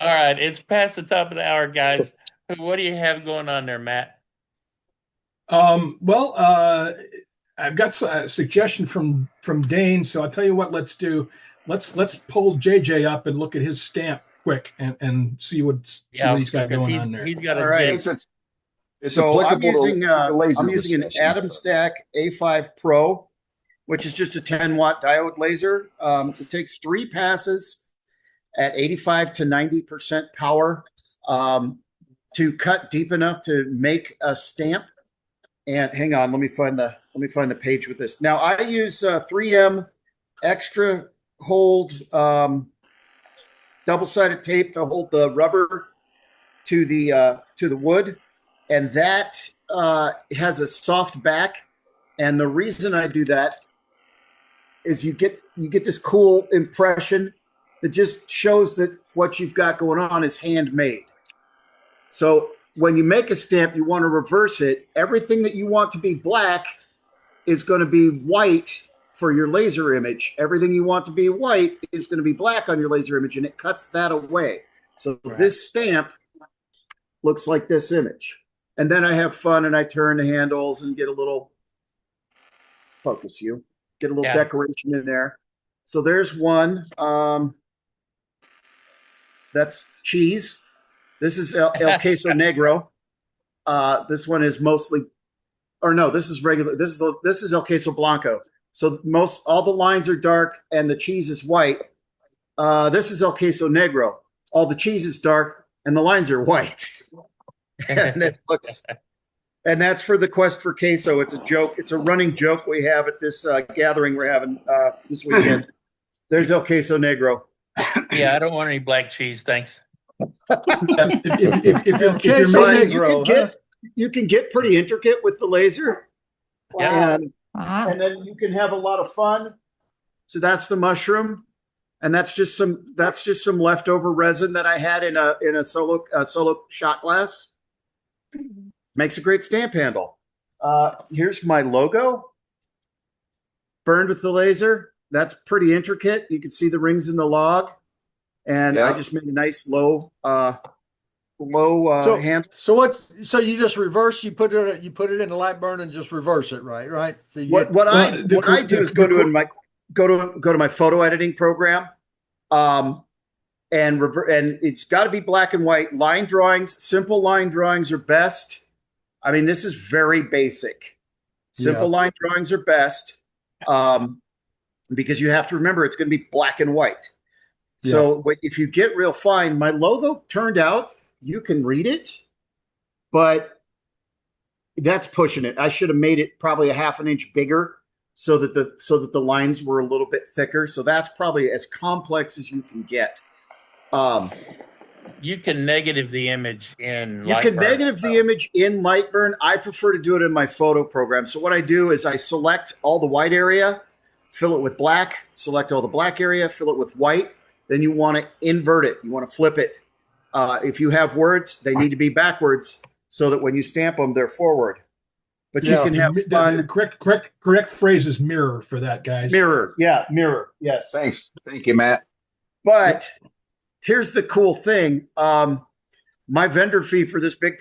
All right, it's past the top of the hour, guys. What do you have going on there, Matt? Well, I've got a suggestion from Dane, so I'll tell you what. Let's do. Let's pull JJ up and look at his stamp quick and see what Yeah, he's got because going he's on there. he's got All a right. Since jinx. it's So applicable to laser I'm using an systems. Atom Stack A5 Pro, which is just a 10-watt diode laser. It takes 3 passes at 85 to 90% power to cut deep enough to make a stamp. And hang on, let me find the page with this. Now I use 3M extra hold double-sided tape to hold the rubber to the wood, and that has a soft back. And the reason I do that is you get this cool impression that just shows that what you've got going on is handmade. So when you make a stamp, you want to reverse it. Everything that you want to be black is going to be white for your laser image. Everything you want to be white is going to be black on your laser image, and it cuts that away. So this stamp looks like this image. And then I have fun and I turn the handles and get a little get a little decoration in there. So there's one. That's cheese. This is El Queso Negro. This one is mostly, or no, this is regular. This is El Queso Blanco. So all the lines are dark and the cheese is white. This is El Queso Negro. All the cheese is dark and the lines are white. And it looks, and that's for the quest for queso. It's a joke. It's a running joke we have at this gathering we're having this weekend. There's El Queso Negro. Yeah, I don't want any black cheese, thanks. If you're So making, you can get pretty intricate with the laser, Yeah. and then you can have a lot of fun. So that's the mushroom, and that's just some leftover resin that I had in a solo shot glass. Makes a great stamp handle. Here's my logo, burned with the laser. That's pretty intricate. You can see the rings in the log, and I just made a nice low handle. So you just reverse. You put it in the light burn and just reverse it, right? So What I do is go to my photo editing program, and it's got to be black and white. Line drawings, simple line drawings are best. I mean, this is very basic. Simple line drawings are best, because you have to remember it's going to be black and white. So if you get real fine, my logo turned out, you can read it, but that's pushing it. I should have made it probably a half an inch bigger so that the lines were a little bit thicker. So that's probably as complex as you can get. You can negative the image in You can negative the image in Lightburn. I prefer to do it in my photo program. So what I do is I select all the white area, fill it with black, select all the black area, fill it with white. Then you want to invert it. You want to flip it. If you have words, they need to be backwards so that when you stamp them, they're forward. But you can have fun. the correct phrase is mirror for that, guys. Mirror. Mirror. Yes. Thanks. Thank you, Matt. But here's the cool thing. My vendor fee for this big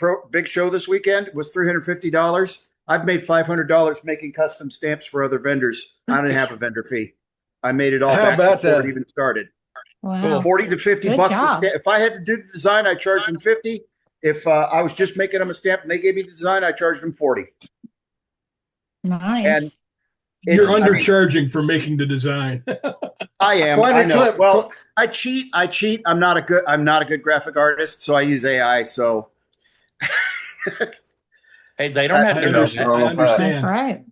show this weekend was $350. I've made $500 making custom stamps for other vendors. I didn't have a vendor fee. I made it all back before it even started. Wow. 40 to 50 Good bucks a job. stamp. If I had to do the design, I charged them 50. If I was just making them a stamp and they gave me the design, I charged them 40. Nice. And You're undercharging for making the design. I am. Quite I a know. clip. Well, I cheat. I'm not a good graphic artist, so I use AI. So Hey, they don't have I to know understand. that. I understand. That's right.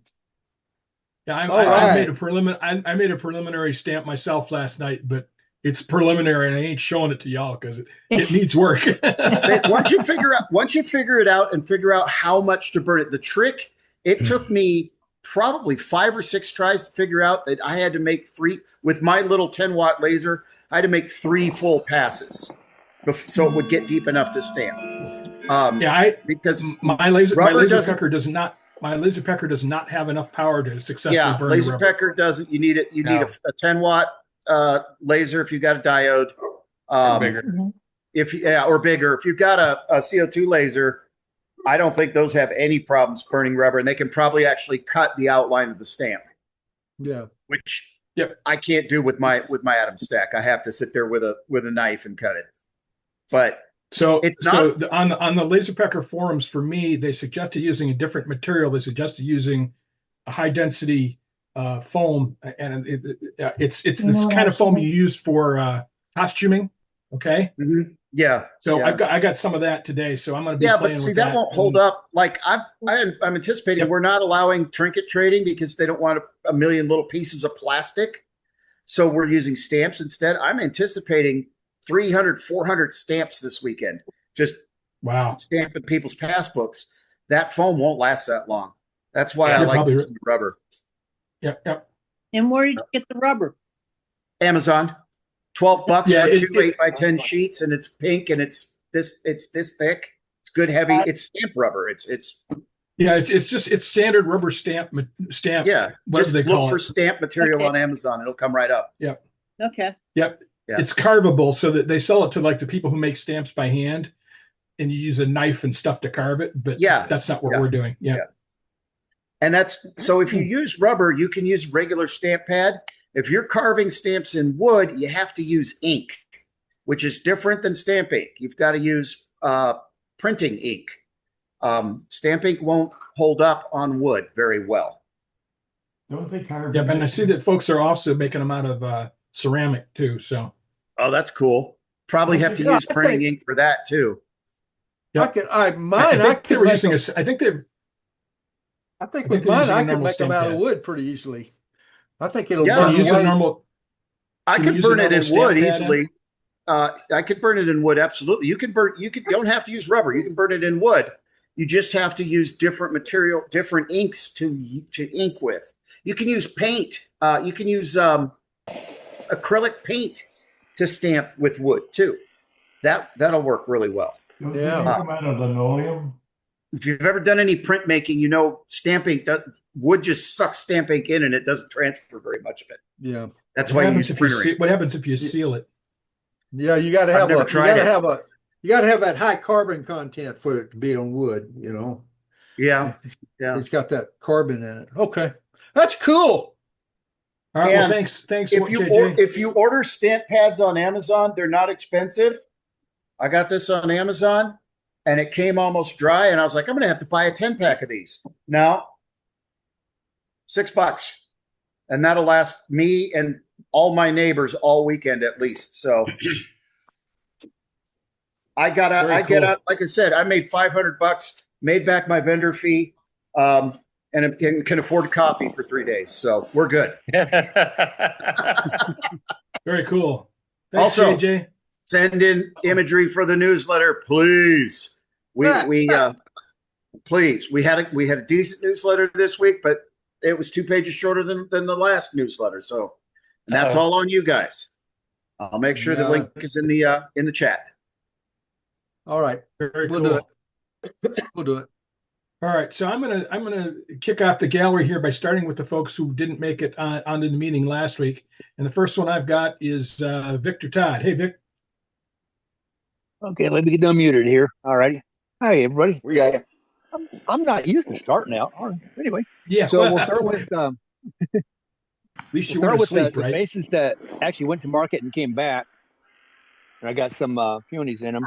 Yeah, All I right. made a preliminary stamp myself last night, but it's preliminary, and I ain't showing it to y'all because it needs work. once you figure it out and figure out how much to burn it, the trick. It took me probably 5 or 6 tries to figure out that I had to make 3 with my little 10-watt laser. I had to make 3 full passes so it would get deep enough to stamp. Because my laser pecker does not have enough power to successfully burn laser the rubber. pecker doesn't. You need it. You need a 10-watt laser if you got a diode. Bigger. or bigger. If you've got a CO2 laser, I don't think those have any problems burning rubber, and they can probably actually cut the outline of the stamp, Yeah. which Yep. I can't do with my Atom Stack. I have to sit there with a knife and cut it. But So, It's so not- on the LaserPecker forums, for me, they suggested using a different material. They suggested using a high density foam, and it's You know this what kind I of foam should- you use for costuming. Okay, yeah, so yeah. I got some of that today, so I'm going to be Yeah, playing but see, with that won't hold up. Like I'm anticipating Yep. we're not allowing trinket trading because they don't want a million little pieces of plastic. So we're using stamps instead. I'm anticipating 300, 400 stamps this weekend. Just Wow, stamping people's passbooks. That foam won't last that long. That's why Yeah, I you're like probably using the rubber. yep. And where did you get the rubber? Amazon, $12 Yeah, for it- 2 8x10 sheets, and it's pink and it's this thick. It's good heavy. It's stamp rubber. It's Yeah, it's standard rubber stamp. yeah. whatever Just they look call for it. stamp material Okay. on Amazon. It'll come right up. Okay. Yep. Yeah. It's carvable, so that they sell it to like the people who make stamps by hand, and you use a knife and stuff to carve it. But Yeah. that's not what Yeah. we're doing. Yeah. Yeah. And that's so if you use rubber, you can use regular stamp pad. If you're carving stamps in wood, you have to use ink, which is different than stamp ink. You've got to use printing ink. Stamp ink won't hold up on wood very well. Don't they carve? Yep, and I see that folks are also making them out of ceramic too. So Oh, that's cool. Probably have to Yeah, use I printing think- ink for that too. Yep. I I think they could were make using them, I think they I think I with think they're mine, using a I could normal make them stamp out of pad. wood pretty easily. I think it'll Yeah, burn can you use away. a normal. I Can you could use a burn it normal in stamp wood pad in? easily. I could burn it in wood. Absolutely. You can burn, you don't have to use rubber. You can burn it in wood. You just have to use different material, different inks to ink with. You can use paint. You can use acrylic paint to stamp with wood too. That'll work really well. Don't Yeah. they make them out of linoleum? If you've ever done any printmaking, you know stamp ink, wood just sucks stamp ink in and it doesn't transfer very much of it. Yeah. That's What why you happens use if you printer ink. what happens if you seal it? Yeah, you got to I've have never you tried got to it. have you got to have that high carbon content for it to be on wood, you know. Yeah. Yeah. It's got that carbon in it. Okay. That's cool. All right. Well, And thanks, If you JJ. if you order stamp pads on Amazon, they're not expensive. I got this on Amazon and it came almost dry, and I was like, I'm gonna have to buy a 10-pack of these. No, $6. And that'll last me and all my neighbors all weekend at least. So I got out, Very I get cool. out, like I said, I made $500, made back my vendor fee, and can afford coffee for 3 days. So we're good. Very cool. Thanks, Also- JJ. Send in imagery for the newsletter, please. Please. We had a decent newsletter this week, but it was 2 pages shorter than the last newsletter. So, and that's Uh-oh. all on you guys. I'll make sure the Yeah. link is in the chat. All right. Very We'll cool. do it. We'll do it. All right, so I'm gonna kick off the gallery here by starting with the folks who didn't make it onto the meeting last week, and the first one I've got is Victor Todd. Hey, Vic. Okay, let me get unmuted here. All righty. Hi, everybody. We got you. I'm not used to starting out. All right. Anyway, Yeah. so well, we'll start with at least you we'll weren't start with asleep, the right? bases that actually went to market and came back, and I got some peonies in them.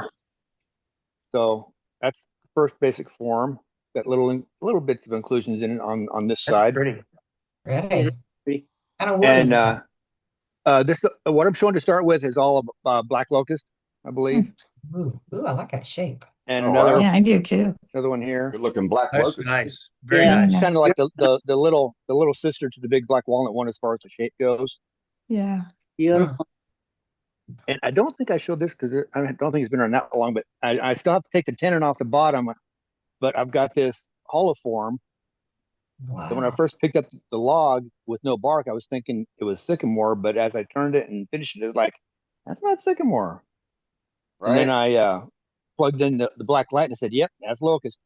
So that's the first basic form. Got little bits of inclusions in it on this side. Really? Kind of And this what I'm showing to start with is all of black locust, I believe, Ooh, I like that shape. and Oh, wow. Yeah, I do too. another one here. Good looking black That's locust. nice. Very Yeah, nice. it's kind of like the little sister to the big black walnut one as far as the shape goes. Yeah. Beautiful. And I don't think I showed this because I don't think it's been around that long, but I still have to take the tenon off the bottom. But I've got this holoform. So when I Wow. first picked up the log with no bark, I was thinking it was sycamore. But as I turned it and finished it, it's like, that's not sycamore. And then Right. I plugged in the black light and I said, yep, that's locust.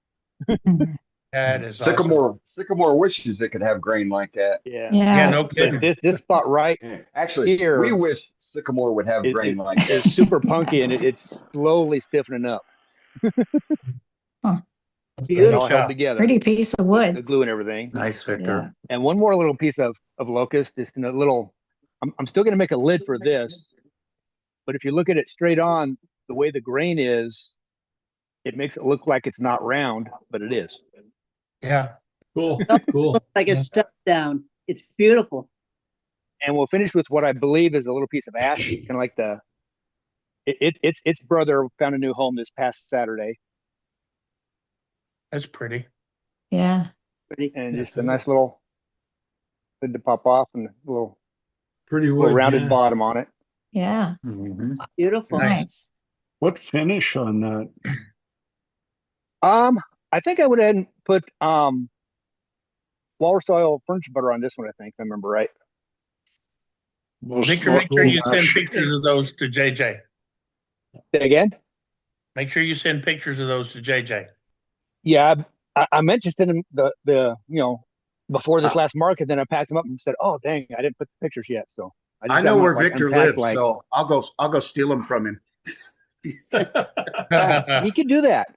That is awesome. Sycamore wishes it could have grain like that. Yeah. Yeah, Yeah. no But kidding. this spot right Actually, here we wish Sycamore would have grain like that. is super punky and it's slowly stiffening up. It's It pretty, all held together. pretty piece of with the wood. glue and everything. Nice, Victor. And one more little piece of locust is in a little. I'm still going to make a lid for this, but if you look at it straight on, the way the grain is, it makes it look like it's not round, but it is. Yeah. Cool. Cool. Looks like a step down. It's beautiful. And we'll finish with what I believe is a little piece of ash, kind of like the. Its brother found a new home this past Saturday, That's pretty. Yeah. Pretty. and just a nice little lid to pop off and a little Pretty wood. rounded yeah. bottom on it. Yeah. Beautiful. Nice. What finish on that? I think I would add and put walrus oil furniture butter on this one. I think if I remember right. Victor, make sure you send pictures of those to JJ. Say again? Make sure you send pictures of those to JJ. Yeah, I meant to send him the before this last market. Then I packed them up and said, "Oh dang, I didn't put the pictures yet." So just I got know them, where like, Victor unpacked, lives, so I'll go steal them from him. he could do that.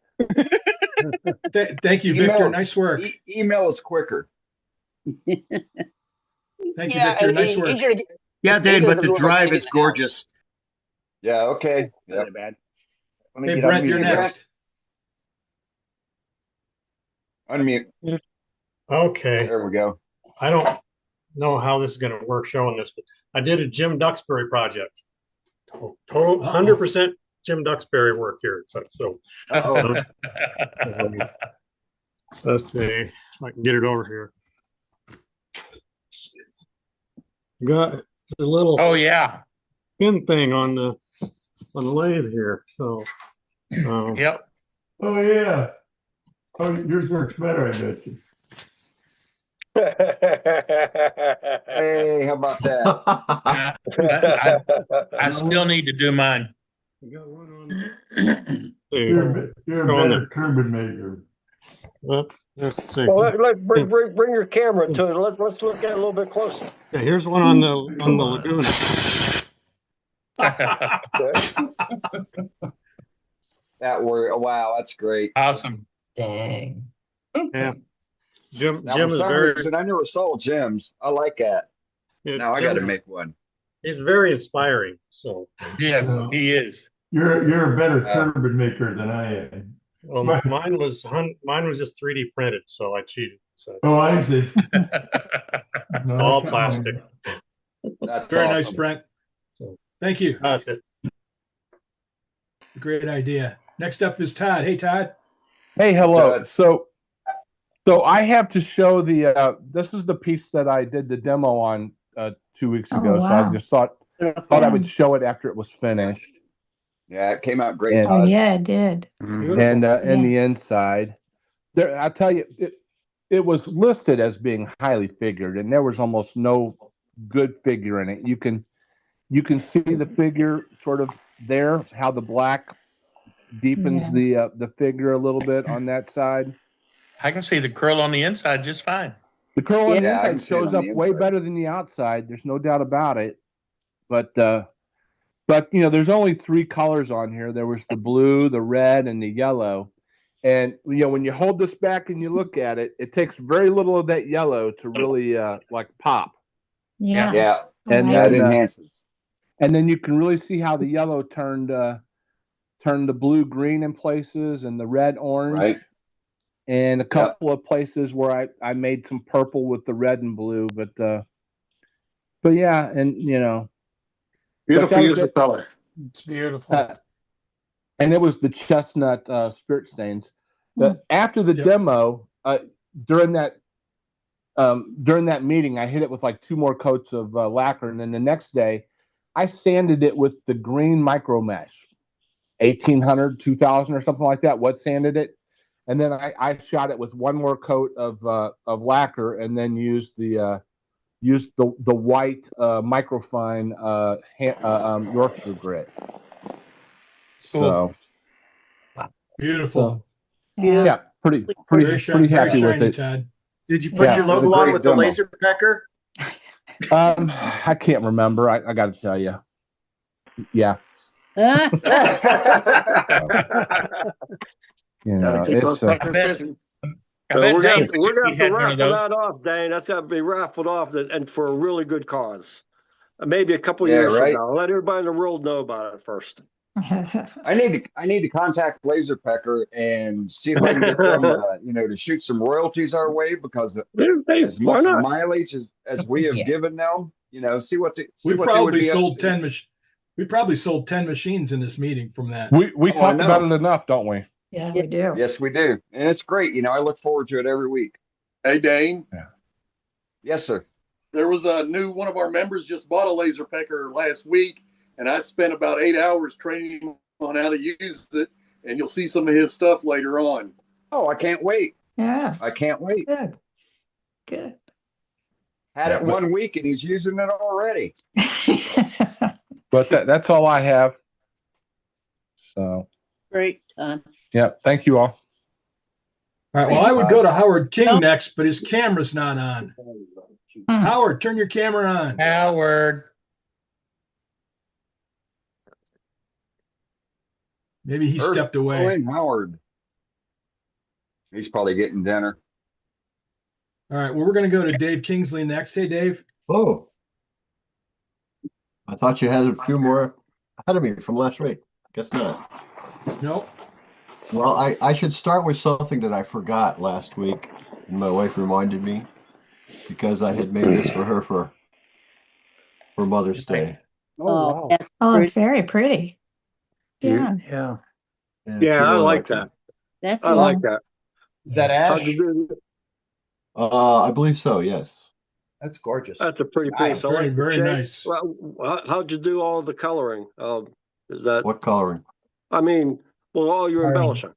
Thank you, Victor. Nice work. Email is quicker. Thank you, Victor. Nice work. Yeah, Dan, but the drive is gorgeous. Yeah, okay. Not Yep. bad. Let me Hey, get Brent, unmuted you're here. next. Unmute. Okay, There we go. I don't know how this is gonna work showing this, but I did a Jim Duxbury project. Total 100% Jim Duxbury work here. So Uh-oh. let's see if I can get it over here. Got the little Oh, yeah. pin thing on the lathe here. So Yep. oh yeah. Oh, yours works better, I bet you. Hey, how about that? I still need to do mine. I got one on. You're a better turbine maker. Let's see. Well, bring your camera to it. Let's look at it a little bit closer. Yeah, here's one on the Laguna. That were wow, that's great. Awesome. Dang. Yeah. Jim Now, Jim for is some very reason, I never saw Jim's. I like that. Now I got to make one. He's very inspiring. So Yes, he is. you're a better turbine maker than I am. Well, mine was just 3D printed, so I cheated. So oh, I see. All plastic. That's Very awesome. nice, Brent. Thank you. That's it. Great idea. Next up is Todd. Hey, Todd. Hey, hello. Todd. So I have to show the. This is the piece that I did the demo on 2 weeks ago. Oh, So wow. I just thought I would show it after it was finished. Yeah, it came out great. And- Oh, Todd. yeah, it did. And in the inside, there, I tell you, it was listed as being highly figured, and there was almost no good figure in it. You can see the figure sort of there, how the black deepens the figure a little bit on that side. I can see the curl on the inside just fine. The curl on the Yeah, I can inside see it shows on up the way inside. better than the outside. There's no doubt about it. But you know, there's only 3 colors on here. There was the blue, the red, and the yellow. And you know, when you hold this back and you look at it, it takes very little of that yellow to really like pop. Yeah. Yeah, And that then, enhances. and then you can really see how the yellow turned the blue green in places and the red orange. Right. And a couple of places where I made some purple with the red and blue, but yeah, and you know, Beautiful But that was use of it. color. It's beautiful. and it was the chestnut spirit stains. After the demo, during that meeting, I hit it with like 2 more coats of lacquer, and then the next day, I sanded it with the green micro mesh, 1800, 2000, or something like that. What sanded it? And then I shot it with 1 more coat of lacquer, and then used the white microfine Yorkshire grit. So Beautiful. Yeah, pretty Very sharp, pretty very happy with shiny, it. Todd. Did you put Yeah, your it was logo a on great with the demo. laser pecker? I can't remember. I got to tell you. Yeah, Keep those it's peckers I bet- busy. I bet we're Dane gonna have to had one of raffle those. that off, Dane. That's got to be raffled off, and for a really good cause. Maybe a couple Yeah, years right. from now. Let everybody in the world know about it first. I need to contact Laserpecker and see if I can get them, to shoot some royalties our way, because Hey, as why much not? mileage as we have given them, see what they We would probably be up sold to. 10 we probably sold 10 machines in this meeting from that. we Oh, I talked know. about it enough, don't we? Yeah, we do. Yes, we do, and it's great. I look forward to it every week. Hey, Dane, Yes, sir. there was one of our members just bought a laser pecker last week, and I spent about 8 hours training him on how to use it, and you'll see some of his stuff later on. Oh, I can't wait. Yeah, I can't wait. good. Had it 1 week and he's using it already. But that's all I have. So Great, Todd. yeah, thank you all. All right. Well, I would go to Howard King next, but his camera's not on. Howard, turn your camera on. Howard. Maybe he stepped away. Owen Howard. He's probably getting dinner. All right. Well, we're going to go to Dave Kingsley next. Hey, Dave. Oh, I thought you had a few more ahead of me from last week. Guess not. Nope. Well, I should start with something that I forgot last week, and my wife reminded me, because I had made this for her for Mother's Day. Oh, Oh, it's very pretty. Yeah. Yeah. And she Yeah, I really like likes it. that. That's I like that. Is that How'd ash? you do? I believe so, yes. That's gorgeous. That's a pretty Nice. piece. I like the Very shape. nice. Well, how'd you do all the coloring? Is that? What coloring? I mean, well, all your embellishing.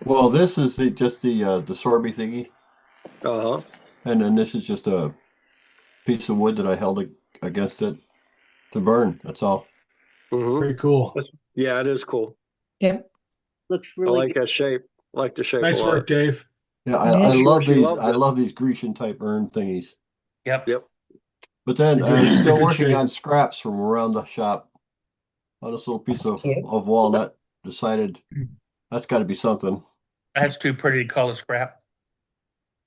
Well, this is just the Sorby thingy, Uh huh. and then this is just a piece of wood that I held against it to burn. That's all. Mm-hmm. Very cool. Yeah, it is cool. Yep. Looks I really like that shape. I like the shape. Nice a lot. work, Dave. Yeah, I Sure, love she these. loved I it. love these Grecian type urn thingies. Yep. Yep. But then Good- I'm still good working shape. on scraps from around the shop on this little piece of cute. walnut. Decided that's got to be something. That's too pretty to call a scrap.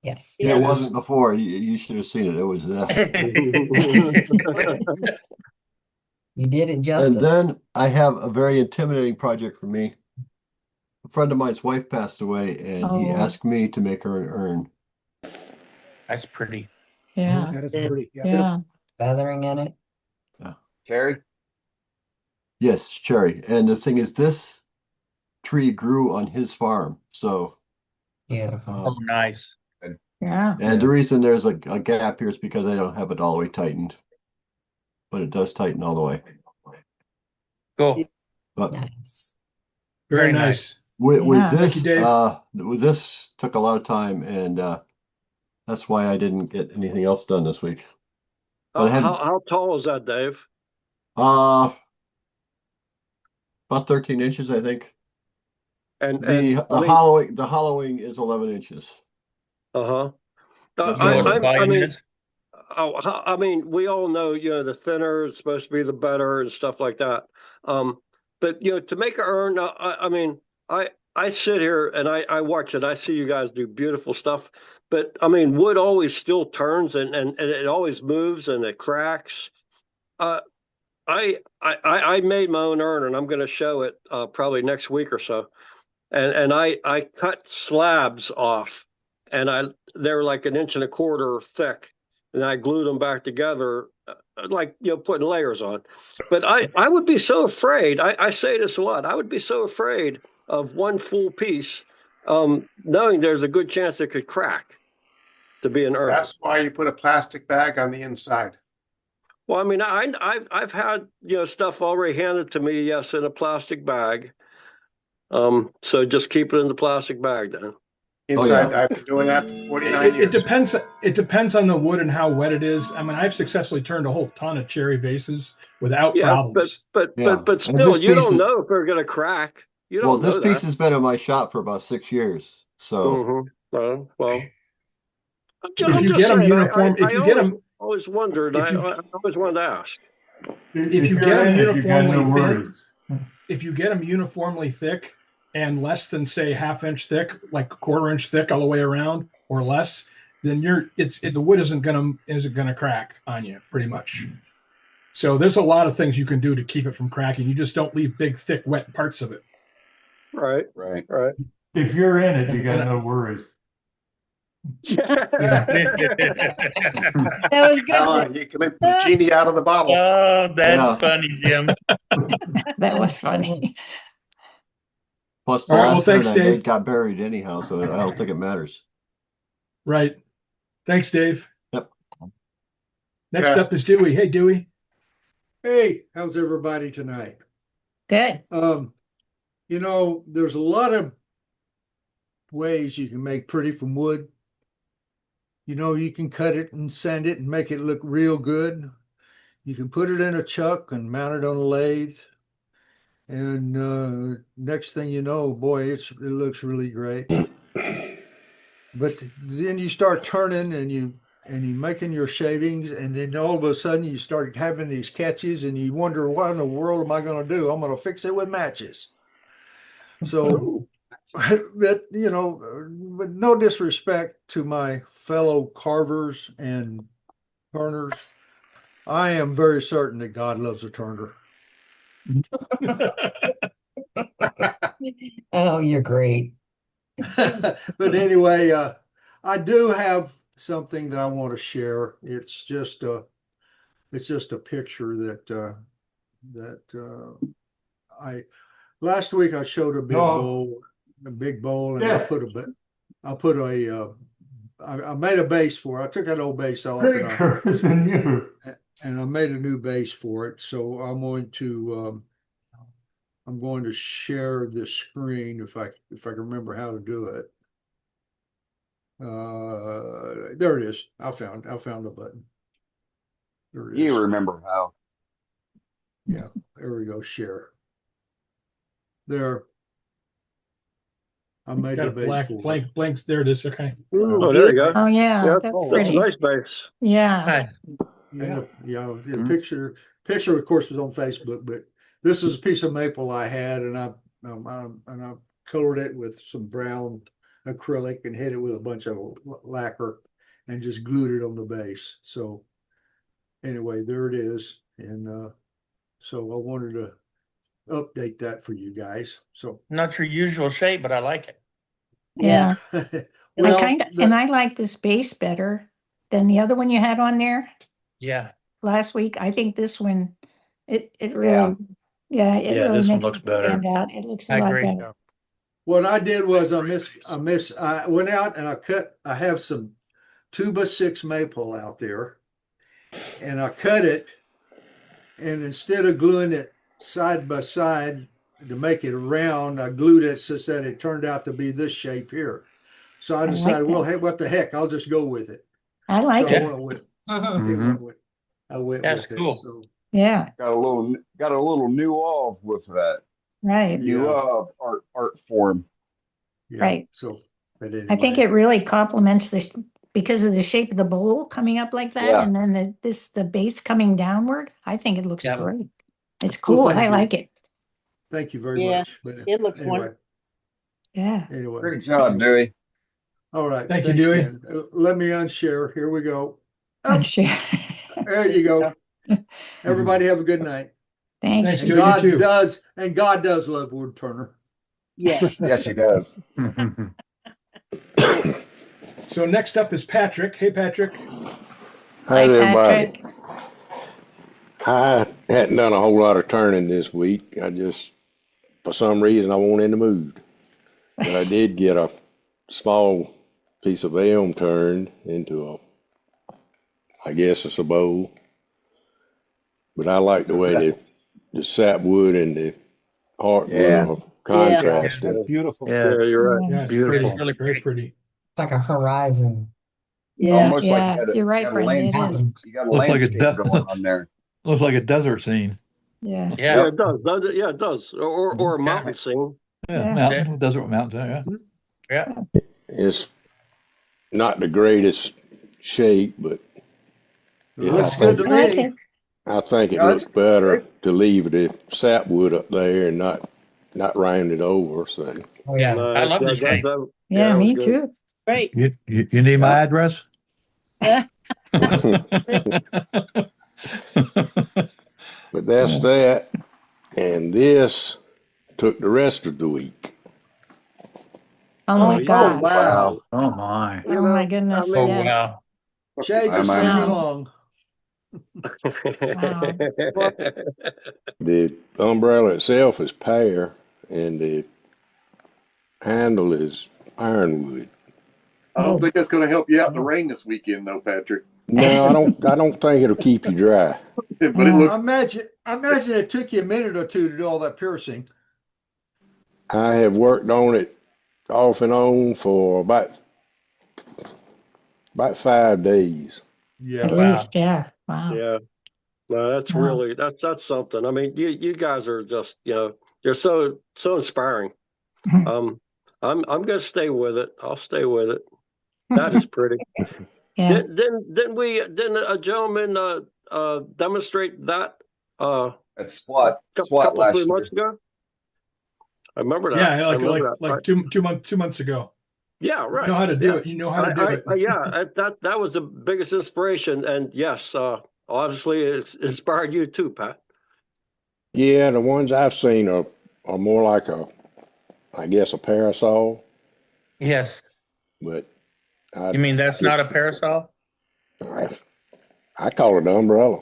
Yes. Yeah, Yeah, it it is. wasn't before. You should have seen it. It was You did it And justice. then I have a very intimidating project for me. A friend of mine's wife passed away, and he Oh. asked me to make her an urn. That's pretty. Yeah. That is pretty. Yeah. Yeah. Feathering in it. Terry? Yes, it's cherry. And the thing is, this tree grew on his farm. So, Beautiful. Oh, nice. Yeah. and the reason there's a gap here is because I don't have it all the way tightened. But it does tighten all the way. Cool. But Nice. Very Very nice. with Yeah. this, Thank you, Dave. with this took a lot of time, and that's why I didn't get anything else done this week. But I had How tall is that, Dave? about 13 inches, I think. And The hollowing is 11 inches. uh-huh. That's You know what the I volume mean, is? I mean, we all know, the thinner is supposed to be the better and stuff like that. But to make an urn, I mean, I sit here and I watch it. I see you guys do beautiful stuff. But I mean, wood always still turns and it always moves and it cracks. I made my own urn and I'm going to show it probably next week or so. And I cut slabs off and they're like 1.25 inches thick. And I glued them back together, like, putting layers on. But I would be so afraid. I say this a lot. I would be so afraid of one full piece, knowing there's a good chance it could crack to be an urn. That's why you put a plastic bag on the inside. Well, I mean, I've had stuff already handed to me, yes, in a plastic bag. So just keep it in the plastic bag then. Inside, I've been doing that for 49 years. It depends on the wood and how wet it is. I mean, I've successfully turned a whole ton of cherry vases without Yes, problems. but Yeah. but And still, this you piece don't is- know if they're going to crack. You Well, don't this know piece that. has been in my shop for about 6 years. So Well, I'm If just you get them saying. uniform, if you get them, always wondered. if you I always wanted to ask. if you get them uniformly thin, if you get them uniformly thick and less than say half-inch thick, like quarter-inch thick all the way around or less, then the wood isn't gonna crack on you pretty much. So there's a lot of things you can do to keep it from cracking. You just don't leave big, thick, wet parts of it. Right. If you're in it, you got no worries. That was good. You can make the genie out of the bottle. Oh, that's funny, Jim. That was funny. plus the All right, well, last turn thanks, I made Dave. got buried anyhow, so I don't think it matters. Right. Thanks, Dave. Yep. Next Yes. up is Dewey. Hey, Dewey. Hey, how's everybody tonight? Good. There's a lot of ways you can make pretty from wood. You can cut it and sand it and make it look real good. You can put it in a chuck and mount it on a lathe. And next thing you know, boy, it looks really great. But then you start turning and you making your shavings, and then all of a sudden you start having these catches, and you wonder, what in the world am I going to do? I'm going to fix it with matches. So, but no disrespect to my fellow carvers and turners, I am very certain that God loves a turner. Oh, you're great. But anyway, I do have something that I want to share. It's just a picture that last week I showed a big bowl, and Yeah. I made a base for it. I took that old base off and I made a new base for it. So I'm going to share the screen if I can remember how to do it. There it is. I found the button. There it is. You remember how? Yeah, there we go. Share. There. I made the base for it. blanks. There it is. Okay. Oh, there you go. Oh yeah, Yeah, that's that's pretty. a nice base. Yeah. And the picture of course was on Facebook, but this is a piece of maple I had, and I colored it with some brown acrylic and hit it with a bunch of lacquer and just glued it on the base. So anyway, there it is. And so I wanted to update that for you guys. So Not your usual shape, but I like it. Yeah. well, I like this base better than the other one you had on there Yeah. last week. I think this one, it really, it really this one makes looks it better. stand out. It looks I a lot agree. better. what I did was I went out and I have some 2x6 maple out there, and I cut it, and instead of gluing it side by side to make it round, I glued it so that it turned out to be this shape here. So I like decided, well, that. hey, what the heck? I'll just go with it. I like So it. I went with Mhm. I went That's with cool. it. So Yeah, Got a little new off with that. right. New art form. yeah. Right. So but I think anyway. it really complements because of the shape of the bowl coming up like that, Yeah. and then the base coming downward. I think it looks Yeah. great. It's Well, cool. thank I you. like it. Thank you very Yeah, much. But it looks anyway, wonderful. Yeah. anyway. Great job, Dewey. All right. Thank you, thanks, Dewey. Ben. Let me unshare. Here we go. I'm sure. There you go. Everybody have a good night. Thanks. Thanks, And Dewey. You God too. does love Wood Turner. Yes. Yes, he does. So next up is Patrick. Hey, Patrick. Hi, everybody. Patrick. I hadn't done a whole lot of turning this week. I just, for some reason, I wasn't in the mood. But I did get a small piece of elm turned into I guess it's a bowl. But I like the way the sapwood and the heartwood are contrasting. Yeah. Beautiful. Yeah, you're right. Yeah, it's Beautiful. pretty, very pretty. It's like a horizon. Yeah. Almost like Yeah, you you're right, got a Brenda, it landscape. is. You got a Looks like a landscape going on there. Looks like a desert scene. Yeah. Yeah, Yeah. it does. Yeah, it does. Or a mountain scene. Yeah. Mountain, desert mountain. Yeah. Yeah. It's not the greatest shape, but It looks good to I like me. it. I think it Yeah, looks that's better great. to leave the sapwood up there and not round it over. So Yeah. No, I love the that, shape. Yeah, that was me good. too. Great. You need my address? but that's that. And this took the rest of the week. Oh my yeah. gosh. Wow. Oh my. You Oh my know, goodness. Oh Yes. wow. Shay, just I'm send me Wow. along. Wow. The umbrella itself is pear, and the handle is ironwood. I don't Oh. think that's going to help you out in the rain this weekend, though, Patrick. No, I don't think it'll keep you dry. But it Yeah. looks. I imagine it took you a minute or two to do all that piercing. I have worked on it off and on for about 5 days. Yeah. At Wow. least, yeah. Wow. Yeah. No, that's Wow. really that's something. I mean, you guys are just, you're so inspiring. I'm gonna stay with it. I'll stay with it. That is pretty. Yeah. Didn't a gentleman demonstrate that At SWAT couple last 3 year. months ago? I remember that. Yeah, I remember that. like Right. 2 months ago. Yeah, You right. know how to do Yeah. it. You know how to do it. Yeah, that was the biggest inspiration, and yes, obviously it's inspired you too, Pat. Yeah, the ones I've seen are more like I guess a parasol, Yes. but You mean that's not a parasol? I call it an umbrella.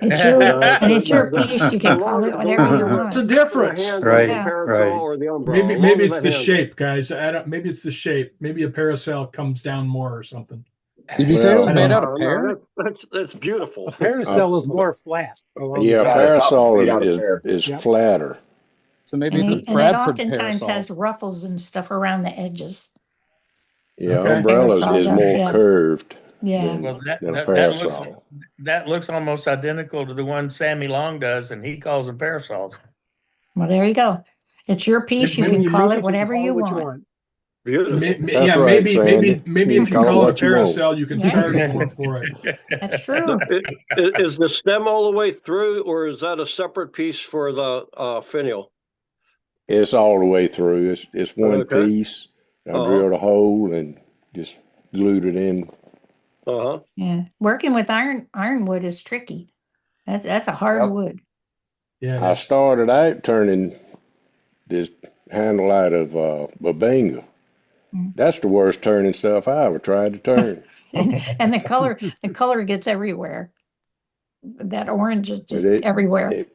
It's your piece. You can call it whatever you want. What's the difference? Right, Yeah. Parasol or the umbrella. Maybe it's the shape, guys. Maybe it's the shape. Maybe a parasol comes down more or something. Did you say it was Well, made I out of pear? That's beautiful. Parasol is more flat. Yeah, the top parasol is made out of is pear. is flatter. So maybe And it's a it Bradford oftentimes parasol. has ruffles and stuff around the edges. Yeah, Okay. umbrella Parasol is does, more yeah. curved Yeah. than, Well, than a that parasol. looks almost identical to the one Sammy Long does, and he calls them parasols. Well, there you go. It's your piece. You can call it whatever you want. Beautiful. That's right, Sandy. Maybe if you Call it call it a what you want. parasol, you can Yeah. charge more for it. That's true. Is the stem all the way through, or is that a separate piece for the finial? It's all the way through. It's one Okay. piece. I Uh-huh. drilled a hole and just glued it in. Uh-huh. Yeah. Working with ironwood is tricky. That's a hard Yep. wood. Yeah. I started out turning this handle out of Babinga. Mm. That's the worst turning stuff I ever tried to turn. And the color gets everywhere. That orange is just But everywhere.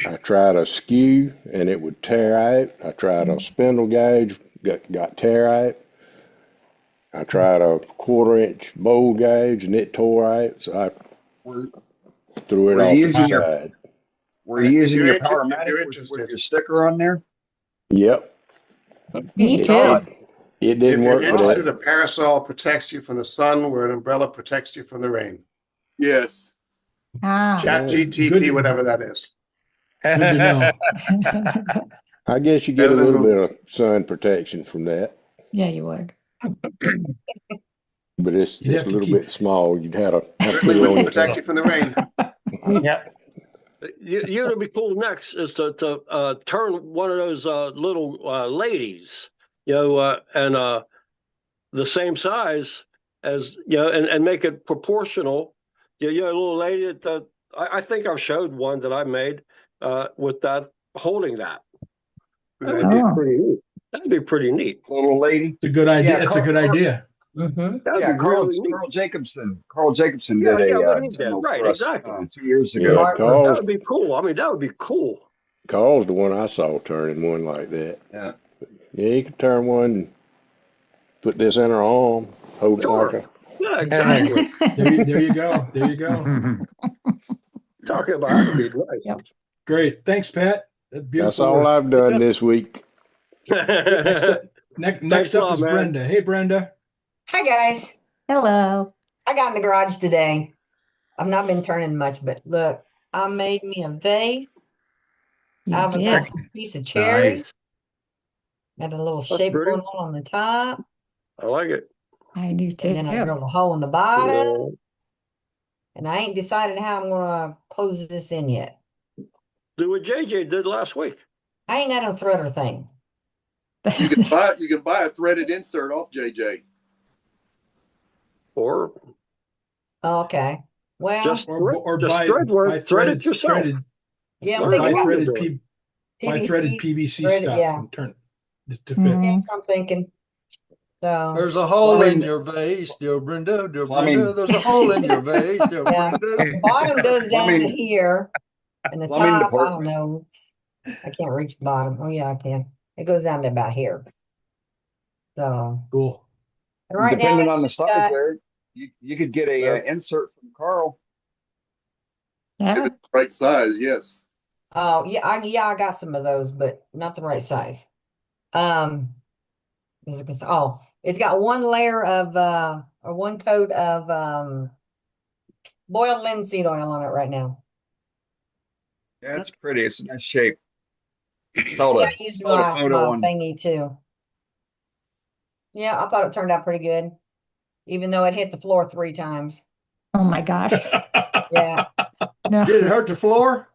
I tried a skew and it would tear out. I tried a spindle gauge, got tear out. I tried a 1/4-inch bowl gauge and it tore out. So I threw it Were off you the using your side. Were you using your If you're Powermatic with interested. your sticker on there? Yep. Me It- too. It didn't If you're work for interested, that. a parasol protects you from the sun, where an umbrella protects you from the rain. Yes. Ah. Chat GTP, whatever that is. Good to know. I guess you get a Better than little Google. bit of sun protection from that, Yeah, you would. but it's You'd a have to little keep- bit small. You'd have to put Certainly it on wouldn't your protect you from the rain. Yeah. You would be cool next is to turn one of those little ladies, and the same size as and make it proportional. A little lady that I think I've showed one that I made with that holding that. That'd be Oh. pretty neat. That'd be pretty neat. Little lady. It's a good idea. Yeah, It's a good idea. Mm-hmm. That'd Yeah, be Carl, really neat. Carl Jacobson. Carl Jacobson Yeah, did yeah, a what he did. demo Right, for us, exactly. 2 years Yeah, ago. That Carl's, would be cool. I mean, that would be cool. Carl's the one I saw turning one like that. Yeah. Yeah, you could turn one, and put this in her arm, hold it like a. Yeah, exactly. There you go. There you go. Talking about that would be nice. Yep. Great. Thanks, Pat. That's beautiful. That's all work. I've done this week. Next up, next Thanks a up lot, is man. Brenda. Hey, Brenda. Hi, guys. Hello. I got in the garage today. I've not been turning much, but look, I made me a vase. You I have a did. nice piece of cherry. Nice. Had a little That's shape pretty. going on the top, I like it. I do too. and then I drilled a hole in the bottom. Yeah. And I ain't decided how I'm gonna close this in yet. Do what JJ did last week. I ain't got no threader thing. You can buy a threaded insert off JJ. Or Okay. Well, just or just buy, thread work, buy thread it threaded, yourself. threaded, yeah, Or I'm buy thinking buy about threaded, threaded. buy threaded PVC threaded, stuff yeah. and turn to fit. Mhm. That's what I'm thinking. So There's a hole in Plumbing- your vase, dear Brenda. Dear Plumbing. Brenda, there's a hole in your vase, dear Yeah. Brenda. the bottom goes down to Plumbing- here, and the plumbing top, I don't department. know. I can't reach the bottom. Oh yeah, I can. It goes down to about here. So Cool. and right Depending now on the it's size just got, there, you could get a insert from Carl. Yeah. Right size, yes. oh yeah, I got some of those, but not the right size. It's got one layer of or one coat of boiled linseed oil on it right now. Yeah, it's pretty. It's a nice shape. Saw Yeah, the, I used saw the my photo on. thingy too. Yeah, I thought it turned out pretty good, even though it hit the floor 3 times. Oh my gosh. Yeah, No. Did it hurt the floor?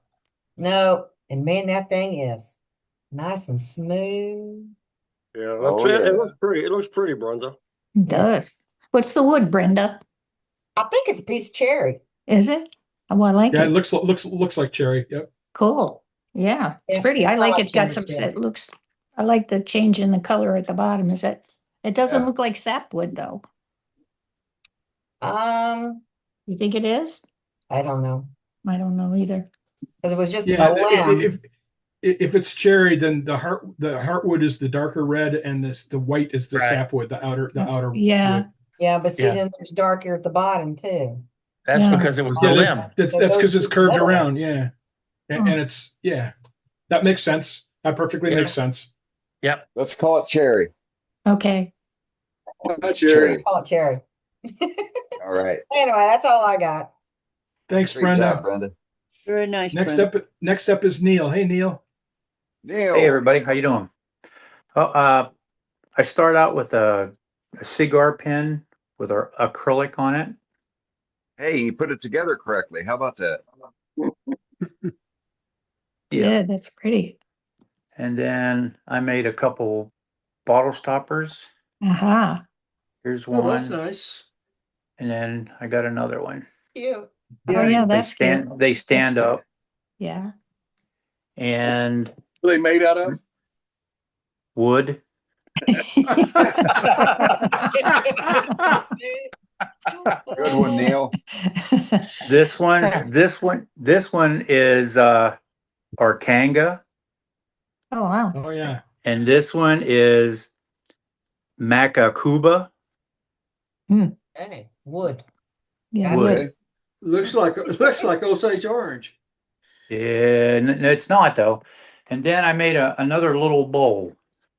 no, and man, that thing is nice and smooth. Yeah, Oh, that's it. yeah. It looks pretty. It looks pretty, Brenda. It does. What's the wood, Brenda? I think it's a piece of cherry. Is it? Oh, I like Yeah, it. it looks like cherry. Yep. Cool. Yeah, it's Yeah, pretty. it's I got like like it. Got cherry some. too. It looks. I like the change in the color at the bottom. Is it? It doesn't Yeah. look like sapwood though. You think it is? I don't know, I don't know either. because it was just Yeah. a limb. If it's cherry, then the heartwood is the darker red, and the white is the Right. sapwood, the outer. Yeah. wood. Yeah, but see, Yeah. then there's dark here at the bottom too. That's Yeah. because it was Yeah, the that's limb. that's So that's those because it's two curved together. around. Yeah, and, Hmm. and it's that makes sense. That perfectly Yeah. makes sense. Yep. Let's call it cherry. Okay. Hi, Jerry. Call it cherry. All right. Anyway, that's all I got. Thanks, Great Brenda. job, Brenda. Very nice. Next Brenda. up is Neil. Hey, Neil. Neil. Hey, everybody. How you doing? Oh, I start out with a cigar pin with an acrylic on it. Hey, you put it together correctly. How about that? Yeah, that's pretty. And then I made a couple bottle stoppers. Aha. Here's Oh, one. that's nice. And then I got another one. Cute. Oh yeah, They that's stand good. they stand That's up Yeah. and What are they made out of? wood. Good one, Neil. This one is Arcanga, Oh wow. Oh yeah. and this one is Macacuba. Hey, wood. Yeah. Wood. Wood. Looks like Osage orange. Yeah, it's not though. And then I made another little bowl.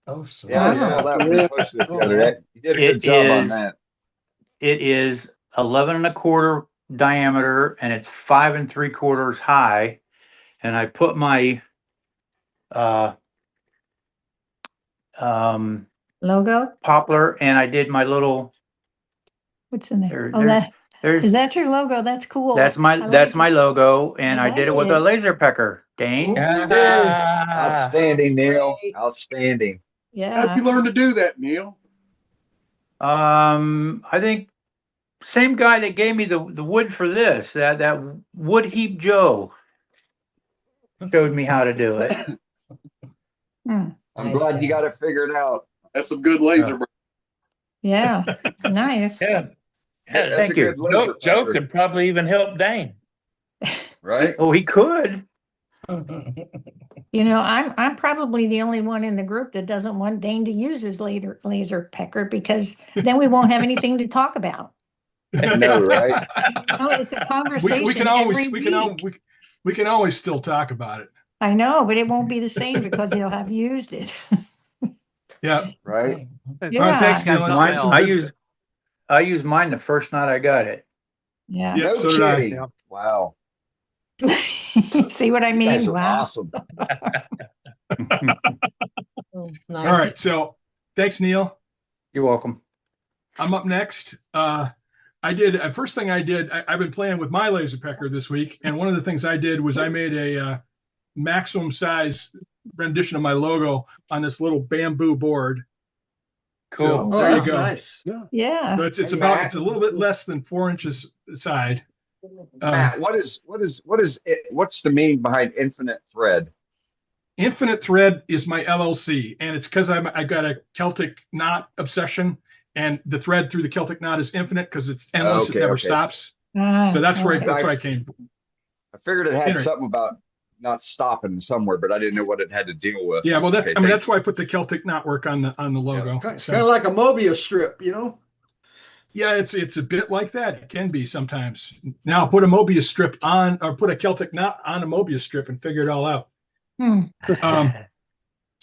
Oh, sweet. Yeah, I saw that when you posted it the other day. You did a good job on that. It is 11 1/4 diameter and it's 5 3/4 high. And I put my Logo? poplar and I did my little. What's in there? Oh, there's- is that your logo? That's cool. That's I my like my it. logo, and I did it with a it. laser pecker. Dane. Outstanding, Neil. Outstanding. How Yeah. did you learn to do that, Neil? I think same guy that gave me the wood for this, that Wood Heap Joe showed me how to do it. Hmm. I'm glad you got it figured out. That's some good laser. Yeah. Nice. Yeah. That's a Thank you. good laser Joe pecker, could probably even help Dane. right? Oh, he could. You know, I'm probably the only one in the group that doesn't want Dane to use his laser pecker because then we won't have anything to talk about. No, right? No, it's a conversation We can always every week. we can always still talk about it. I know, but it won't be the same because he'll have used it. Yeah. Right? Yeah. All right, thanks, Neil. I used mine the first night I got it. Yeah. Yeah, No so did I. kidding. Wow. See what I You guys mean? are Wow. awesome. Nice. All right. So thanks, Neil. You're welcome. I'm up next. I did first thing I did. I've been playing with my laser pecker this week, and one of the things I did was I made a maximum size rendition of my logo on this little bamboo board. Cool. So, there you that's go. nice. Yeah. So it's Hey, about Matt. it's a little bit less than 4 inches side. Matt, what's the meaning behind infinite thread? Infinite Thread is my LLC, and it's because I got a Celtic knot obsession, and the thread through the Celtic knot is infinite because it's endless. Okay, It never okay. stops. So that's where okay. that's where I came. I figured it had Anyway. something about not stopping somewhere, but I didn't know what it had to deal with. Yeah, well, that's Okay, I mean thank that's why I put the Celtic knot work on the logo. It's So, kind of like a Mobius strip, you know? yeah, it's a bit like that. It can be sometimes. Now put a Mobius strip on, or put a Celtic knot on a Mobius strip, and figure it all out. Hmm.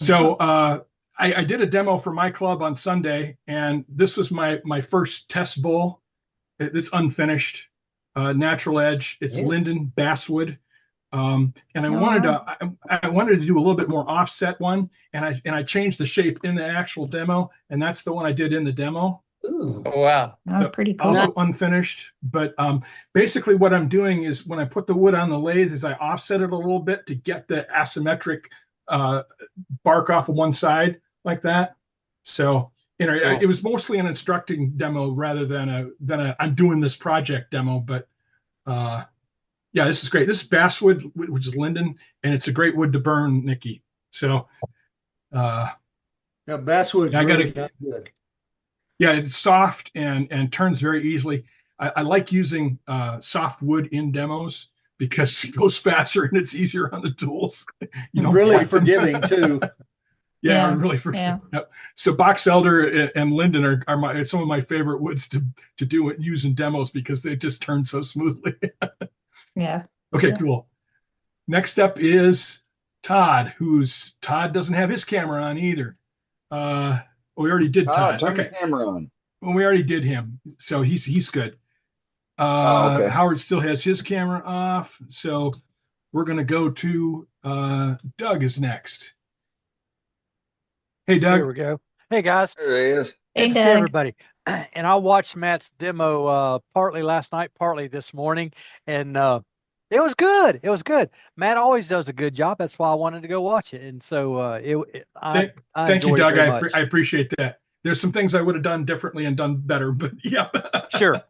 So I did a demo for my club on Sunday, and this was my first test bull. It's unfinished, natural edge. It's linden basswood, and I wanted to do a little bit more offset one, and I changed the shape in the actual demo, and that's the one I did in the demo. Ooh. Oh, wow. Oh, pretty cool. Also unfinished, but basically what I'm doing is when I put the wood on the lathe is I offset it a little bit to get the asymmetric bark off of one side like that. So Cool. it was mostly an instructing demo rather than a I'm doing this project demo. But yeah, this is great. This is basswood, which is linden, and it's a great wood to burn, Nikki. So Yeah, basswood's I gotta- really not good. yeah, it's soft and turns very easily. I like using soft wood in demos because it goes faster and it's easier on the tools. You don't Really fight them. forgiving too. Yeah, Yeah, really forgiving. yeah. Yep. So box elder and linden are some of my favorite woods to use in demos because they just turn so smoothly. Yeah. Okay, Yeah. cool. Next up is Todd, Todd doesn't have his camera on either. We already did Todd. Turn Okay. the camera on. Well, we already did him, so he's good. Okay. Howard still has his camera off, so we're gonna go to Doug is next. Hey, There Doug. we go. Hey guys. There he is. Hey, Good to see Doug. everybody. And I watched Matt's demo partly last night, partly this morning, and it was good. It was good. Matt always does a good job. That's why I wanted to go watch it. And so I Thank you, enjoyed it Doug. very I much. appreciate that. There's some things I would have done differently and done better, but yeah. Sure.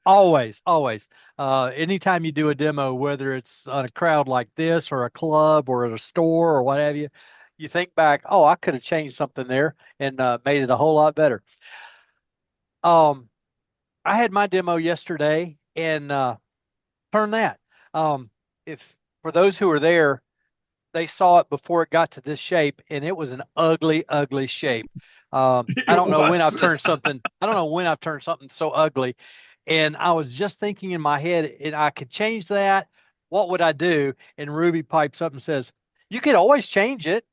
Always, always. Anytime you do a demo, whether it's on a crowd like this or a club or at a store or what have you, you think back, oh, I could have changed something there and made it a whole lot better. I had my demo yesterday and turn that. If for those who were there, they saw it before it got to this shape, and it was an ugly, ugly shape. I don't know when I've turned something. I don't know when I've turned something so ugly. And I was just thinking in my head, and I could change that. What would I do? And Ruby pipes up and says, "You could always change it."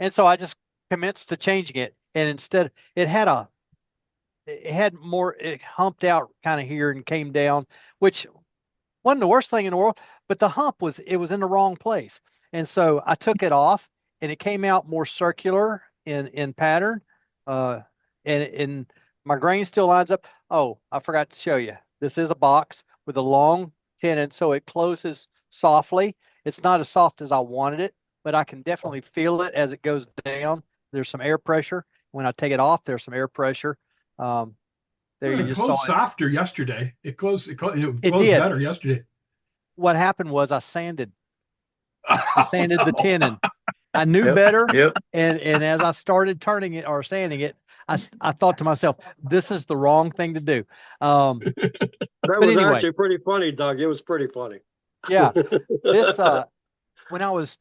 And so I just commenced to changing it. And instead, it had more, it humped out kind of here and came down, which wasn't the worst thing in the world, but the hump was in the wrong place. And so I took it off, and it came out more circular in pattern. And my grain still lines up. Oh, I forgot to show you. This is a box with a long tenon, so it closes softly. It's not as soft as I wanted it, but I can definitely feel it as it goes down. There's some air pressure. When I take it off, there's some air pressure. There you It just closed saw it. softer yesterday. It closed It closed did. better yesterday. What happened was I sanded the tenon. I knew better. Yep. And as I started turning it or sanding it, I thought to myself, this is the wrong thing to do. That But was anyway. actually pretty funny, Doug. It was pretty funny. Yeah. This when I was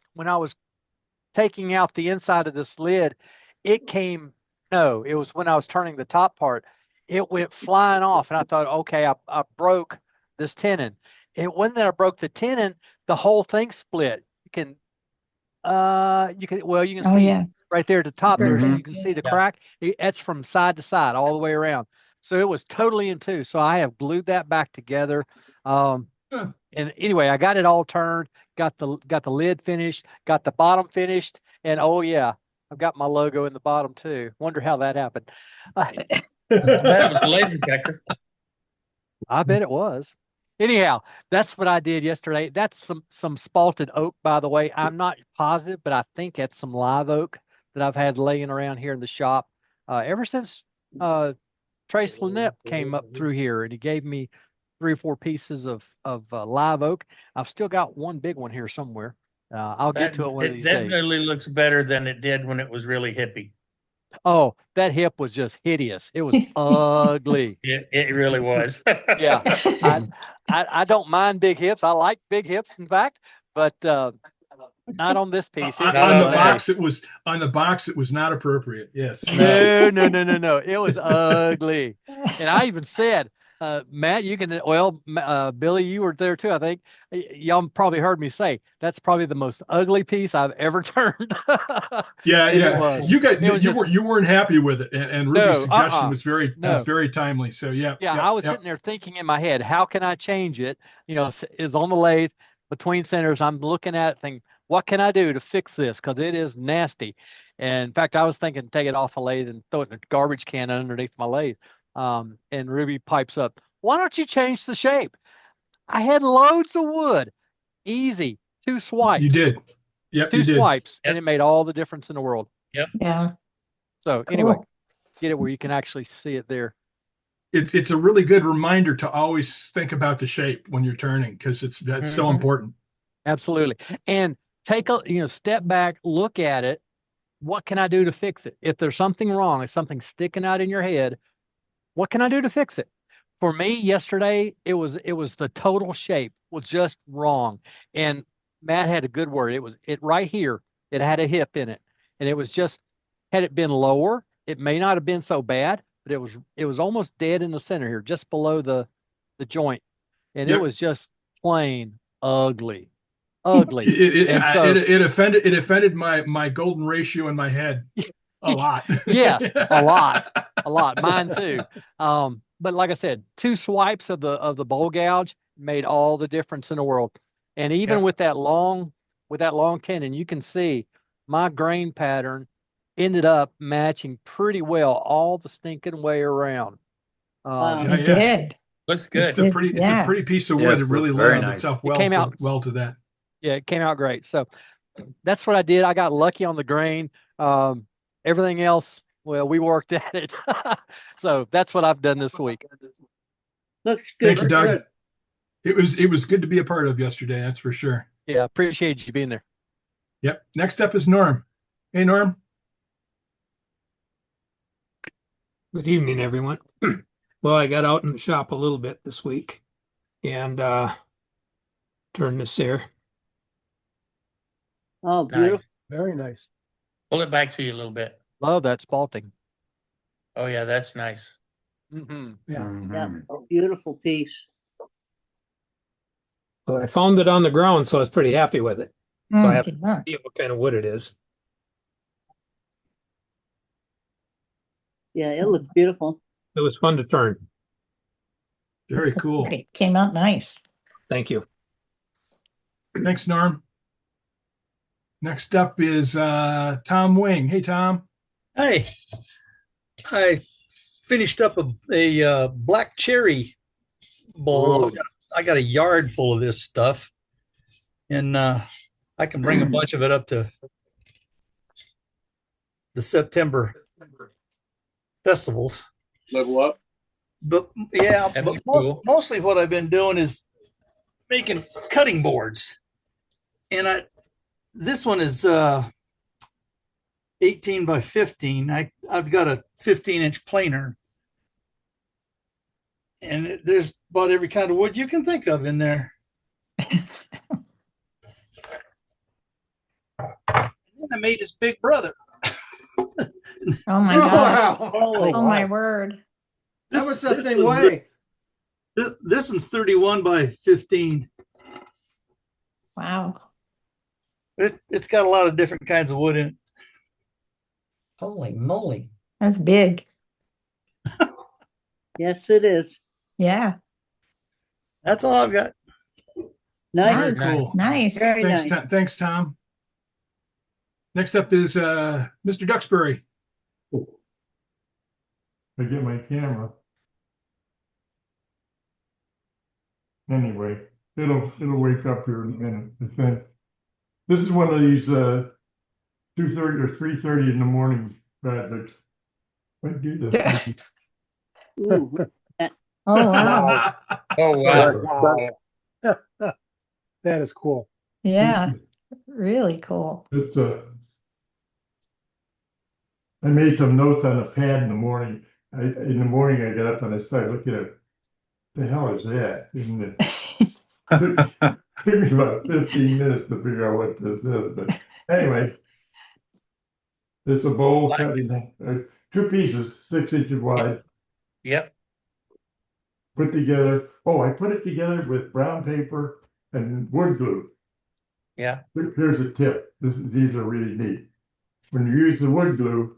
taking out the inside of this lid, it was when I was turning the top part, it went flying off, and I thought, okay, I broke this tenon. It wasn't that I broke the tenon, the whole thing split. You can Oh, see yeah. right there at the top there, so Mhm. you can see the crack. That's from side to side all the way around. So it was totally in two. So I have glued that back together. And anyway, I got it all turned, got the lid finished, got the bottom finished, and oh yeah, I've got my logo in the bottom too. Wonder how that happened. I bet it was a laser pecker. I bet it was. Anyhow, that's what I did yesterday. That's some spalted oak, by the way. I'm not positive, but I think that's some live oak that I've had laying around here in the shop ever since Trace Lynette came up through here, and he gave me 3 or 4 pieces of live oak. I've still got one big one here somewhere. I'll get to it one of these days. Definitely looks better than it did when it was really hippie. Oh, that hip was just hideous. It was ugly. It really was. Yeah. I don't mind big hips. I like big hips, in fact, but not on this piece. On the box, it was not appropriate. Yes. No. It was ugly. And I even said, Matt, you can, Billy, you were there too, I think. Y'all probably heard me say that's probably the most ugly piece I've ever turned. Yeah. You weren't happy with it, and Ruby's suggestion was very timely. So yeah. I was sitting there thinking in my head, how can I change it? You know, it's on the lathe between centers. I'm looking at it, thinking, what can I do to fix this? Because it is nasty. And in fact, I was thinking take it off the lathe and throw it in a garbage can underneath my lathe. And Ruby pipes up, why don't you change the shape? I had loads of wood. Easy. 2 swipes. You did. Yep. 2 swipes. And it made all the difference in the world. Yep. Yeah. So anyway, get it where you can actually see it there. It's a really good reminder to always think about the shape when you're turning, because that's so important. Absolutely. And take a step back, look at it. What can I do to fix it? If there's something wrong, if something's sticking out in your head, what can I do to fix it? For me, yesterday, it was the total shape was just wrong. And Matt had a good word. It right here. It had a hip in it, and it was just, had it been lower, it may not have been so bad, but it was almost dead in the center here, just below the joint, and it was just plain ugly. It offended my golden ratio in my head. A lot. Yes, a lot. Mine too. But like I said, 2 swipes of the bowl gouge made all the difference in the world. And even with that long tenon, you can see my grain pattern ended up matching pretty well all the stinking way around. It did. Looks good. It's a pretty piece of wood. It really lent itself well to that. Yeah, it came out great. So that's what I did. I got lucky on the grain. Everything else, well, we worked at it. So that's what I've done this week. Looks good. Thank you, Doug. It was good to be a part of yesterday. That's for sure. Yeah, appreciate you being there. Yep. Next up is Norm. Hey, Norm. Good evening, everyone. Well, I got out in the shop a little bit this week and turned this here. Oh, beautiful. Very nice. Pull it back to you a little bit. Love that spalting. Oh yeah, that's nice. Yeah, a beautiful piece. Well, I found it on the ground, so I was pretty happy with it. So I have no idea what kind of wood it is. Yeah, it looks beautiful. It was fun to turn. Very cool. It came out nice. Thank you. Thanks, Norm. Next up is Tom Wing. Hey, Tom. Hey, I finished up a black cherry bowl. I got a yard full of this stuff, and I can bring a bunch of it up to the September festivals. Level up. But yeah, but mostly what I've been doing is making cutting boards, and this one is 18 by 15. I've got a 15-inch planer, and there's about every kind of wood you can think of in there. And then I made his big brother. Oh my gosh. Oh my word. How much that thing weigh? This one's 31 by 15. Wow. It's got a lot of different kinds of wood in it. Holy moly. That's big. Yes, it is. Yeah. That's all I've got. Nice. Very cool. Nice. Very Thanks, nice. Thanks, Tom. Next up is Mr. Duxbury. I get my camera. Anyway, it'll wake up here in a minute. This is one of these 2:30 or 3:30 in the morning projects. I do this. Ooh, Oh, wow. Oh, wow. That is cool. Yeah, really cool. It's I made some notes on a pad in the morning. In the morning I get up and I start looking at the hell is that? And it took me about 15 minutes to figure out what this is. But anyway, it's a bowl cut in two pieces, 6 inches wide. Yep. Put together. Oh, I put it together with brown paper and wood glue. Yeah. Here's a tip. These are really neat. When you use the wood glue,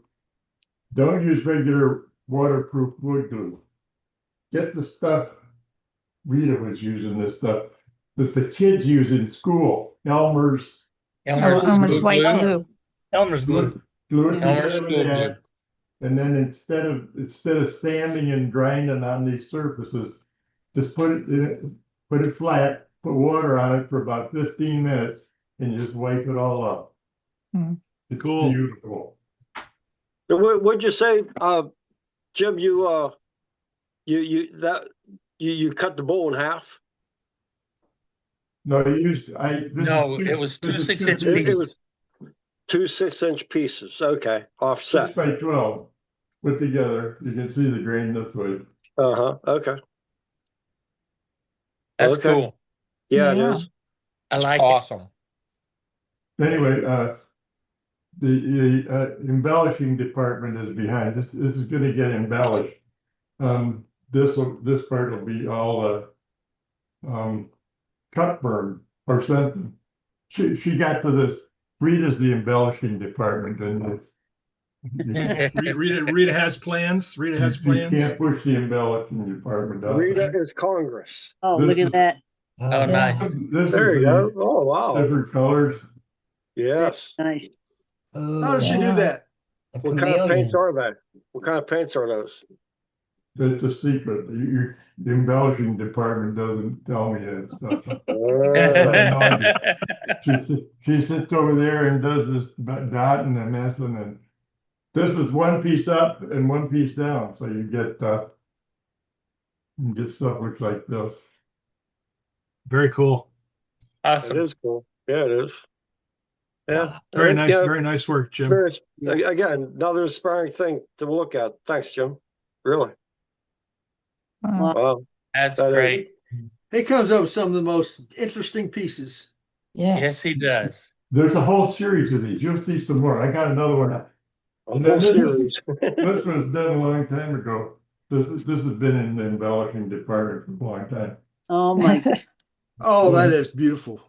don't use regular waterproof wood glue. Get the stuff, Rita was using this stuff that the kids use in school. Elmer's white glue. Elmer's glue. Glue it Elmer's together with school that. glue. And then instead of sanding and grinding on these surfaces, just put it flat, put water on it for about 15 minutes, and you just wipe it all up. It's cool. Beautiful. What'd you say, Jim? You cut the bowl in half? No, it was two 6-inch It pieces. was 2 6-inch pieces. Okay, offset. 6 by 12 put together. You can see the grain this way. Okay. That's Okay. cool. Yeah, it is. I like Awesome. Anyway, the embellishing department is behind. This is going to get embellished. This part will be all cut burn or something. She got to this. Rita's the embellishing department, and Rita has plans. Rita has plans. You can't push the embellishing department out. Rita is Congress. Oh, look at that. Oh, nice. There you go. Oh, wow. Different colors. Yes. Nice. How does she do that? What kind of paints are they? What kind of paints are those? It's a secret. The embellishing department doesn't tell me that stuff. She sits over there and does this dotting and messing, and this is one piece up and one piece down, so you get stuff looks like this. Very cool. Awesome. It is cool. Yeah, it is. Yeah. Very nice. Very nice work, Jim. Again, another inspiring thing to look at. Thanks, Jim. Really. Wow. That's great. He comes up with some of the most interesting pieces. Yes, he does. There's a whole series of these. You'll see some more. I got another one. A whole series. This was done a long time ago. This has been in the embellishing department for a long time. Oh my. Oh, that is beautiful.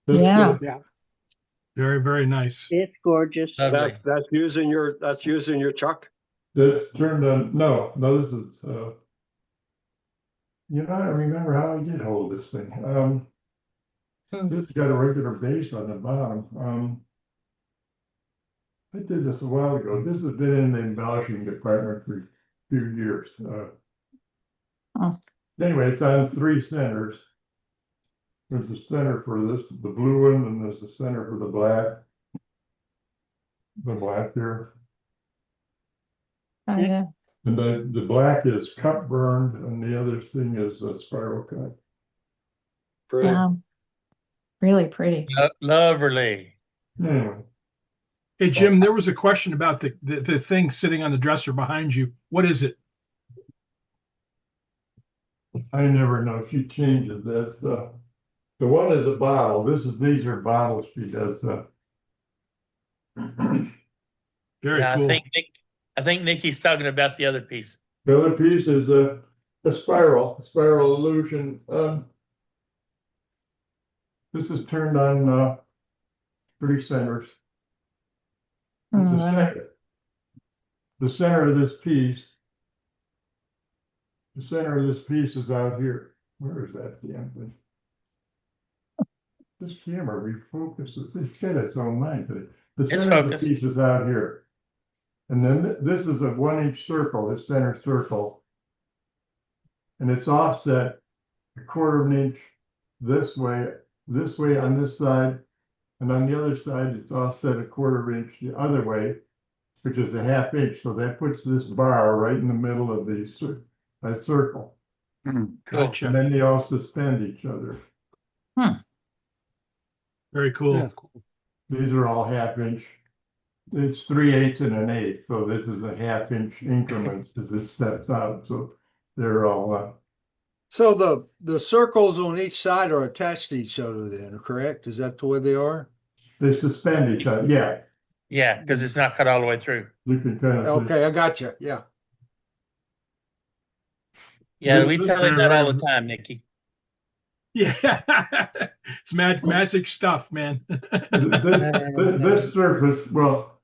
Yeah. Very, very nice. It's gorgeous. That's using your chuck. That's turned on. No, this is. I remember how I did hold this thing. This has got a regular base on the bottom. I did this a while ago. This has been in the embellishing department for a few years. Anyway, it's on 3 centers. There's a center for this, the blue one, and there's a center for the black. The black here. Oh, yeah. And the black is cut burned, and the other thing is a spiral cut. Pretty. Yeah. Really pretty. Lovely. Anyway. Hey, Jim, there was a question about the thing sitting on the dresser behind you. What is it? I never know. She changes that stuff. The one is a bottle. These are bottles she does. Very cool. I think Nikki's talking about the other piece. The other piece is a spiral illusion. This is turned on 3 centers. The center of this piece. The center of this piece is out here. Where is that damn thing? This camera refocuses. It's got its own mind, but The It's center of the focused. piece is out here. And then this is a 1-inch circle, the center circle. And it's offset a 1/4 inch this way on this side. And on the other side, it's offset a 1/4 inch the other way, which is a 1/2 inch. So that puts this bar right in the middle of that circle. Gotcha. And then they all suspend each other. Very cool. Yeah. These are all 1/2 inch. It's 3/8 and 1/8. So this is a 1/2 inch increments as it steps out. So they're all So the circles on each side are attached to each other then, correct? Is that the way they are? they suspend each other. Yeah, Yeah, because it's not cut all the way through. you can kind of see. Okay, I got you. Yeah. Yeah, This- we this- tell him that all the time, Nikki. Yeah. It's magic stuff, man. This surface, well,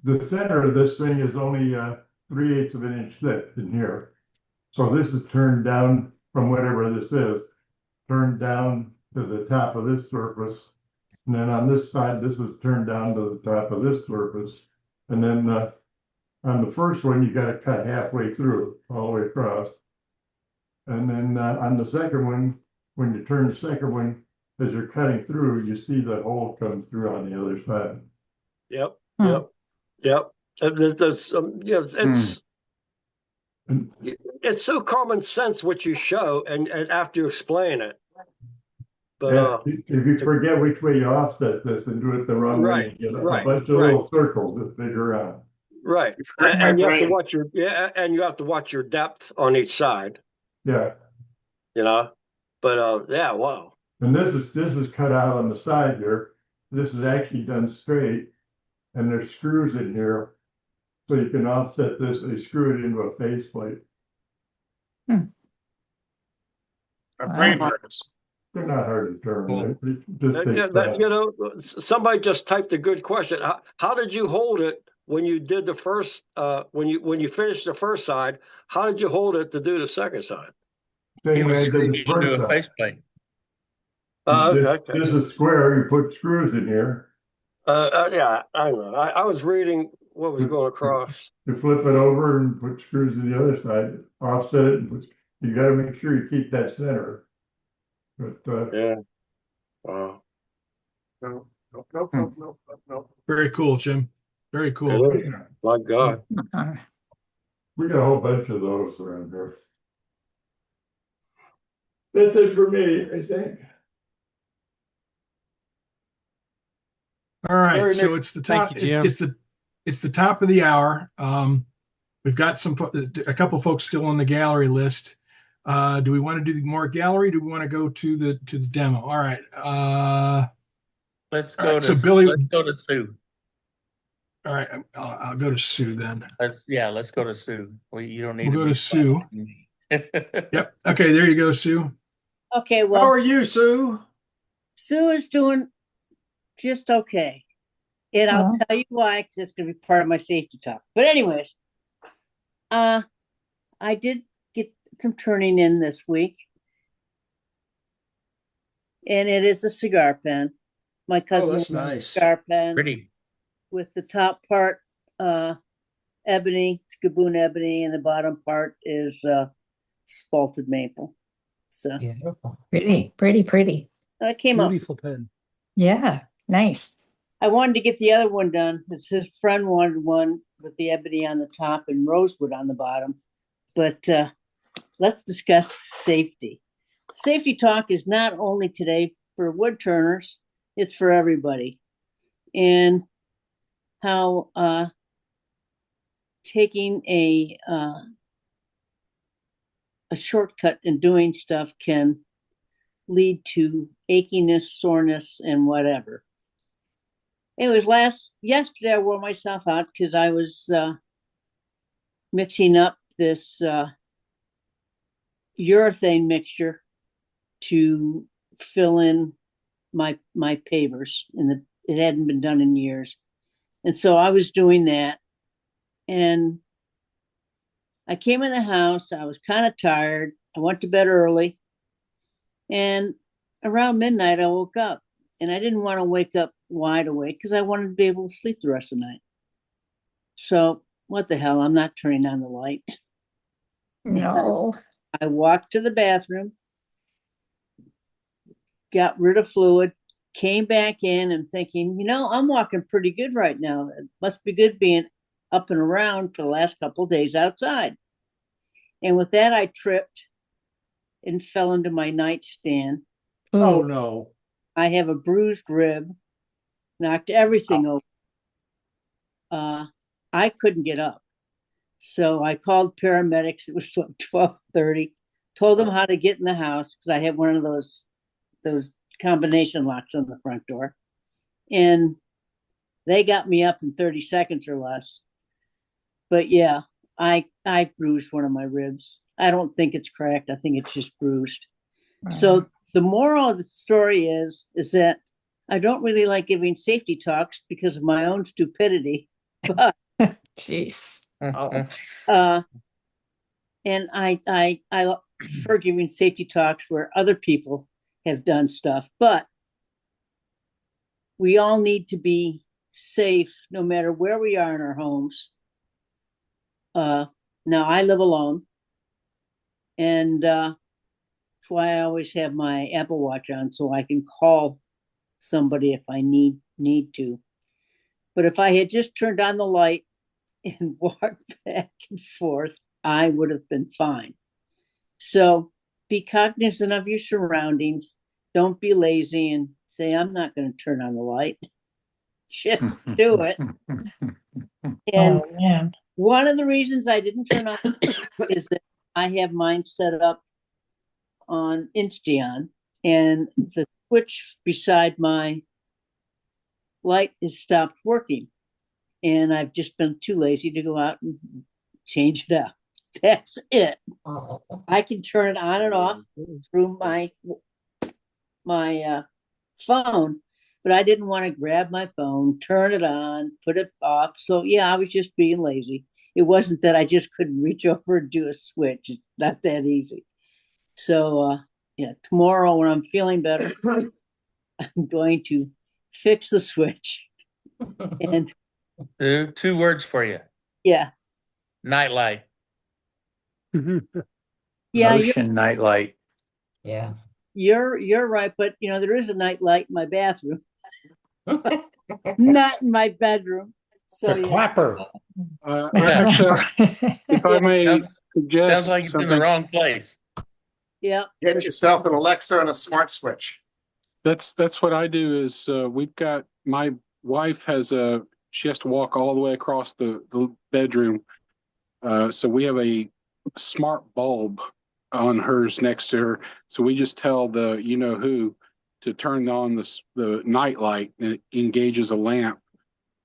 the center of this thing is only 3/8 of an inch thick in here. So this is turned down from whatever this is, turned down to the top of this surface. And then on this side, this is turned down to the top of this surface. And then on the first one, you got to cut halfway through, all the way across. And then on the second one, when you turn the second one, as you're cutting through, you see the hole come through on the other side. Yep. There's, it's so common sense what you show, and after you explain it. But Yeah, if you forget which way you offset this and do it the wrong way, Right, you get a right, bunch of right. little circles that figure out. right, hurt my and you have to brain. watch and you have to watch your depth on each side. Yeah, But yeah, wow. and this is cut out on the side here. This is actually done straight, and there's screws in here, so you can offset this. They screw it into a faceplate. My brain hurts. They're not hard to turn. Cool. It just And, takes time. somebody just typed a good question. How did you hold it when you did the first? When you finished the first side, how did you hold it to do the second side? Same way I You did the do first a side. faceplate. Okay. This is square. You put screws in here. Yeah, I know. I was reading what was going across. You flip it over and put screws to the other side, offset it, and you got to make sure you keep that center. But Yeah. Wow. No. Very cool, Jim. Very cool. It is. My God. we got a whole bunch of those around here. That's it for me, I think. All right, Very so nice. it's the top. Thank you, Jim. It's the top of the hour. We've got a couple folks still on the gallery list. Do we want to do more gallery? Do we want to go to the demo? All right. Let's All go right, to so Billy- let's go to Sue. All right, I'll go to Sue then. Let's go to Sue. You don't need We'll go be to Sue. quiet. Yep. Okay, there you go, Sue. Okay, How well, are you, Sue? Sue is doing just okay. And I'll Well. tell you why, because it's going to be part of my safety talk. But anyways, I did get some turning in this week. And it is a cigar pen. My cousin that's wanted a nice. cigar pen Pretty. with the top part ebony, it's Gaboon ebony, and the bottom part is spalted maple. So Pretty. I came up. Beautiful pen. Yeah, nice. I wanted to get the other one done because his friend wanted one with the ebony on the top and rosewood on the bottom. But let's discuss safety. Safety talk is not only today for wood turners, it's for everybody. And how taking a shortcut in doing stuff can lead to achiness, soreness, and whatever. Anyways, yesterday I wore myself out because I was mixing up this urethane mixture to fill in my pavers, and it hadn't been done in years. And so I was doing that, and I came in the house. I was kind of tired. I went to bed early, and around midnight I woke up, and I didn't want to wake up wide awake because I wanted to be able to sleep the rest of the night. So what the hell? I'm not turning on the light. No. I walked to the bathroom, got rid of fluid, came back in and thinking, I'm walking pretty good right now. It must be good being up and around for the last couple of days outside. And with that, I tripped and fell into my nightstand. Oh no. I have a bruised rib, knocked everything over. I couldn't get up. So I called paramedics. It was like 12:30, told them how to get in the house because I had one of those combination locks on the front door. And they got me up in 30 seconds or less. But yeah, I bruised one of my ribs. I don't think it's cracked. I think it's just bruised. So the moral of the story is that I don't really like giving safety talks because of my own stupidity. But jeez. And I prefer giving safety talks where other people have done stuff, but we all need to be safe no matter where we are in our homes. Now I live alone, and that's why I always have my Apple Watch on so I can call somebody if I need to. But if I had just turned on the light and walked back and forth, I would have been fine. So be cognizant of your surroundings. Don't be lazy and say, I'm not going to turn on the light. Just do it. And one of the reasons I didn't turn on is that I have mine set up on Insteon, and the switch beside my light has stopped working. And I've just been too lazy to go out and change it out. That's it. I can turn it on and off through my phone, but I didn't want to grab my phone, turn it on, put it off. So yeah, I was just being lazy. It wasn't that I just couldn't reach over and do a switch. It's not that easy. So yeah, tomorrow when I'm feeling better, I'm going to fix the switch. And two words for you. Yeah. Nightlight. Yeah, Motion nightlight. Yeah. You're right, but there is a night light in my bathroom. Not in my bedroom. So The yeah. clapper. Actually, if I may suggest Sounds like it's in the wrong place. Yeah. Get yourself an Alexa and a smart switch. That's what I do is we've got, my wife she has to walk all the way across the bedroom. So we have a smart bulb on hers next to her. So we just tell the who to turn on the night light, and it engages a lamp,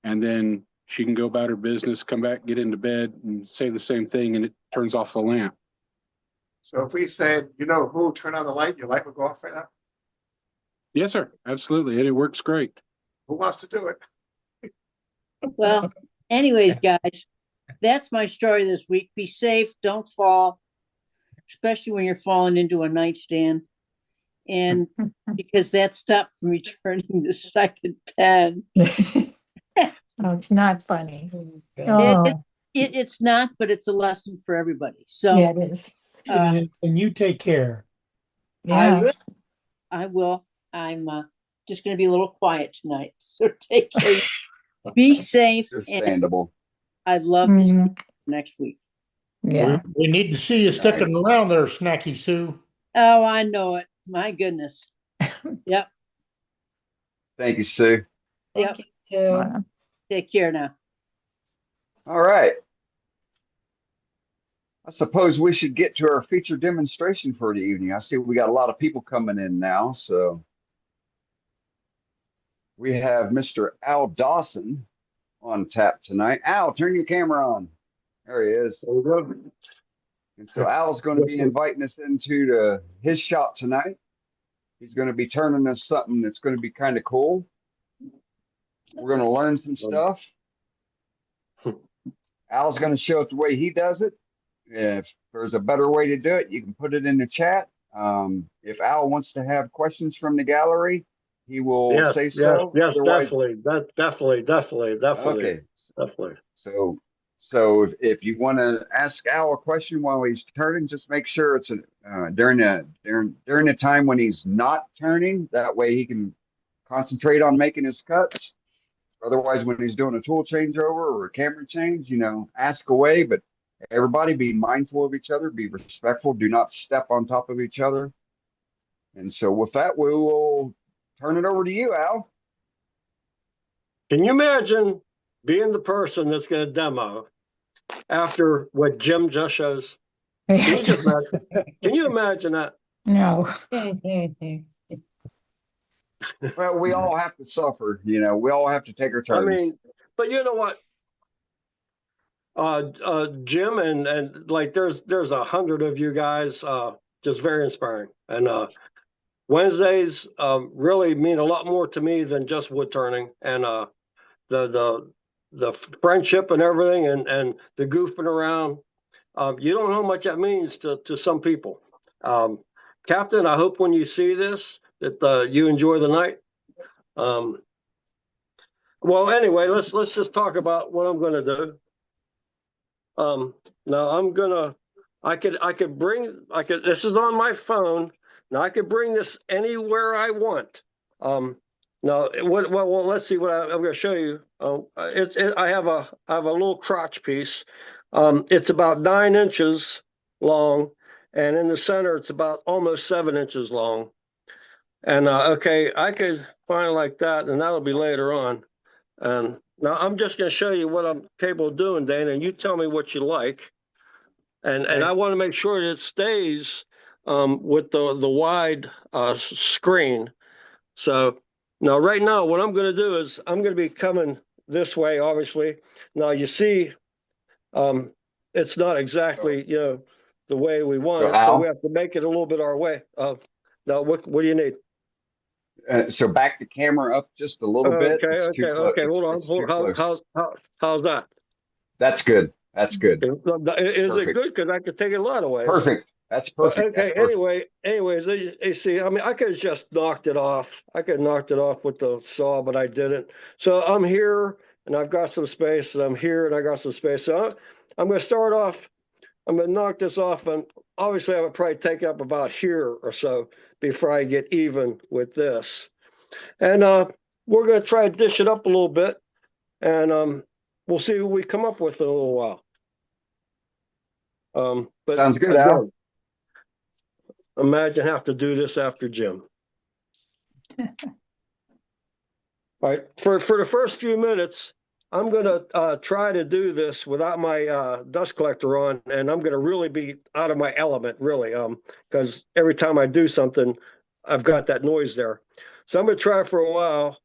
and then she can go about her business, come back, get into bed, and say the same thing, and it turns off the lamp. So if we said, who, turn on the light, your light would go off right now? Yes, sir. Absolutely. And it works great. Who wants to do it? Well, anyways, guys, that's my story this week. Be safe. Don't fall, especially when you're falling into a nightstand. And because that stopped from returning the second pen. Oh, it's not funny. Oh. It's not, but it's a lesson for everybody. So Yeah, it is. And you take care. Yeah. I will. I'm just going to be a little quiet tonight. So take care. Be safe. Understandable. I'd love to see you next week. Yeah. We need to see you sticking around there, Snacky Sue. Oh, I know it. My goodness. Yep. Thank you, Sue. Yep. Thank you too. Take care now. All right. I suppose we should get to our feature demonstration for the evening. I see we got a lot of people coming in now. So we have Mr. Al Dawson on tap tonight. Al, turn your camera on. There he is. And so Al's going to be inviting us into his shop tonight. He's going to be turning us something that's going to be kind of cool. We're going to learn some stuff. Al's going to show it the way he does it. If there's a better way to do it, you can put it in the chat. If Al wants to have questions from the gallery, he will Yes, say yes, so. yes, Otherwise, definitely. okay. So if you want to ask Al a question while he's turning, just make sure it's during the time when he's not turning. That way he can concentrate on making his cuts. Otherwise, when he's doing a tool changeover or a camera change, ask away. But everybody be mindful of each other, be respectful, do not step on top of each other. And so with that, we will turn it over to you, Al. Can you imagine being the person that's going to demo after what Jim just shows? Can you just imagine? Can you imagine that? No. Well, we all have to suffer, we all have to take our I turns. mean, but you know what? Jim and like there's 100 of you guys, just very inspiring. And Wednesdays really mean a lot more to me than just wood turning and the friendship and everything and the goofing around. You don't know how much that means to some people. Captain, I hope when you see this that you enjoy the night. Well, anyway, let's just talk about what I'm going to do. Now this is on my phone. Now I could bring this anywhere I want. Now, well, let's see what I'm going to show you. I have a little crotch piece. It's about 9 inches long, and in the center, it's about almost 7 inches long. And okay, I could find like that, and that'll be later on. Now I'm just going to show you what I'm capable of doing, Dana, and you tell me what you like. And I want to make sure that it stays with the wide screen. So now, right now, what I'm going to do is I'm going to be coming this way, obviously. Now you see, it's not exactly the way we want it, so we have to make it a little bit our way. Now, what do you need? So back the camera up just a little bit. Okay. Hold on. How's that? That's good. That's good. Is it good? Because I could take it a lot of ways. Perfect. That's perfect. Okay. That's perfect. Anyways, you see, I mean, I could have just knocked it off. I could have knocked it off with the saw, but I didn't. So I'm here, and I've got some space, and I'm here, and I got some space. So I'm going to start off. I'm going to knock this off, and obviously I would probably take it up about here or so before I get even with this. And we're going to try to dish it up a little bit, and we'll see what we come up with in a little while. But sounds good, again, Al. Imagine have to do this after Jim. All right, for the first few minutes, I'm going to try to do this without my dust collector on, and I'm going to really be out of my element, really, because every time I do something, I've got that noise there. So I'm going to try for a while,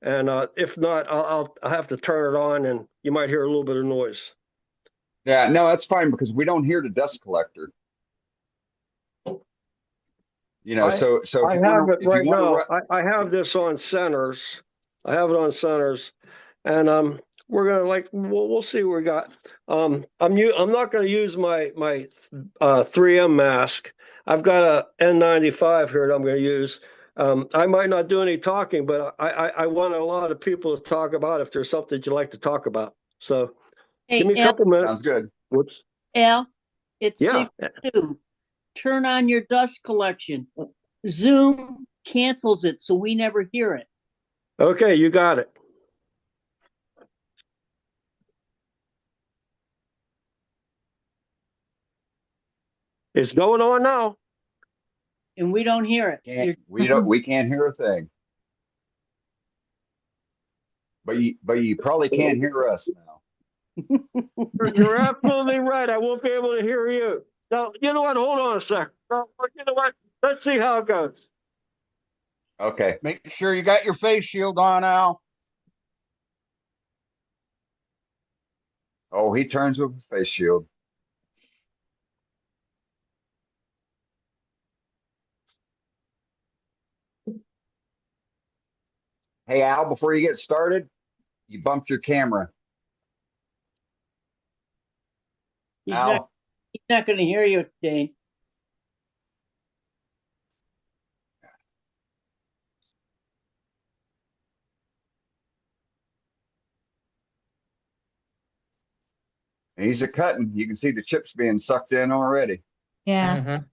and if not, I'll have to turn it on, and you might hear a little bit of noise. Yeah, no, that's fine because we don't hear the dust collector. So I have it right now. I have this on centers. I have it on centers, and we're gonna we'll see what we got. I'm not gonna use my 3M mask. I've got a N95 here that I'm gonna use. I might not do any talking, but I want a lot of people to talk about if there's something you'd like to talk about. So give me a couple minutes. Sounds good. Whoops. Al, it's safe to turn on your dust collection. Zoom cancels it, so we never hear it. Okay, you got it. It's going on now. And we don't hear it. We can't hear a thing. But you probably can't hear us now. You're absolutely right. I won't be able to hear you. Now, you know what? Hold on a sec. You know what? Let's see how it goes. Okay. Make sure you got your face shield on, Al. Oh, he turns with a face shield. Hey, Al, before you get started, you bumped your camera. He's not going to hear you, Dane. And he's a cutting. You can see the chips being sucked in already. Yeah. Mhm.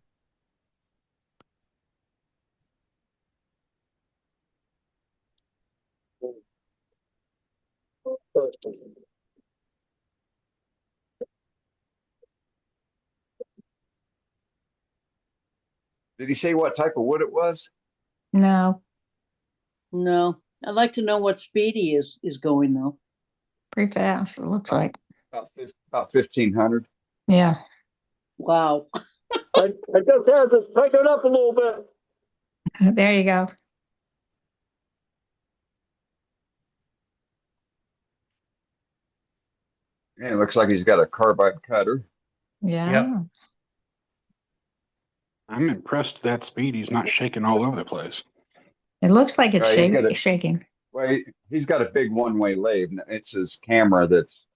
Did he say what type of wood it was? No, No, I'd like to know what speed he is going though. pretty fast, it looks like. About 1,500. Yeah. Wow. I just had to take it up a little bit. There you go. And it looks like he's got a carbide cutter. Yeah. I'm impressed that speed. He's not shaking all over the place. It looks like it's He's got a- shaking. Well, he's got a big one-way lathe. And it's his camera that's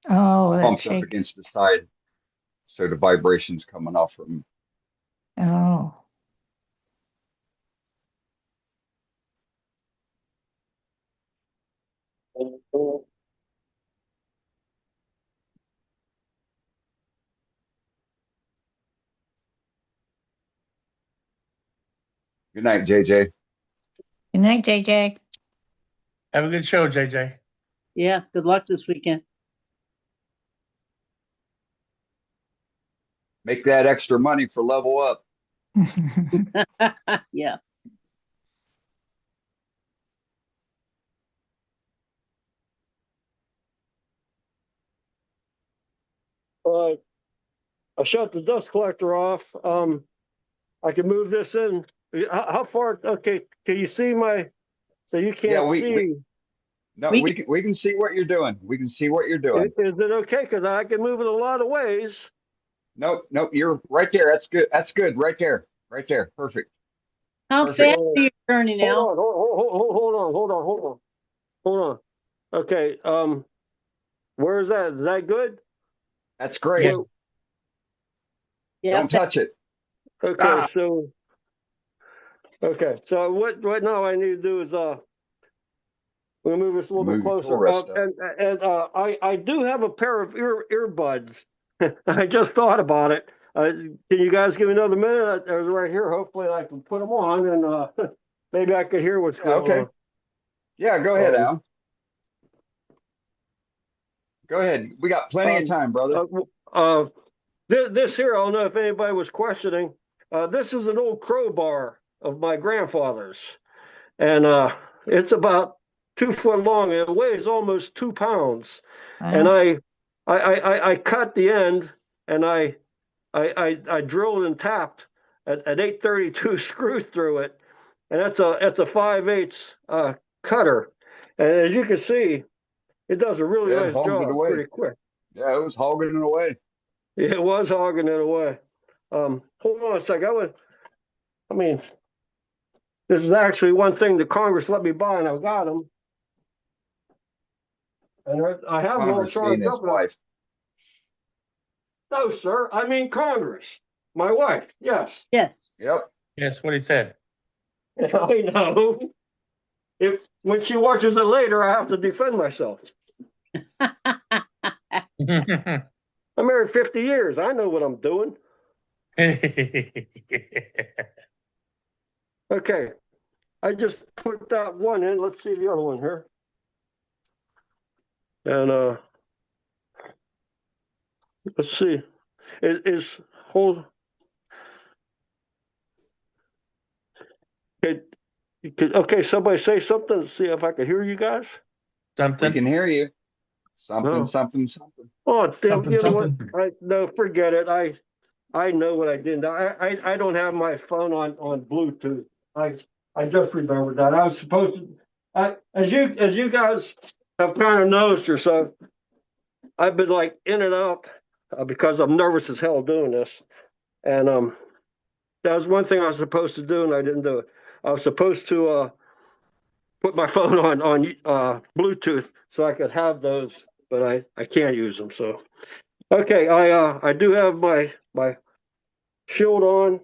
Oh, that's bumped up shaking. against the side. So the vibration's coming off from. Oh. Good night, JJ. Good night, JJ. Have a good show, JJ. Yeah, good luck this weekend. Make that extra money for Level Up. Yeah. I shut the dust collector off. I can move this in. How far? Okay, can you see my? So you can't Yeah, see. we can see what you're doing. We can see what you're doing. Is it okay? Because I can move it a lot of ways. Nope, you're right there. That's good. That's good. Right there. Right there. Perfect. How Perfect. fast are you turning now? Hold on. Okay. Where is that? Is that good? That's great. Yeah. Don't touch it. Okay. Stop. So what right now I need to do is we're gonna move this a little bit Move your closer. tool rest I do have a pair of earbuds. I just thought about it. Can you guys give me another minute? They're right here. Hopefully I can put them on and maybe I could hear what's going on. Yeah, go ahead, Al. Go ahead. We got plenty of time, brother. This here, I don't know if anybody was questioning. This is an old crowbar of my grandfather's, and it's about 2 foot long. It weighs almost 2 pounds, and I cut the end, and I drilled and tapped an 832 screw through it, and that's a 5/8 cutter, and as you can see, it does a really nice job pretty quick. Yeah, it was hogging it away. It was hogging it away. Hold on a second. I mean, this is actually one thing that Congress let me buy, and I got them. And I have them all Congress charged being his up. wife. No, sir. I mean Congress. My wife. Yes. Yes. Yep. Yes, what he said. I know. When she watches it later, I have to defend myself. I'm married 50 years. I know what I'm doing. Okay. I just put that one in. Let's see the other one here. And let's see. Okay, somebody say something. Let's see if I can hear you guys. We can hear you. Something. Oh, damn! Something, You know something. what? No, forget it. I know what I did. I don't have my phone on Bluetooth. I just remembered that. I was supposed to. As you guys have kind of noticed or so, I've been like in and out because I'm nervous as hell doing this. And that was one thing I was supposed to do, and I didn't do it. I was supposed to put my phone on Bluetooth so I could have those, but I can't use them. So, okay, I do have my shield on.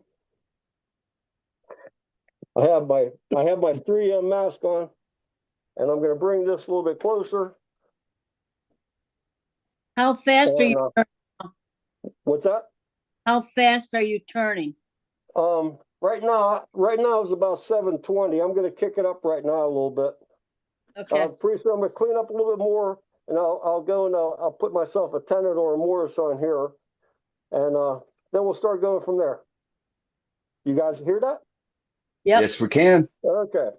I have my 3M mask on, and I'm going to bring this a little bit closer. How fast are And, you? what's that? How fast are you turning? Right now it's about 720. I'm going to kick it up right now a little bit. Okay. Pretty soon I'm going to clean up a little bit more, and I'll go and I'll put myself a tenant or a Morris on here, and then we'll start going from there. You guys hear that? Yep. Yes, we can. Okay,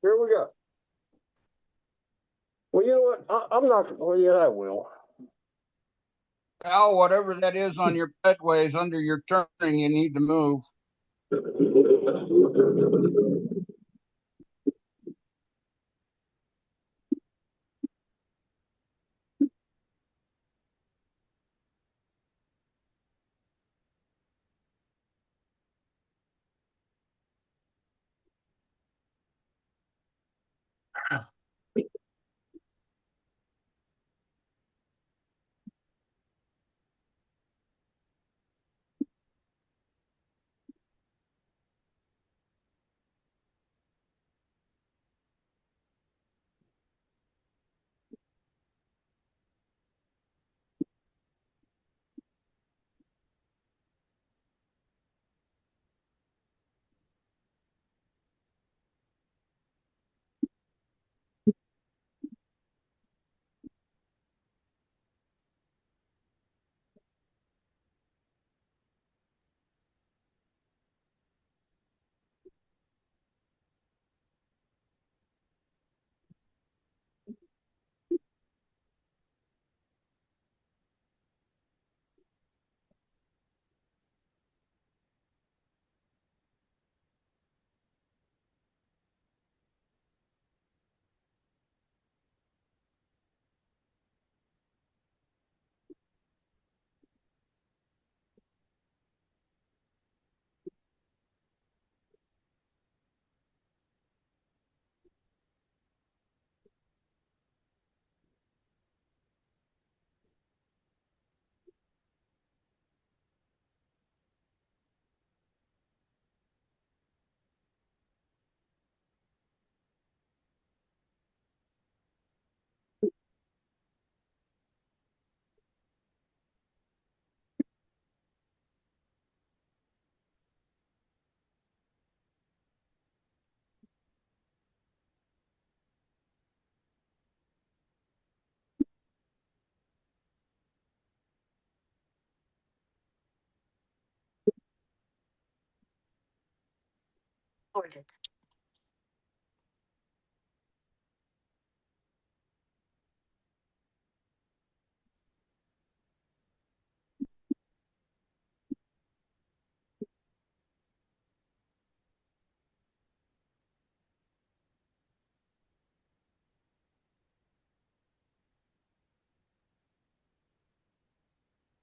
here we go. Well, you know what? I'm not. Well, yeah, I will. Al, whatever that is on your pedway is under your turning, you need to move.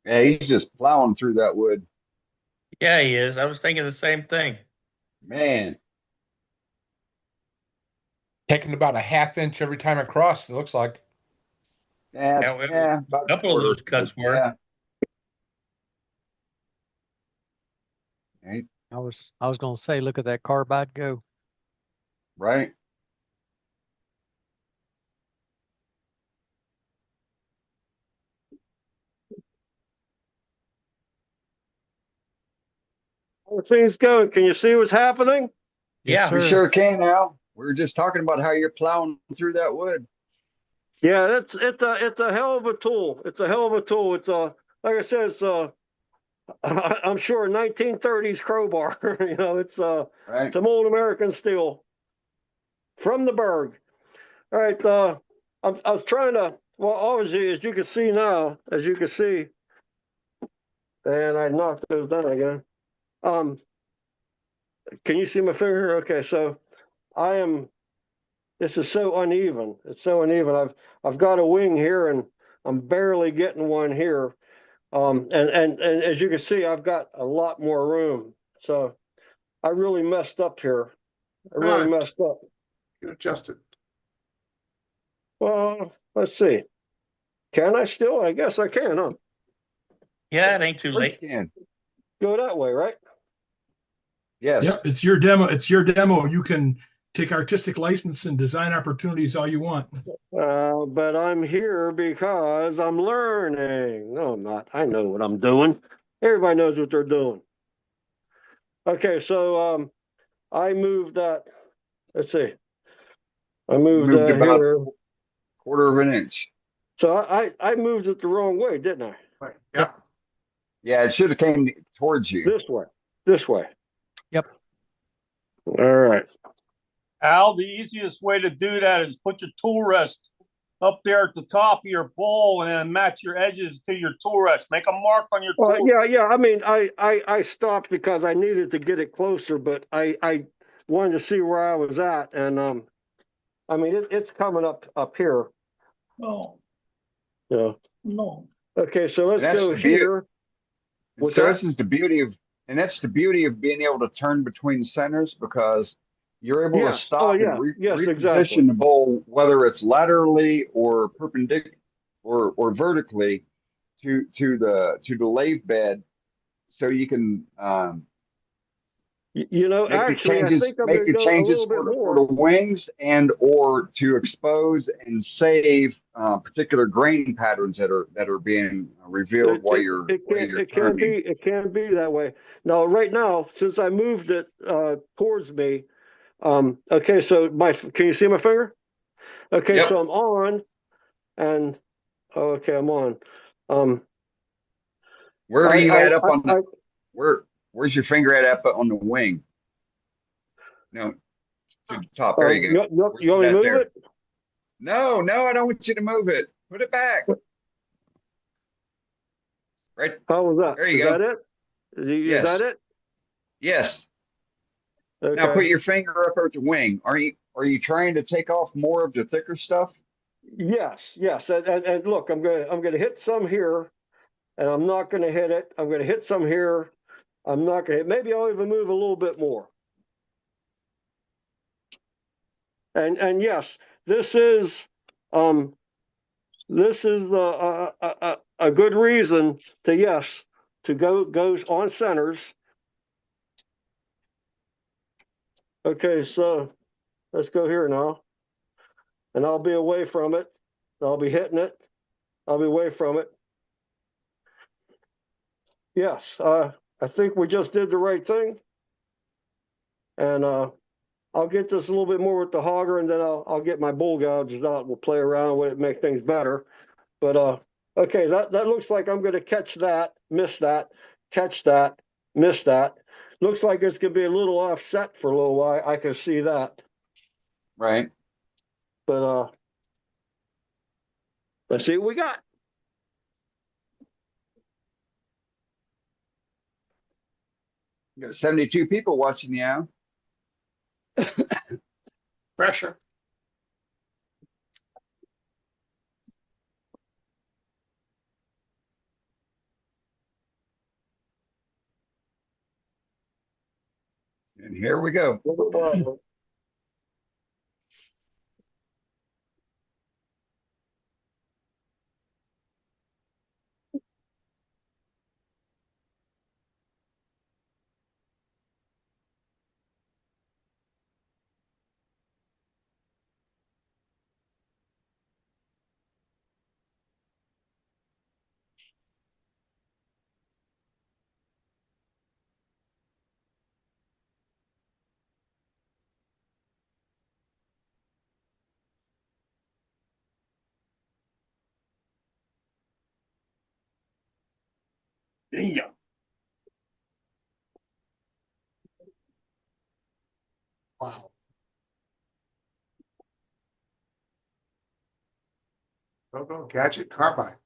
Yeah, he's just plowing through that wood. Yeah, he is. I was thinking the same thing. Man. Taking about a half inch every time across, it looks like. Yeah, A couple of those cuts were. Yeah. I was gonna say, look at that carbide go. Right. How things going? Can you see what's happening? Yeah, we sure can, Al. We were just talking about how you're plowing through that wood. Yeah, it's a hell of a tool. It's a hell of a tool. It's a like I said, it's I'm sure 1930s crowbar. You know, it's some old American steel from the Berg. All right, I was trying to. Well, obviously, as you can see now, and I knocked those down again. Can you see my finger here? Okay, so I am. This is so uneven. It's so uneven. I've got a wing here, and I'm barely getting one here. And as you can see, I've got a lot more room. So I really messed up here. I really messed up. You adjust it. Well, let's see. Can I still? I guess I can, huh? Yeah, it ain't too late. Go that way, right? Yes. Yep, it's your demo. It's your demo. You can take artistic license and design opportunities all you want. But I'm here because I'm learning. No, I'm not. I know what I'm doing. Everybody knows what they're doing. Okay, so I moved that. Let's see. I moved Moved that about here. quarter of an inch. So I moved it the wrong way, didn't I? Yep. Yeah, it should have came towards you. This way. This way. Yep. All right. Al, the easiest way to do that is put your tool rest up there at the top of your bowl and then match your edges to your tool rest. Make a mark on your tool. Yeah. I mean, I stopped because I needed to get it closer, but I wanted to see where I was at, and I mean it's coming up here. No. Yeah. No. Okay, so let's That's go the beauty. here. What's So that? this is the beauty of, and that's the beauty of being able to turn between centers, because you're able to Yes. stop Oh, and yeah. Yes, reposition exactly. the bowl, whether it's laterally or perpendicular or vertically to the lathe bed, so you can You know, make the actually, I changes, think I'm going to go a little bit for the more. wings, and or to expose and save particular grain patterns that are being revealed while you're turning. It can be that way. Now, right now, since I moved it towards me, okay, so can you see my finger? Okay, Yep. so I'm on, and okay, I'm on. Where are you at up on the where's your finger at up on the wing? No, to the top. There you go. You want me to move it? No, I don't want you to move it. Put it back. Right. How was that? There you Is go. that it? Yes. Is that it? Yes. Okay. Now put your finger up at the wing. Are you trying to take off more of the thicker stuff? Yes. And look, I'm gonna hit some here, and I'm not gonna hit it. I'm gonna hit some here. I'm not gonna hit. Maybe I'll even move a little bit more. And yes, this is a good reason to go on centers. Okay, so let's go here now, and I'll be away from it. I'll be hitting it. I'll be away from it. Yes, I think we just did the right thing, and I'll get this a little bit more with the hogger, and then I'll get my bull gouges out. We'll play around with it, make things better. But okay, that looks like I'm going to catch that, miss that, catch that, miss that. Looks like it's going to be a little offset for a little while. I can see that. Right. But let's see what we got. You got 72 people watching you. Pressure. And here we go. Damn. Wow. Go Gadget Carbide.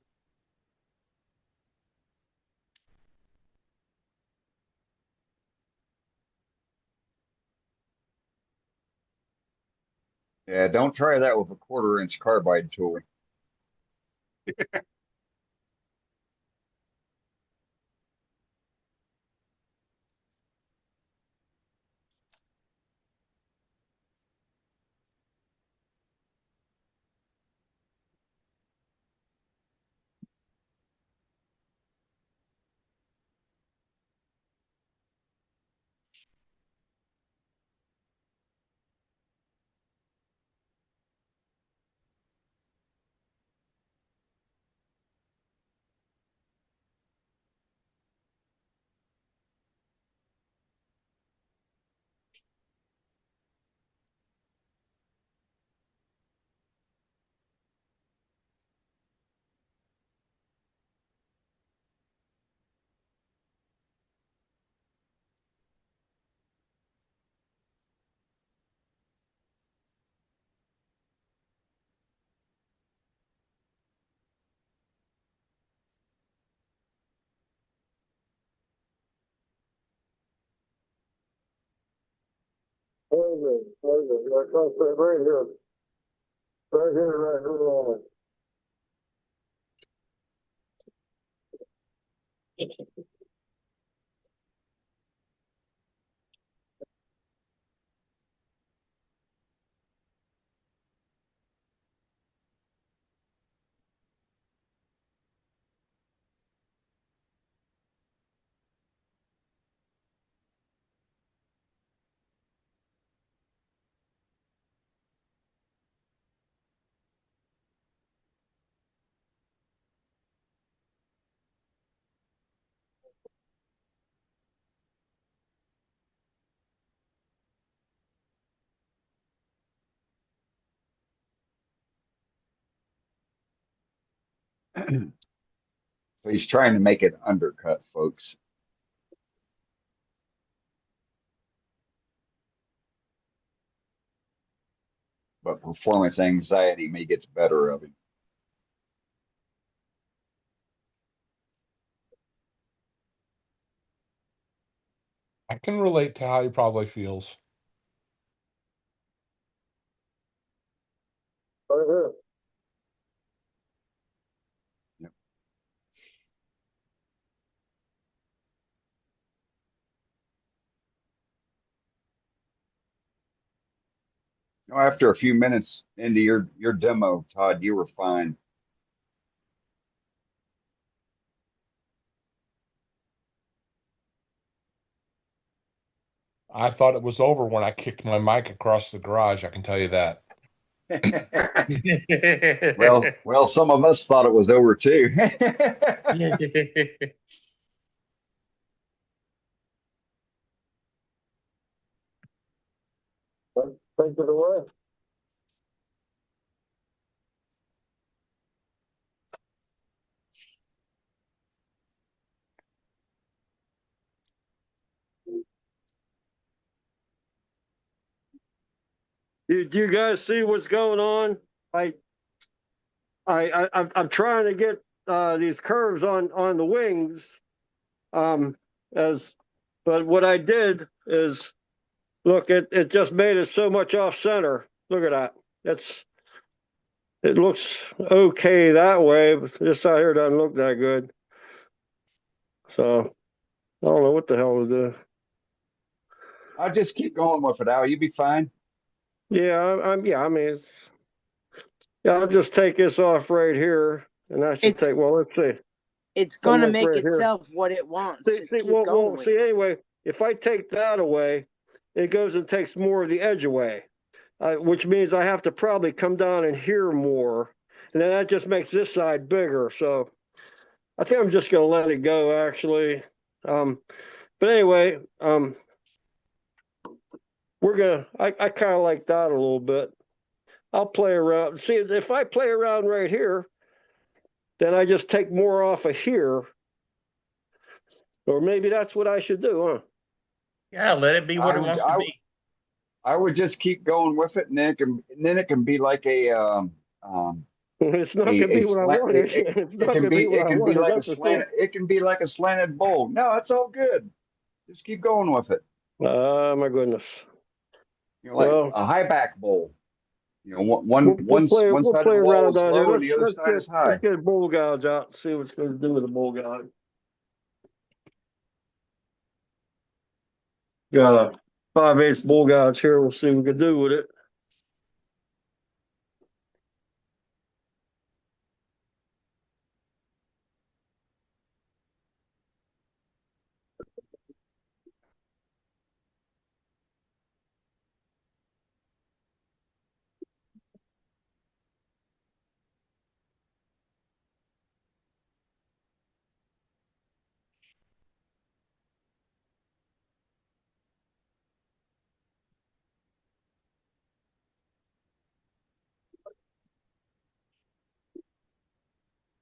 Yeah, don't try that with a 1/4-inch carbide tool. Right here. Right here, right here. So he's trying to make it undercut, folks. But performance anxiety may get the better of him. I can relate to how he probably feels. Right here. After a few minutes into your demo, Todd, you were fine. I thought it was over when I kicked my mic across the garage. I can tell you that. Well, some of us thought it was over too. Take it away. Do you guys see what's going on? I'm trying to get these curves on the wings. But what I did is look, it just made it so much off center. Look at that. It looks okay that way, but this out here doesn't look that good. So I don't know what the hell to do. I'll just keep going with it, Al. You'll be fine. Yeah, I mean, I'll just take this off right here, and that should take. Well, let's see. It's gonna Look make right here. itself what it wants. Just keep Well, going with see, it. anyway, if I take that away, it goes and takes more of the edge away, which means I have to probably come down in here more, and then that just makes this side bigger. So I think I'm just gonna let it go, actually. But anyway, I kind of like that a little bit. I'll play around. See, if I play around right here, then I just take more off of here. Or maybe that's what I should do, huh? Yeah, let it be what it wants to be. I would just keep going with it, and then it can be like a it's not gonna be what I want. It's not gonna be what I want. Like a slanted. It can be like a slanted bowl. No, it's all good. Just keep going with it. My goodness. Like a high back bowl. One we'll side of the wall is low and the other side is high. Let's get a bowl gouge out and see what's going to do with the bowl gouge. Got a 5/8 bowl gouge here. We'll see what we can do with it.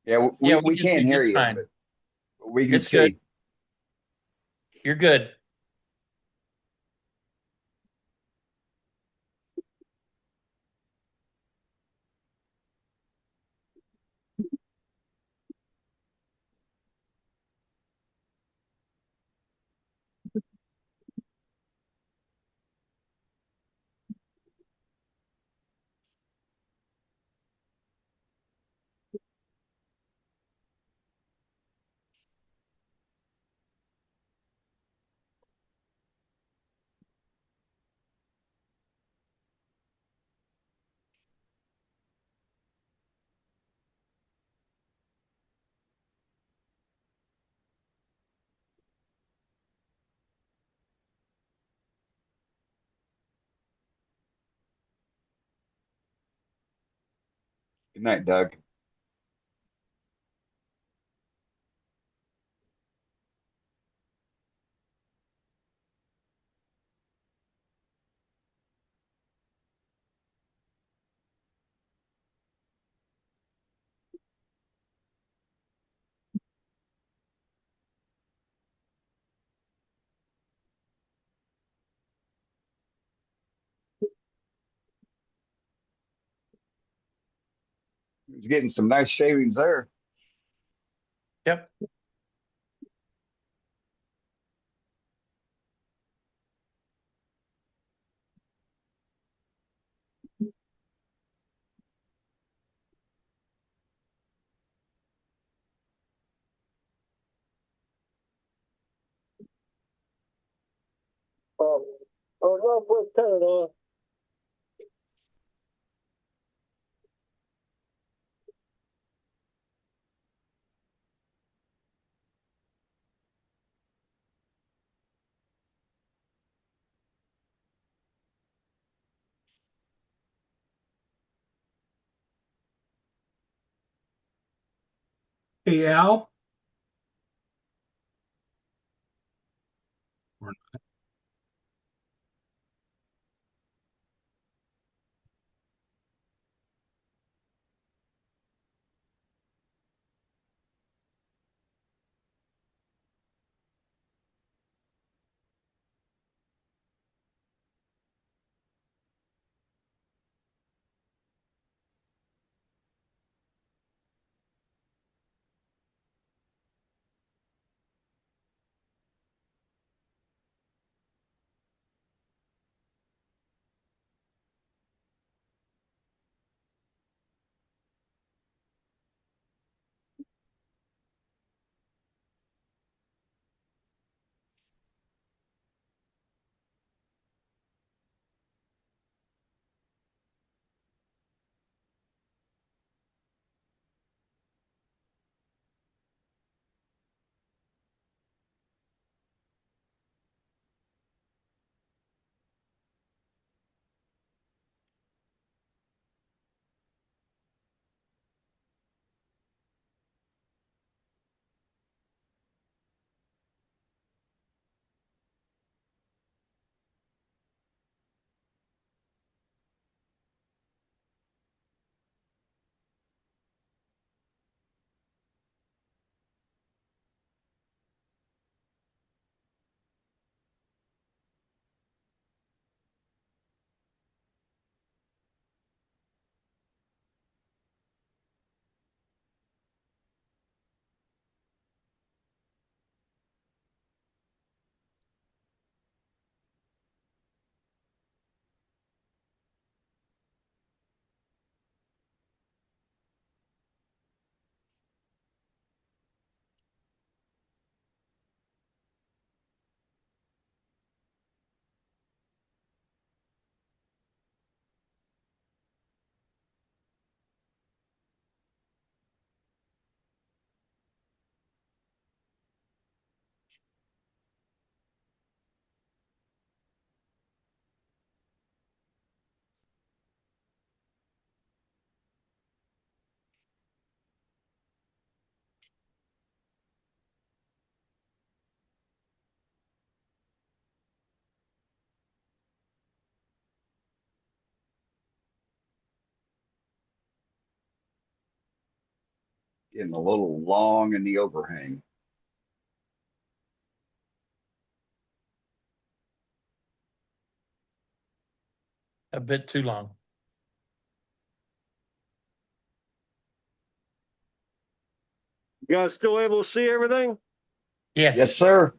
Yeah, we can can't see hear just you, fine. but we can It's see. good. You're good. Good night, Doug. He's getting some nice shavings there. Yep. Well, put 10 on. Hey, Al. Getting a little long in the overhang. A bit too long. You guys still able to see everything? Yes. Yes, sir.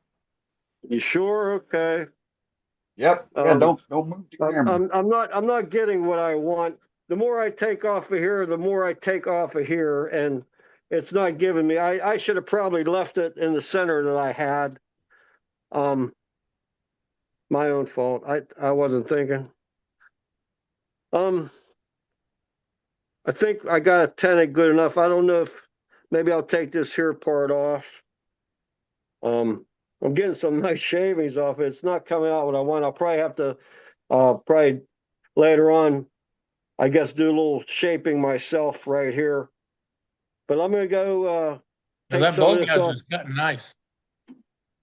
You sure? Okay. Yep. Yeah, don't move the camera. I'm not getting what I want. The more I take off of here, the more I take off of here, and it's not giving me. I should have probably left it in the center that I had. My own fault. I wasn't thinking. I think I got a 10 good enough. I don't know if maybe I'll take this here part off. I'm getting some nice shavings off it. It's not coming out what I want. I'll probably have to probably later on I guess do a little shaping myself right here. But I'm gonna go Now, take that some of bow this gouge off. is cutting nice.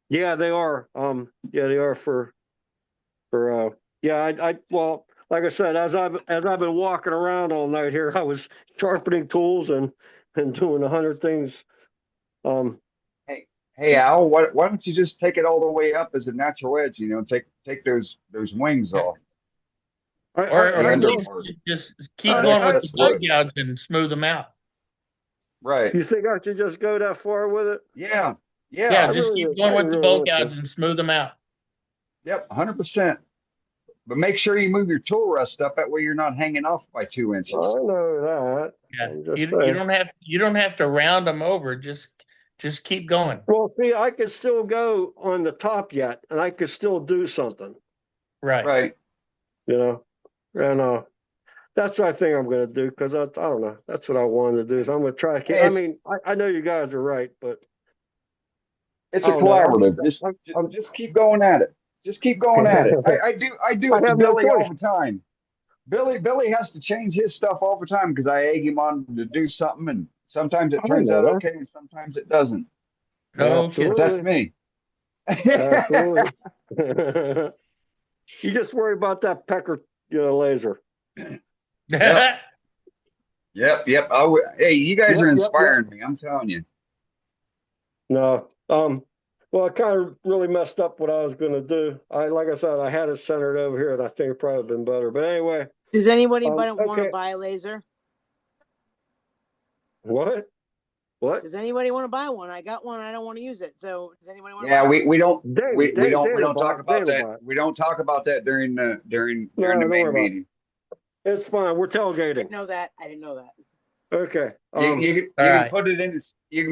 Yeah, they are. Yeah, they are yeah, well, like I said, as I've been walking around all night here, I was sharpening tools and doing 100 things. Hey Al, why don't you just take it all the way up as a natural edge? You know, take those wings off. Or The at under least part. just keep That going with excess the bow wood. gouge and smooth them out. Right. You think I should just go that far with it? Yeah. Yeah, I just really- keep going I with the really bow want to. gouge and smooth them out. Yep, 100%. But make sure you move your tool rest up. That way you're not hanging off by 2 inches. I know that. Yeah, I'm just you saying. don't have to round them over. Just keep going. Well, see, I could still go on the top yet, and I could still do something. Right. Right. You know, and that's what I think I'm going to do because I don't know. That's what I wanted to do. So I'm going to try. Hey, I mean, I know you guys are right, but It's I a don't know. collaborative. Just keep going at it. Just keep going at it. I do I it to have no Billy all choice. the time. Billy has to change his stuff all the time because I egg him on to do something, and sometimes it I turns know out that. okay, and sometimes it doesn't. No But kidding. that's me. Absolutely. You just worry about that pecker laser. Yep. Yep. Hey, you guys Yep, are yep, inspiring me. I'm telling you. No. Well, I kind of really messed up what I was going to do. Like I said, I had it centered over here, and I think it probably been better. But anyway. Does anybody want to okay. buy a laser? What? Does anybody want to buy one? I got one. I don't want to use it. So does anyone want to Yeah, buy we don't we Dave don't talk about Dave that. We don't talk about that during the don't main worry about it. meeting. It's fine. We're tailgating. I didn't know that. Okay. You can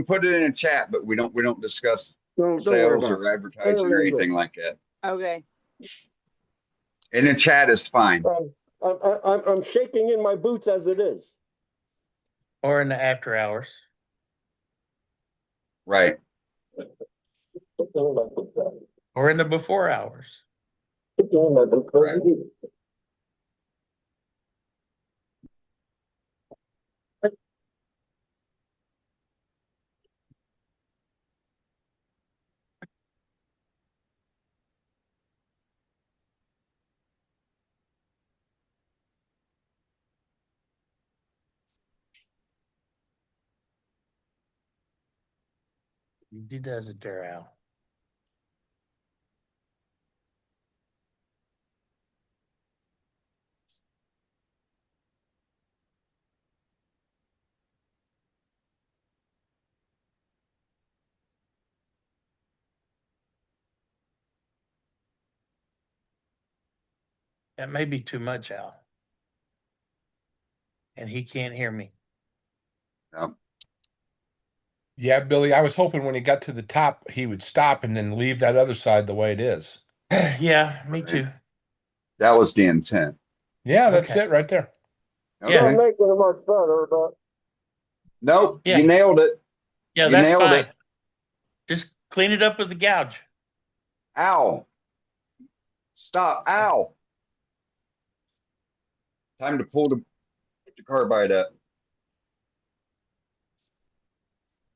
put it in a chat, but we don't discuss Don't worry sales about or advertising or anything like that. Okay. And the chat is fine. I'm shaking in my boots as it is. Or in the after hours. Right. Or in the before hours. Right. He does it there, Al. That may be too much, Al. And he can't hear me. No. Yeah, Billy, I was hoping when he got to the top, he would stop and then leave that other side the way it is. Yeah, me too. That was the intent. Yeah, that's Okay. it right there. Okay. Yeah. Not making it much better, but Nope. Yeah. You nailed it. Yeah, You that's nailed fine. it. Just clean it up with the gouge. Ow. Stop. Ow. Time to pull the carbide up.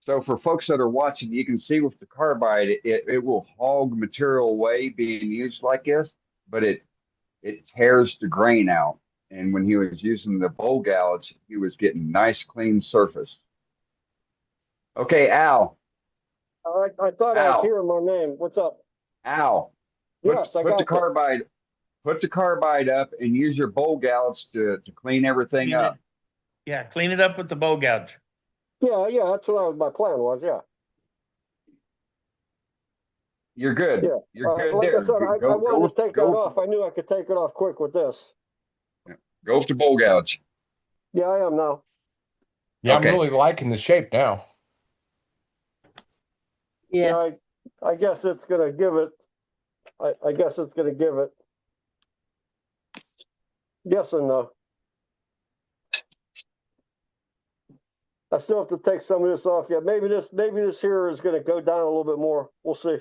So for folks that are watching, you can see with the carbide, it will hog material away being used like this, but it tears the grain out. And when he was using the bowl gouge, he was getting nice clean surface. Okay, Al. I thought I was hearing my name. What's up? Al. Yes, I put got the you. carbide. Put the carbide up and use your bowl gouge to clean everything Clean up. it. Yeah, clean it up with the bow gouge. Yeah, that's what my plan was. Yeah. You're good. Yeah. You're good like there. I said, I wanted to take that off. I knew I could take it off quick with this. Go with the bowl gouge. Yeah, I am now. Yeah, Okay. I'm really liking the shape now. Yeah, I guess it's gonna give it. I guess it's gonna give it. Yes and no. I still have to take some of this off. Yeah, maybe this here is gonna go down a little bit more. We'll see.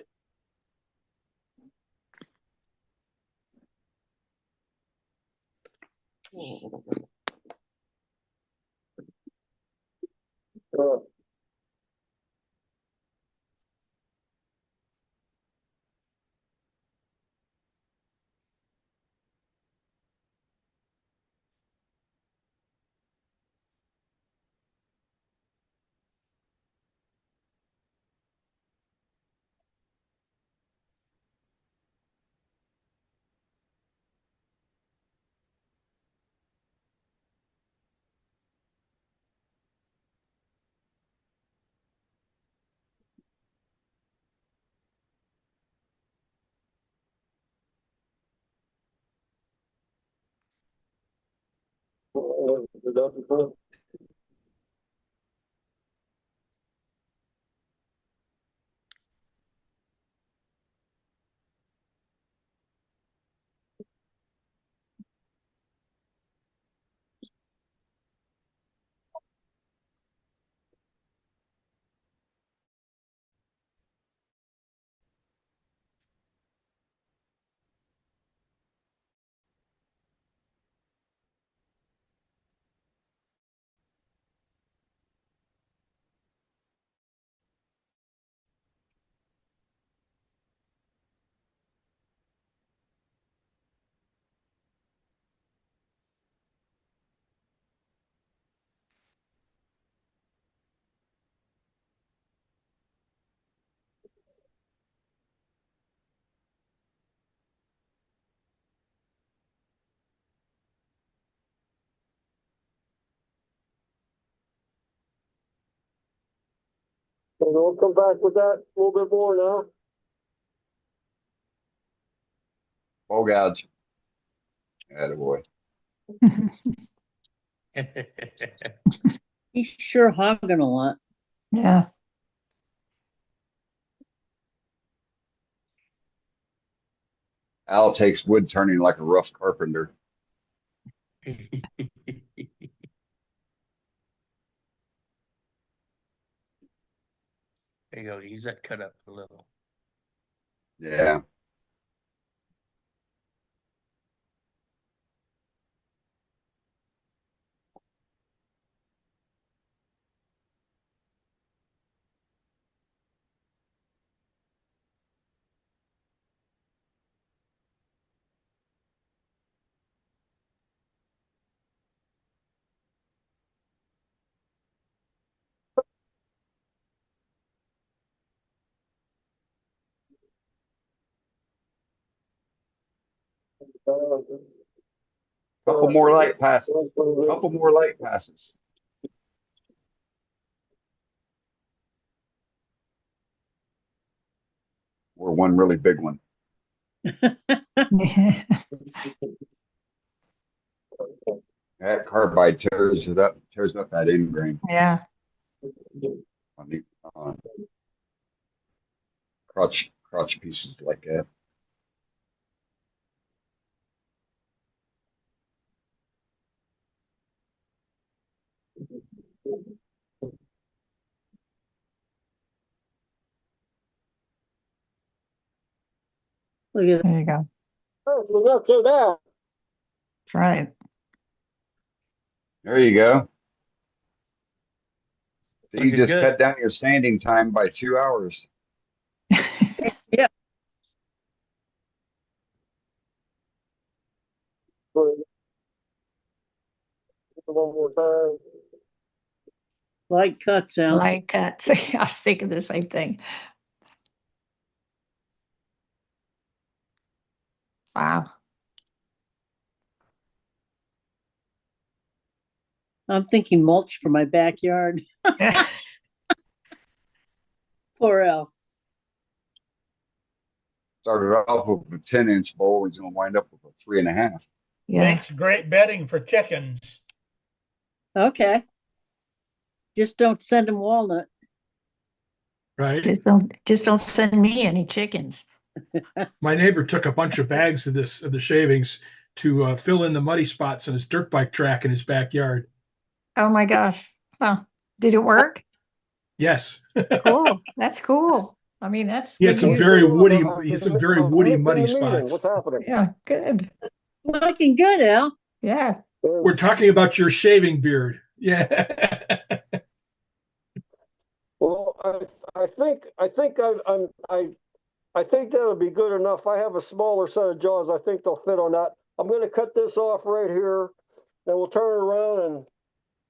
So we'll come back with that a little bit more now. Oh, gouge. Attaboy. He's sure hogging a lot. Yeah. Al takes wood turning like a rough carpenter. There you go. Use that cut up a little. Yeah. Couple more light passes. Couple more light passes. Or one really big one. That carbide tears up that end grain. Yeah. On the crotch pieces like that. Look at There you go. Oh, so that's it now. That's right. There you go. So you Looking just good. cut down your sanding time by 2 hours. Yeah. One more time. Light cuts out. Light cuts. I was thinking the same thing. Wow. I'm thinking mulch for my backyard. Poor Al. Started off with a 10-inch bowl. He's going to wind up with a 3.5. Yeah. Makes great bedding for chickens. Okay. Just don't send him walnut. Right. Just don't send me any chickens. My neighbor took a bunch of bags of the shavings to fill in the muddy spots on his dirt bike track in his backyard. Oh my gosh. Huh. Did it work? Yes. Cool. That's cool. I mean, that's He had good some news. very woody, muddy spots. What's happening? Yeah, good. Looking good, Al. Yeah. We're talking about your shaving beard. Yeah. Well, I think that'll be good enough. I have a smaller set of jaws. I think they'll fit on that. I'm going to cut this off right here, then we'll turn it around and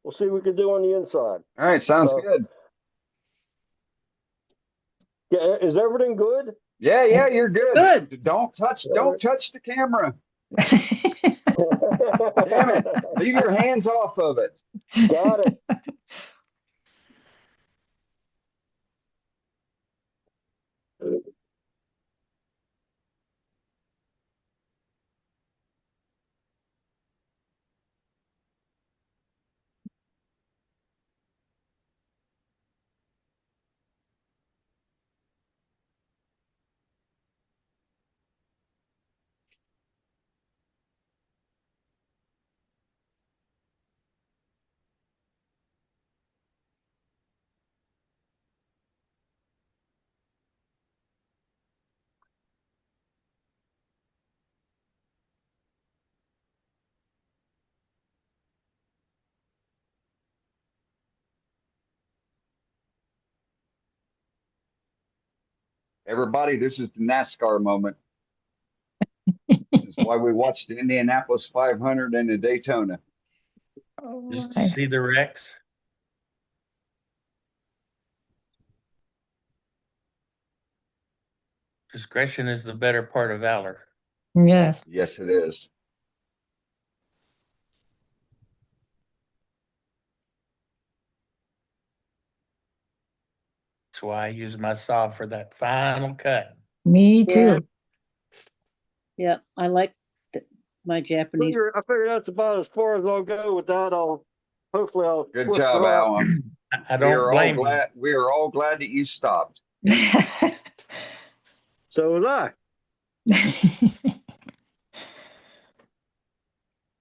we'll see what we can do on the inside. All right, sounds good. Yeah, is everything good? Yeah, you're good. Good. Don't touch the camera. Damn it. Leave your hands off of it. Got it. Everybody, this is the NASCAR moment. This is why we watched the Indianapolis 500 and the Daytona. Just to see the wrecks. Discretion is the better part of valor. Yes. Yes, it is. That's why I use my saw for that final cut. Me too. Yeah, I like my Japanese. I figure that's about as far as I'll go with that. Hopefully I'll. Good twist job, her up. Al. I don't blame you. We are all glad that you stopped. So was I.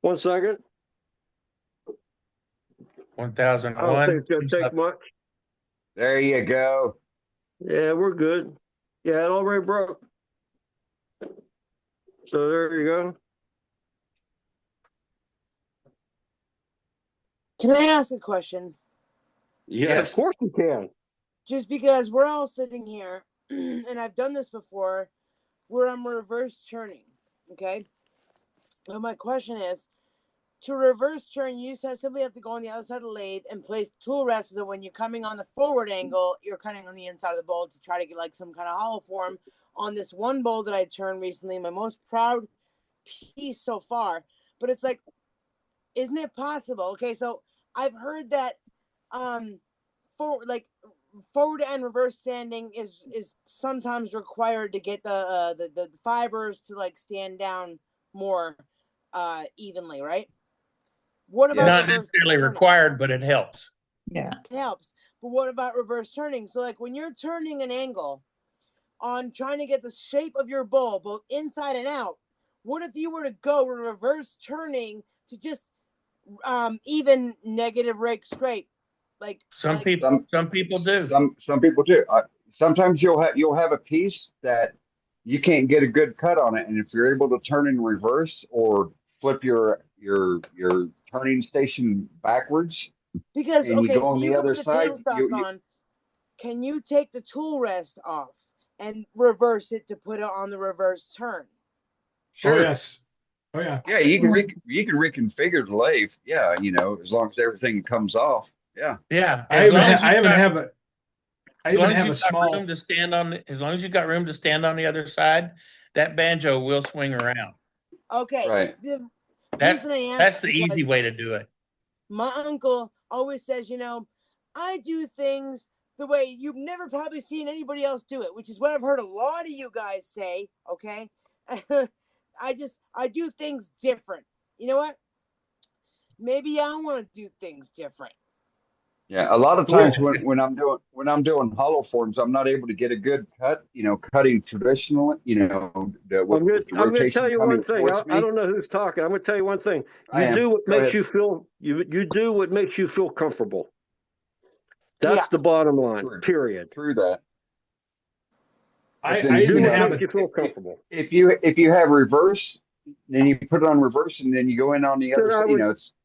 1 second. 1001. I don't think it's gonna take much. There you go. Yeah, we're good. Yeah, it already broke. So there you go. Can I ask a question? Yeah, of course you can. Just because we're all sitting here, and I've done this before, where I'm reverse churning. Okay. Well, my question is, to reverse turn, you simply have to go on the other side of the lathe and place tool rest so that when you're coming on the forward angle, you're cutting on the inside of the bowl to try to get like some kind of hollow form. On this one bowl that I turned recently, my most proud piece so far, but it's like, isn't it possible? Okay, so I've heard that forward and reverse sanding is sometimes required to get the fibers to like stand down more evenly, right? What about not necessarily required, but it helps. Yeah, it helps. But what about reverse turning? So like when you're turning an angle on trying to get the shape of your bowl both inside and out, what if you were to go reverse turning to just even negative rake scrape? Like some people do. Some people do. Sometimes you'll have a piece that you can't get a good cut on it, and if you're able to turn in reverse or flip your turning station backwards, because and okay, you go so on you the go other with the side, tailstock on. Can you take the tool rest off and reverse it to put it on the reverse turn? Sure. Oh yes. Oh yeah. Yeah, you can reconfigure the lathe. Yeah, as long as everything comes off. Yeah. Yeah. I even have a small room to stand on. As long as you've got room to stand on the other side, that banjo will swing around. Okay. Right. That's the easy way to do it. My uncle always says, I do things the way you've never probably seen anybody else do it, which is what I've heard a lot of you guys say. Okay. I do things different. You know what? Maybe I want to do things different. Yeah, a lot of times when I'm doing hollow forms, I'm not able to get a good cut. Cutting traditionally, with the I'm going to rotation tell you coming one thing. towards me. I don't know who's talking. I'm going to tell you one thing. I You am. do what Go makes ahead. you feel. You do what makes you feel comfortable. That's the bottom line. Period. Through that. I do even what have makes you feel comfortable. If you have reverse, then you put it on reverse, and then you go in on the other side.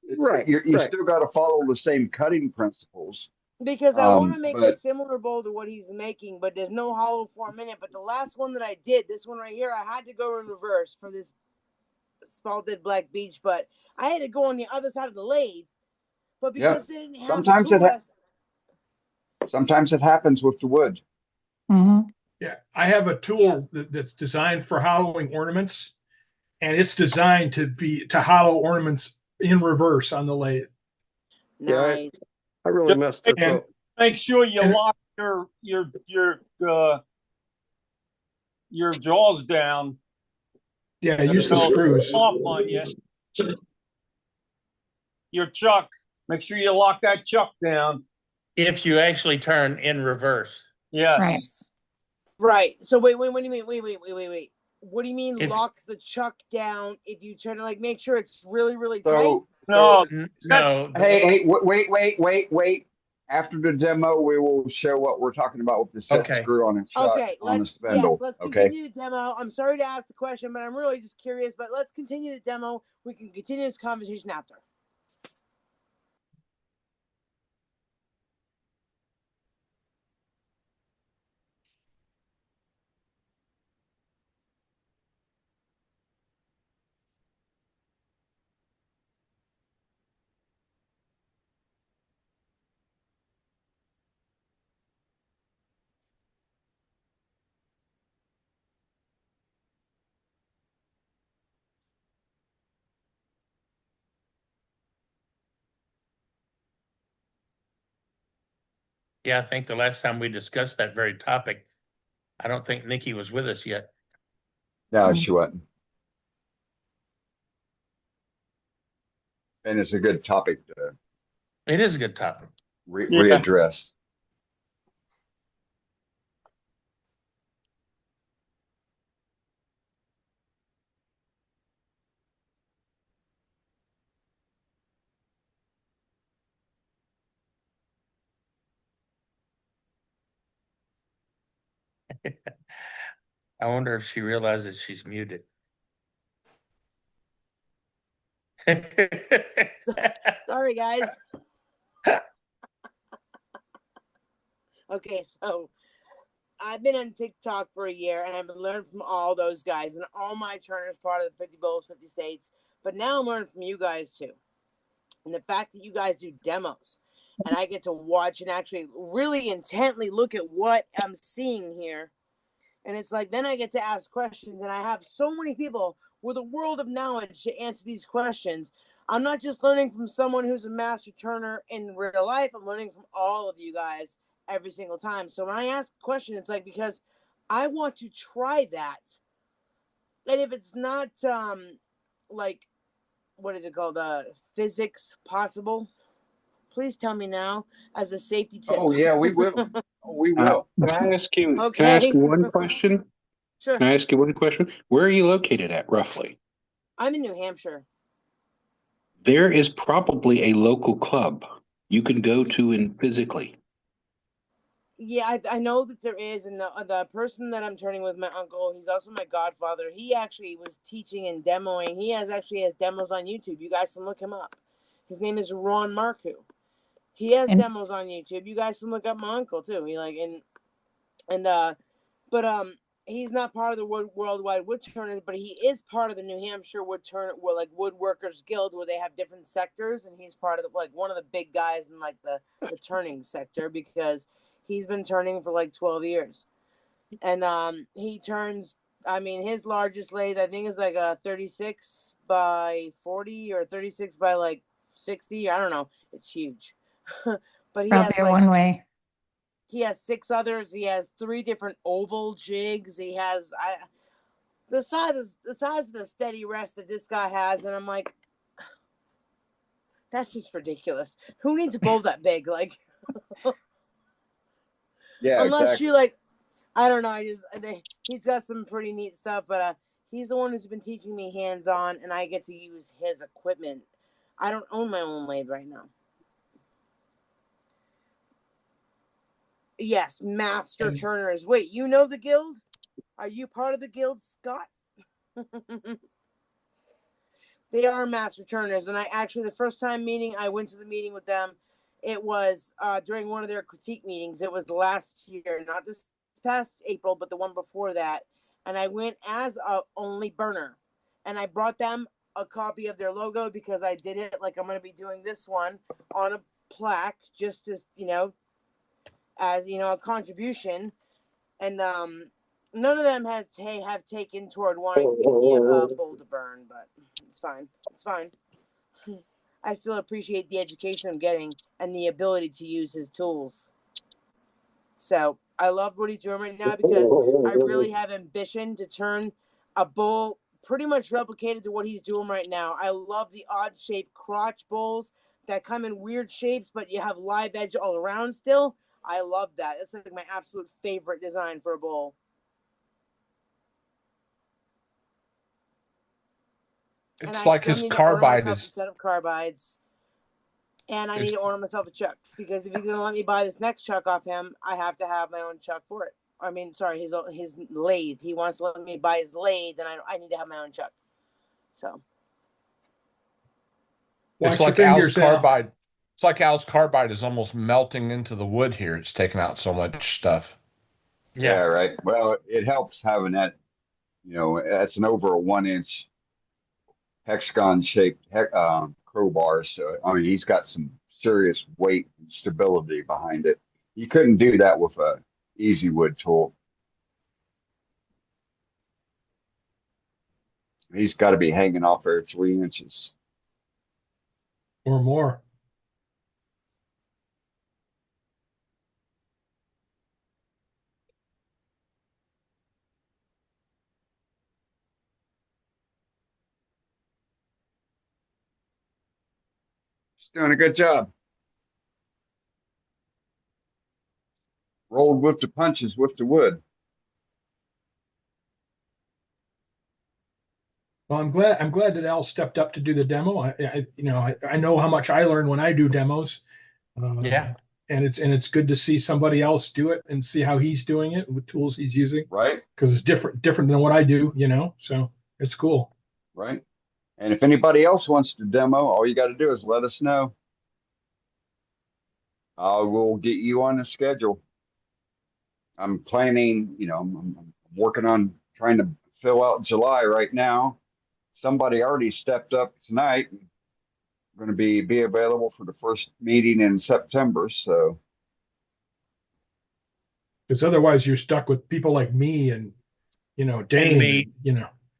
It's right. You still got to follow the same cutting principles. Because I want to make a but- similar bowl to what he's making, but there's no hollow form in it. But the last one that I did, this one right here, I had to go in reverse for this Spalted Black Beach, but I had to go on the other side of the lathe. But because they didn't have the tool rest, sometimes it happens with the wood. Mm-hmm. Yeah, I have a tool that's designed for hollowing ornaments, and it's designed to hollow ornaments in reverse on the lathe. Nice. I really messed it up. Make sure you lock your jaws down. Yeah, use the screws. Off on you. Your chuck. Make sure you lock that chuck down. If you actually turn in reverse. Yes. Right. So wait. What do you mean? Wait. What do you mean lock the chuck down if you turn it? Like make sure it's really, really tight? No. Hey, wait. After the demo, we will show what we're talking about with the set screw on and shot on the spindle. Let's continue the demo. I'm sorry to ask the question, but I'm really just curious. But let's continue the demo. We can continue this conversation after. Yeah, I think the last time we discussed that very topic, I don't think Nikki was with us yet. No, she wasn't. And it's a good topic to It is a good topic. Yeah. readdress. I wonder if she realizes she's muted. Sorry, guys. Okay, so I've been on TikTok for a year and I've been learning from all those guys, and all my turners part of the 50 bowls, 50 states. But now I'm learning from you guys too. And the fact that you guys do demos and I get to watch and actually really intently look at what I'm seeing here. And it's like, then I get to ask questions, and I have so many people with a world of knowledge to answer these questions. I'm not just learning from someone who's a master turner in real life. I'm learning from all of you guys every single time. So when I ask a question, it's like, because I want to try that. And if it's not like, what is it called? Physics possible, please tell me now as a safety tip. Oh yeah, we will. We will. Can I ask you? Okay. Can I ask you one question? Sure. Can I ask you one question? Where are you located at roughly? I'm in New Hampshire. There is probably a local club you can go to and physically. Yeah, I know that there is, and the person that I'm turning with, my uncle, he's also my godfather. He actually was teaching and demoing. He actually has demos on YouTube. You guys can look him up. His name is Ron Marku. He has demos on YouTube. You guys can look up my uncle too. But he's not part of the Worldwide Wood Turners, but he is part of the New Hampshire Woodworkers Guild, where they have different sectors, and he's part of one of the big guys in the turning sector, because he's been turning for 12 years. And he turns, his largest lathe, I think, is a 36 by 40 or 36 by 60. I don't know. It's huge. But he Probably has a one way. He has 6 others. He has 3 different oval jigs. He has the size of the steady rest that this guy has, and I'm like, that's just ridiculous. Who needs a bowl that big? Yeah, unless exactly. you I don't know. He's got some pretty neat stuff, but he's the one who's been teaching me hands on, and I get to use his equipment. I don't own my own lathe right now. Yes, master turners. Wait, you know the guild? Are you part of the guild, Scott? They are master turners, and the first time I went to the meeting with them. It was during one of their critique meetings. It was last year, not this past April, but the one before that. And I went as a only burner, and I brought them a copy of their logo, because I did it like I'm going to be doing this one on a plaque, just as as a contribution. And none of them have taken toward wanting to give me a bowl to burn, but it's fine. It's fine. I still appreciate the education I'm getting and the ability to use his tools. So I love what he's doing right now, because I really have ambition to turn a bowl pretty much replicated to what he's doing right now. I love the odd shaped crotch bowls that come in weird shapes, but you have live edge all around still. I love that. It's my absolute favorite design for a bowl. It's like his carbide is. A set of carbides, and I need to order myself a chuck, because if he's gonna let me buy this next chuck off him, I have to have my own chuck for it. His lathe. He wants to let me buy his lathe, and I need to have my own chuck. So It's like Al's carbide. It's like Al's carbide is almost melting into the wood here. It's taking out so much stuff. Yeah, right. Well, it helps having that, that's an over a 1-inch hexagon shaped crowbar. So, he's got some serious weight and stability behind it. You couldn't do that with a easy wood tool. He's got to be hanging off there 3 inches. Or more. He's doing a good job. Rolled with the punches with the wood. Well, I'm glad that Al stepped up to do the demo. I know how much I learn when I do demos. Yeah. And it's good to see somebody else do it and see how he's doing it with tools he's using. Right. Because it's different than what I do, so it's cool. Right. And if anybody else wants to demo, all you got to do is let us know. We'll get you on the schedule. I'm planning, I'm working on trying to fill out July right now. Somebody already stepped up tonight. Going to be available for the first meeting in September. So, because otherwise you're stuck with people like me and Dane, And me.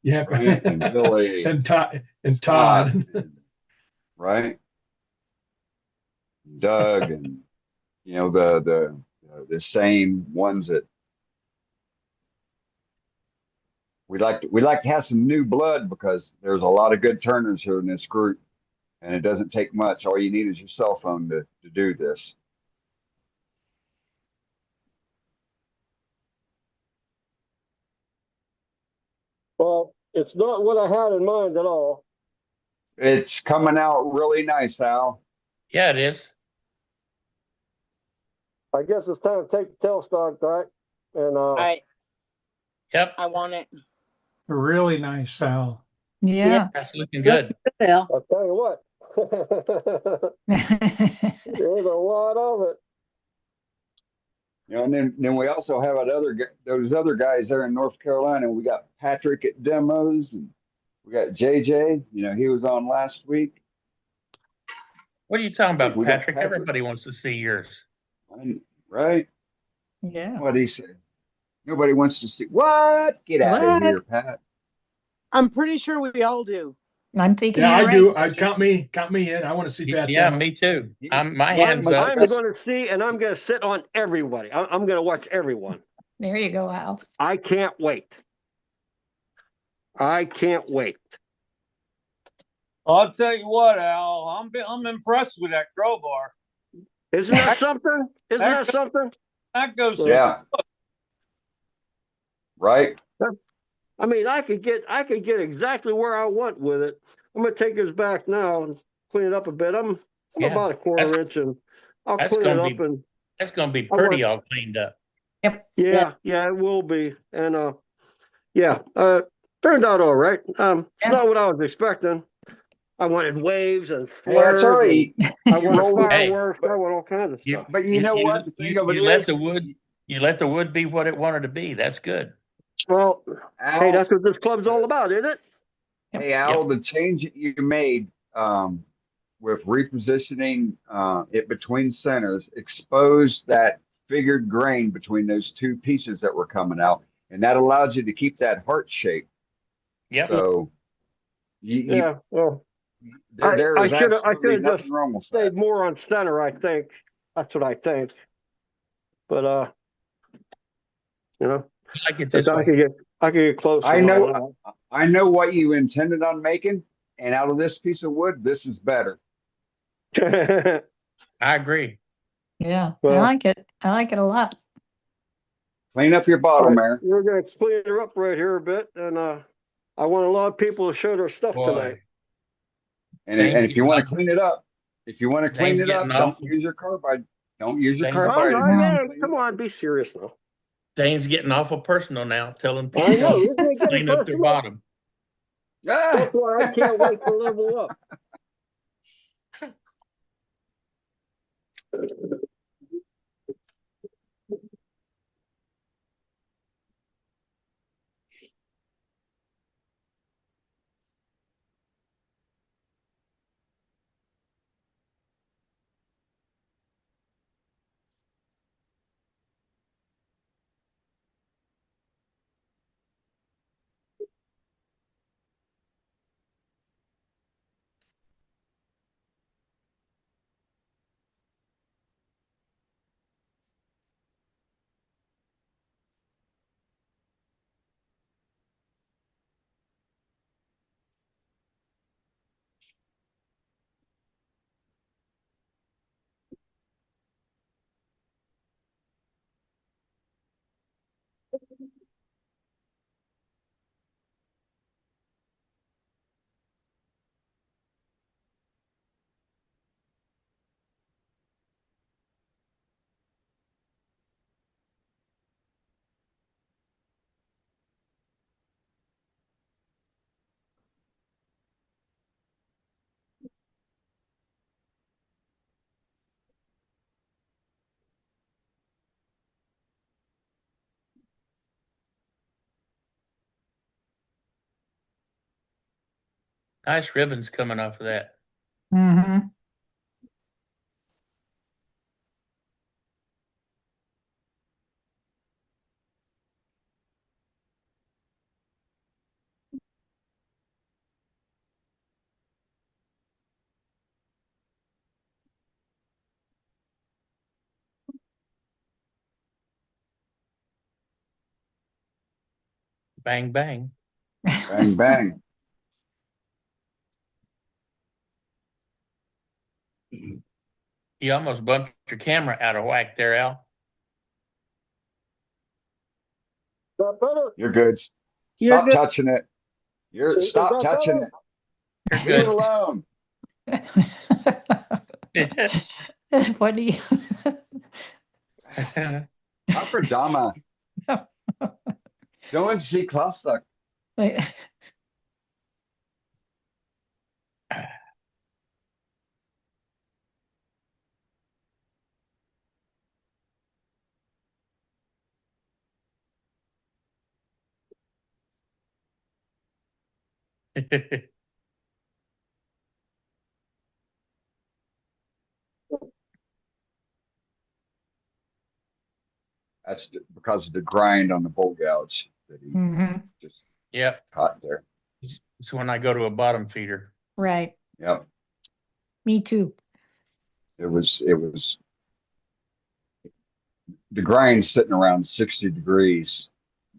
yeah, right? And Billy and Todd, right? Doug and the same ones that we like to have some new blood, because there's a lot of good turners here in this group, and it doesn't take much. All you need is your cell phone to do this. Well, it's not what I had in mind at all. It's coming out really nice, Al. Yeah, it is. I guess it's time to take the tailstock back. And All right, Yep. I want it. Really nice, Sal. Yeah. That's looking good. Al. I'll tell you what. There's a lot of it. And then we also have those other guys there in North Carolina. We got Patrick at demos, and we got JJ. He was on last week. What are you talking about, We got Patrick? Patrick. Everybody wants to see yours. Right? Yeah. What he said. Nobody wants to see what? Get out of here, Pat. I'm pretty sure we all do. I'm thinking. Yeah, you're I do. right. Count me in. I want to see Pat. Yeah, demo. me too. My hands up. I'm going to see, and I'm going to sit on everybody. I'm going to watch everyone. There you go, Al. I can't wait. I can't wait. I'll tell you what, Al. I'm impressed with that crowbar. Isn't that something? Isn't that something? That goes. Yeah. Right. I mean, I could get exactly where I want with it. I'm going to take this back now and clean it up a bit. I'm about a quarter inch, and I'll clean it up. And that's going to be pretty all cleaned up. Yep. Yeah, it will be. And turned out all right. It's not what I was expecting. I wanted waves and flares. That's all right. I wanted fireworks. I wanted all kinds of stuff. But you know what? You let the wood be what it wanted to be. That's good. Well, Al, hey, that's what this club's all about, isn't it? Hey, Al, the change that you made with repositioning it between centers exposed that figured grain between those two pieces that were coming out, and that allows you to keep that heart shape. Yeah. So, well, there I is should have absolutely just nothing wrong with stayed that. more on center. I think that's what I think. But I like it this I way. could get close. I know what you intended on making, and out of this piece of wood, this is better. I agree. Yeah, Well, I like it. I like it a lot. Clean up your bottom there. We're going to clean her up right here a bit, and I want a lot of people to show their stuff tonight. And if you want to clean it up, don't use your carbide. Don't use your carbide. Come on, be serious now. Dane's getting awful personal now, telling people I know, isn't it to getting clean up their personal? bottom. That's why I can't wait to level up. Nice ribbons coming off of that. Mm-hmm. Bang, bang. Bang, bang. You almost bumped your camera out of whack there, Al. You're good. You're Stop good. touching it. Stop touching it. You're Leave it good. alone. What do you? Akradama. Go and see Klausuk. That's because of the grind on the bull gouge that he just Yep. caught there. It's when I go to a bottom feeder. Right. Yep. Me too. It was the grind's sitting around 60 degrees,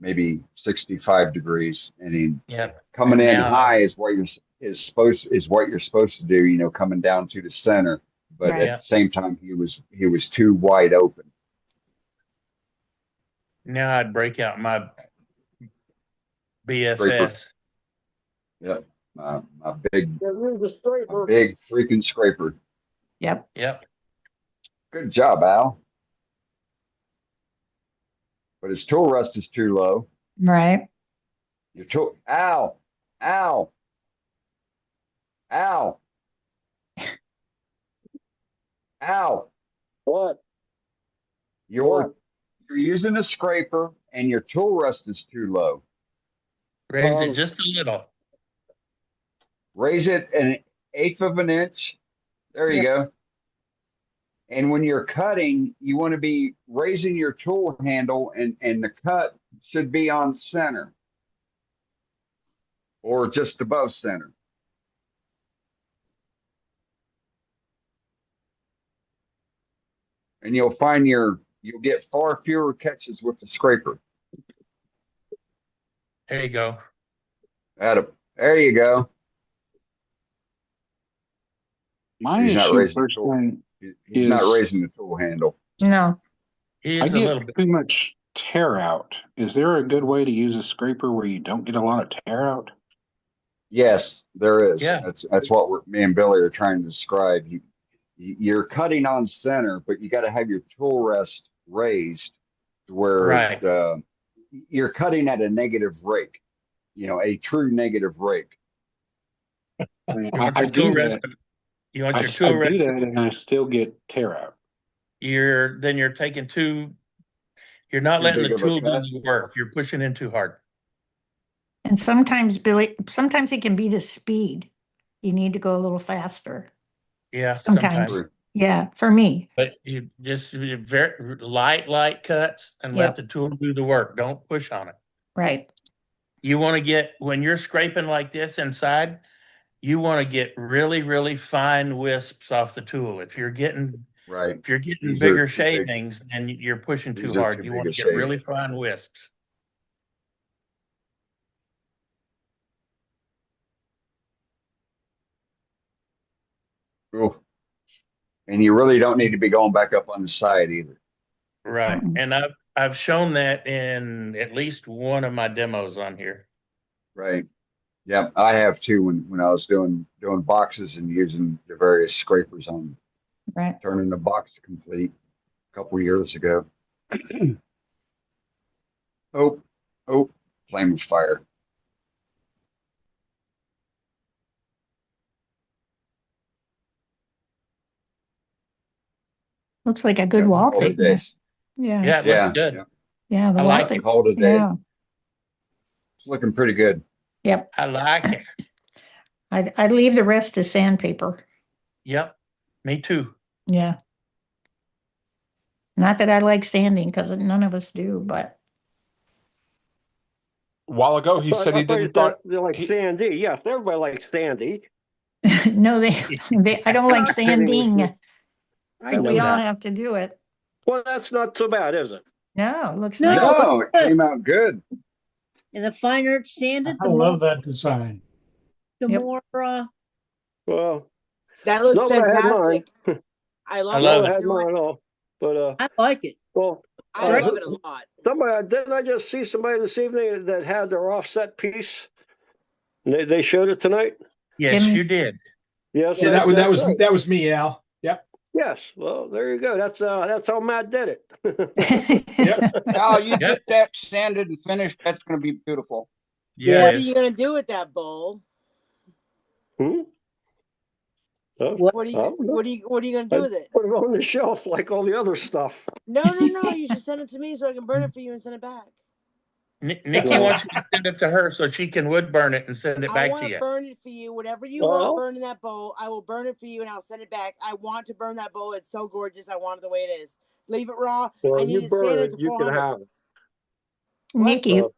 maybe 65 degrees, and coming in high is what you're supposed to do, you know, coming down to the center. But at the same time he was too wide open. Now I'd break out my BFS. Scraper. Yep. My big freaking scraper. Yep. Yep. Good job, Al. But his tool rest is too low. Right. Your tool, Al. What? You're using a scraper and your tool rest is too low. Raise it just a little. Raise it an 1/8 of an inch. There you go. And when you're cutting, you want to be raising your tool handle and the cut should be on center or just above center. And you'll find you'll get far fewer catches with the scraper. There you go. There you go. My He's not issue raising the first tool. thing He's not raising the tool handle. No. He I is a little get bit. too much tear out. Is there a good way to use a scraper where you don't get a lot of tear out? Yes, there is. Yeah. That's what me and Billy are trying to describe. You're cutting on center, but you got to have your tool rest raised to where you're cutting at a negative rake, you know, a true negative rake. I do that. You want your I tool rest. do that and I still get tear out. You're taking you're not letting big the of a tool do cut? the work. You're pushing in too hard. And sometimes, Billy, sometimes it can be the speed. You need to go a little faster. Yeah, Sometimes. Yeah, for me. But you just very light cuts and let the tool do the work. Don't push on it. Right. You want to get, when you're scraping like this inside, you want to get really, really fine wisps off the tool. If you're getting These bigger are too big. shavings, then you're pushing too These are hard. too You big want a to get shave. really fine wisps. Ooh. And you really don't need to be going back up on the side either. Right. And I've shown that in at least one of my demos on here. Right. Yeah, I have too when I was doing boxes and using the various scrapers on turning the box complete a couple years ago. Oh, flame was fire. Looks like a good wall call it a day. thickness. Yeah. Yeah, it looks good. Yeah, the I wall like thick- it. Call it a day. Yeah. It's looking pretty good. Yep. I like it. I'd leave the rest to sandpaper. Yep, me too. Yeah. Not that I like sanding because none of us do, but A while ago, he said he didn't thought. They're like Sandy. Yes, everybody likes Sandy. no, I don't like sanding, I but know we all that. have to do it. Well, that's not so bad, is it? No, it looks No, nice. No, it came out good. And the finer it's sanded, I the love more, that design. the Yep. more, Well, That it's looks not what I had fantastic. mine. I I love love Not what I it. had mine at all. But I like it. well, I uh, love it a lot. somebody didn't I just see somebody this evening that had their offset piece? They showed it tonight. Yes, Jimmy. you did. Yes, Yeah, that's right. that was me, Al. Yep. Yes. Well, there you go. That's how Matt did it. Yep. Al, you Yep. get that sanded and finished. That's going to be beautiful. What are Yes. you gonna do with that bowl? Hmm? Oh, What? What are I you don't know. what are you gonna do with it? Put it on the shelf like all the other stuff. No, you should send it to me so I can burn it for you and send it back. Nikki Well, wants you to send it to her so she can wood burn it and send it I back want to to you. burn it for you. Whatever you want well, burned in that bowl, I will burn it for you and I'll send it back. I want to burn that bowl. It's so gorgeous. I want it the way it is. Leave it raw. I well, need you it burn sanded it, to you can 400. have it. Nikki, So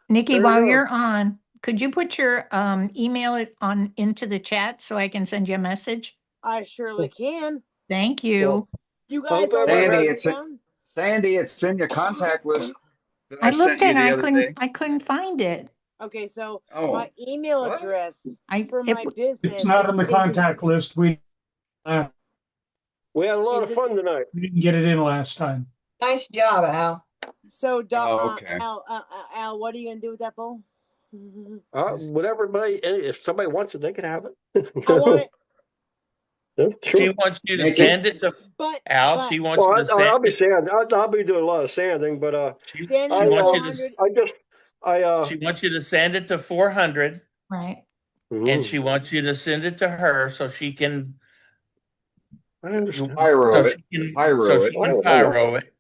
Nikki, there you while go. you're on, could you put your email it on into the chat so I can send you a message? I surely can. Thank Well, you. You I guys hope all want to everybody Sandy, write has. this it's down? Sandy, it's in your contact list that I I sent looked you and the other day. I couldn't find it. Okay, so Oh, my email what? address I for it, my It's business not on the is contact list. We We had a lot is of it fun tonight. didn't get it in last time. Nice job, Al. so Oh, okay. Al, what are you gonna do with that bowl? Whatever, if somebody wants it, they can have it. I want it, Yeah, She sure. wants you to Nikki, send it to but Al. She wants Well, you to I'll send be it. sanding. I'll be doing a lot of sanding, but She sanding wants to you to 400. she wants you to send it to 400, right. and she wants you to send it to her so she can I understand. pyro so it. she can Pyro it. pyro it,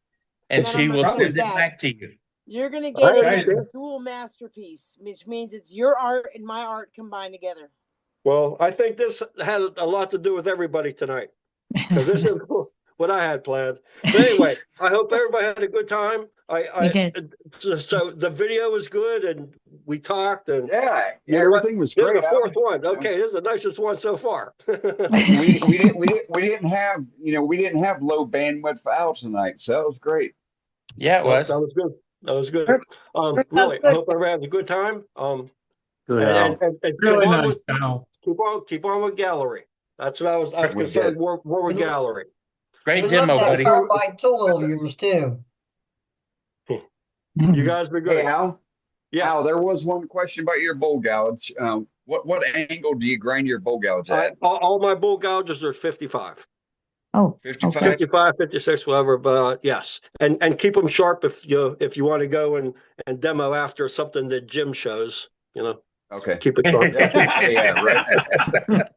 and Then she I'm will gonna send send it it back. back to you. You're gonna I get it as a understand. dual masterpiece, which means it's your art and my art combined together. Well, I think this had a lot to do with everybody tonight because this is what I had planned. But anyway, I hope everybody had a good time. We did. So the video was good, and we talked, and Yeah, you know what? everything was This is great. the fourth one. Okay, this is the nicest one so far. We didn't have we didn't have low bandwidth for Al tonight, so that was great. Yeah, it Well, was. that was good. That was good. We're Really, I good. hope everybody has a good time. Good, And, Al. and Really keep on nice, with Al. keep on with gallery. That's what I was We concerned. did. More with We- gallery. Great We love demo, that buddy. carbide tool of yours too. You guys be good. Hey, Al. Yeah. Al, there was one question about your bowl gouge. What angle do you grind your bowl gouge at? All my bull gouges are 55. Oh, 55? okay. 55, 56, whatever, but yes. And keep them sharp if you want to go and demo after something that Jim shows, Okay. keep it sharp. Yeah, right.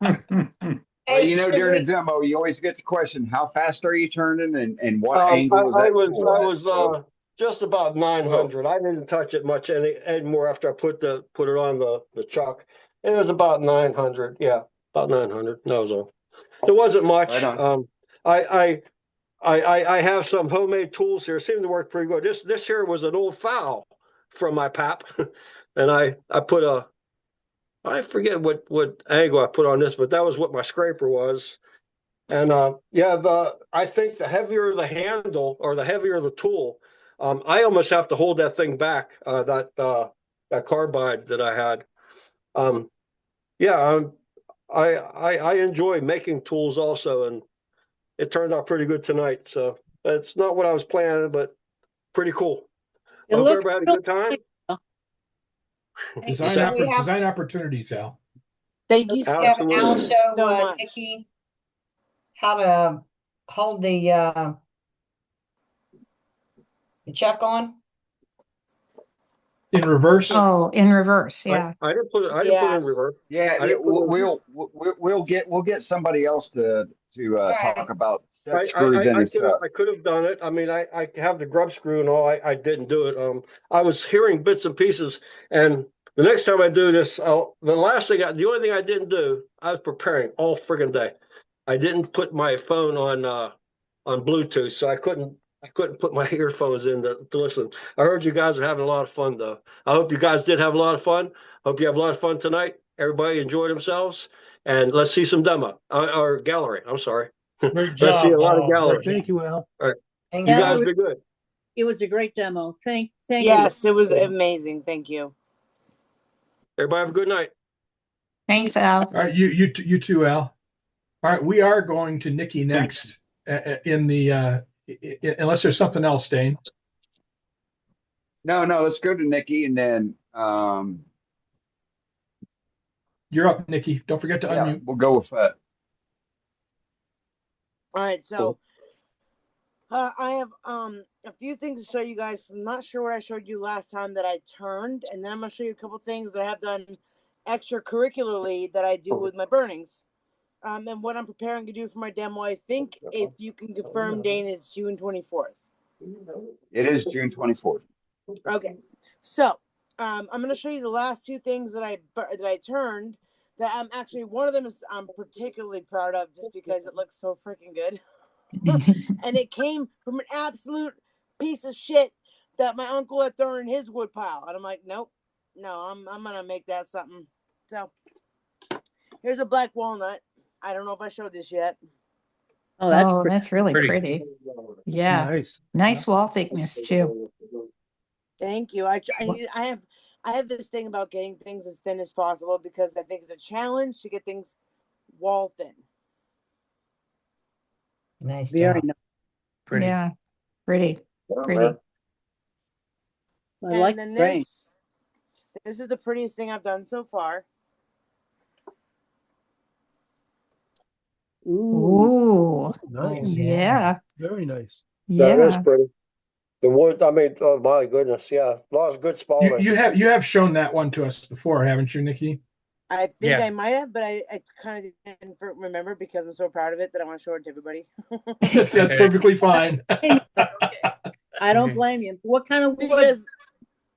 Well, Hey, should during we- a demo, you always get the question, how fast are you turning and what I angle is that was tool at? So- just about 900. I didn't touch it much anymore after I put it on the chuck. It was about 900. Yeah, about 900. That was all. There wasn't much. Right on. I have some homemade tools here. Seem to work pretty good. This here was an old file from my pap, and I put I forget what angle I put on this, but that was what my scraper was. And I think the heavier the handle or the heavier the tool, I almost have to hold that thing back. That carbide that I had. I enjoy making tools also, and it turned out pretty good tonight. So it's not what I was planning, but pretty cool. It Hope looks everybody had a good time. Design opportunities, Al. Thank you Have Al Absolutely. show so much. Nikki how to hold the chuck on. In reverse. Oh, in reverse. Yeah. I didn't put it in Yes. reverse. Yeah, I didn't put it in- we'll get somebody else to right. talk about set I screws in and stuff. could have done it. I mean, I have the grub screw and all. I didn't do it. I was hearing bits and pieces, and The next time I do this, the only thing I didn't do, I was preparing all friggin' day. I didn't put my phone on Bluetooth, so I couldn't put my earphones in to listen. I heard you guys are having a lot of fun, though. I hope you guys did have a lot of fun. Hope you have a lot of fun tonight. Everybody enjoy themselves, and let's see some demo or gallery. I'm sorry. Great Let's see a job, lot of Al. gallery. Great Thank you, Al. All right. Thank You you. guys be good. It was a great demo. Thank you. Yes, it was amazing. Thank you. Everybody have a good night. Thanks, Al. All right, you too, Al. All right, we are going to Nikki next in the unless there's something else, Dane. No, let's go to Nikki and then You're up, Nikki. Don't forget to unmute. we'll go with that. All right, so I have a few things to show you guys. I'm not sure what I showed you last time that I turned, and then I'm gonna show you a couple things that I have done extracurricularly that I do with my burnings. And what I'm preparing to do for my demo. I think if you can confirm, Dane, it's June 24th. It is June 24th. Okay, so I'm gonna show you the last two things that I turned. That I'm actually one of them is I'm particularly proud of just because it looks so freaking good. And it came from an absolute piece of shit that my uncle had thrown in his wood pile. And I'm like, nope, no, I'm gonna make that something. So here's a black walnut. I don't know if I showed this yet. Oh, that's really pretty. Yeah. Nice wall thickness too. Thank you. I have this thing about getting things as thin as possible because I think it's a challenge to get things wall thin. Nice Very job. nice. Pretty. Yeah. Pretty. Pretty. I like And the then grain. this is the prettiest thing I've done so far. Ooh. Nice. Yeah. Very nice. That is Yeah. pretty. The wood, I mean, oh my goodness, yeah. Lots of good spalling. You have shown that one to us before, haven't you, Nikki? I think Yeah. I might have, but I kind of didn't remember because I'm so proud of it that I want to show it to everybody. That's perfectly fine. I don't blame you. What kind of wood? Because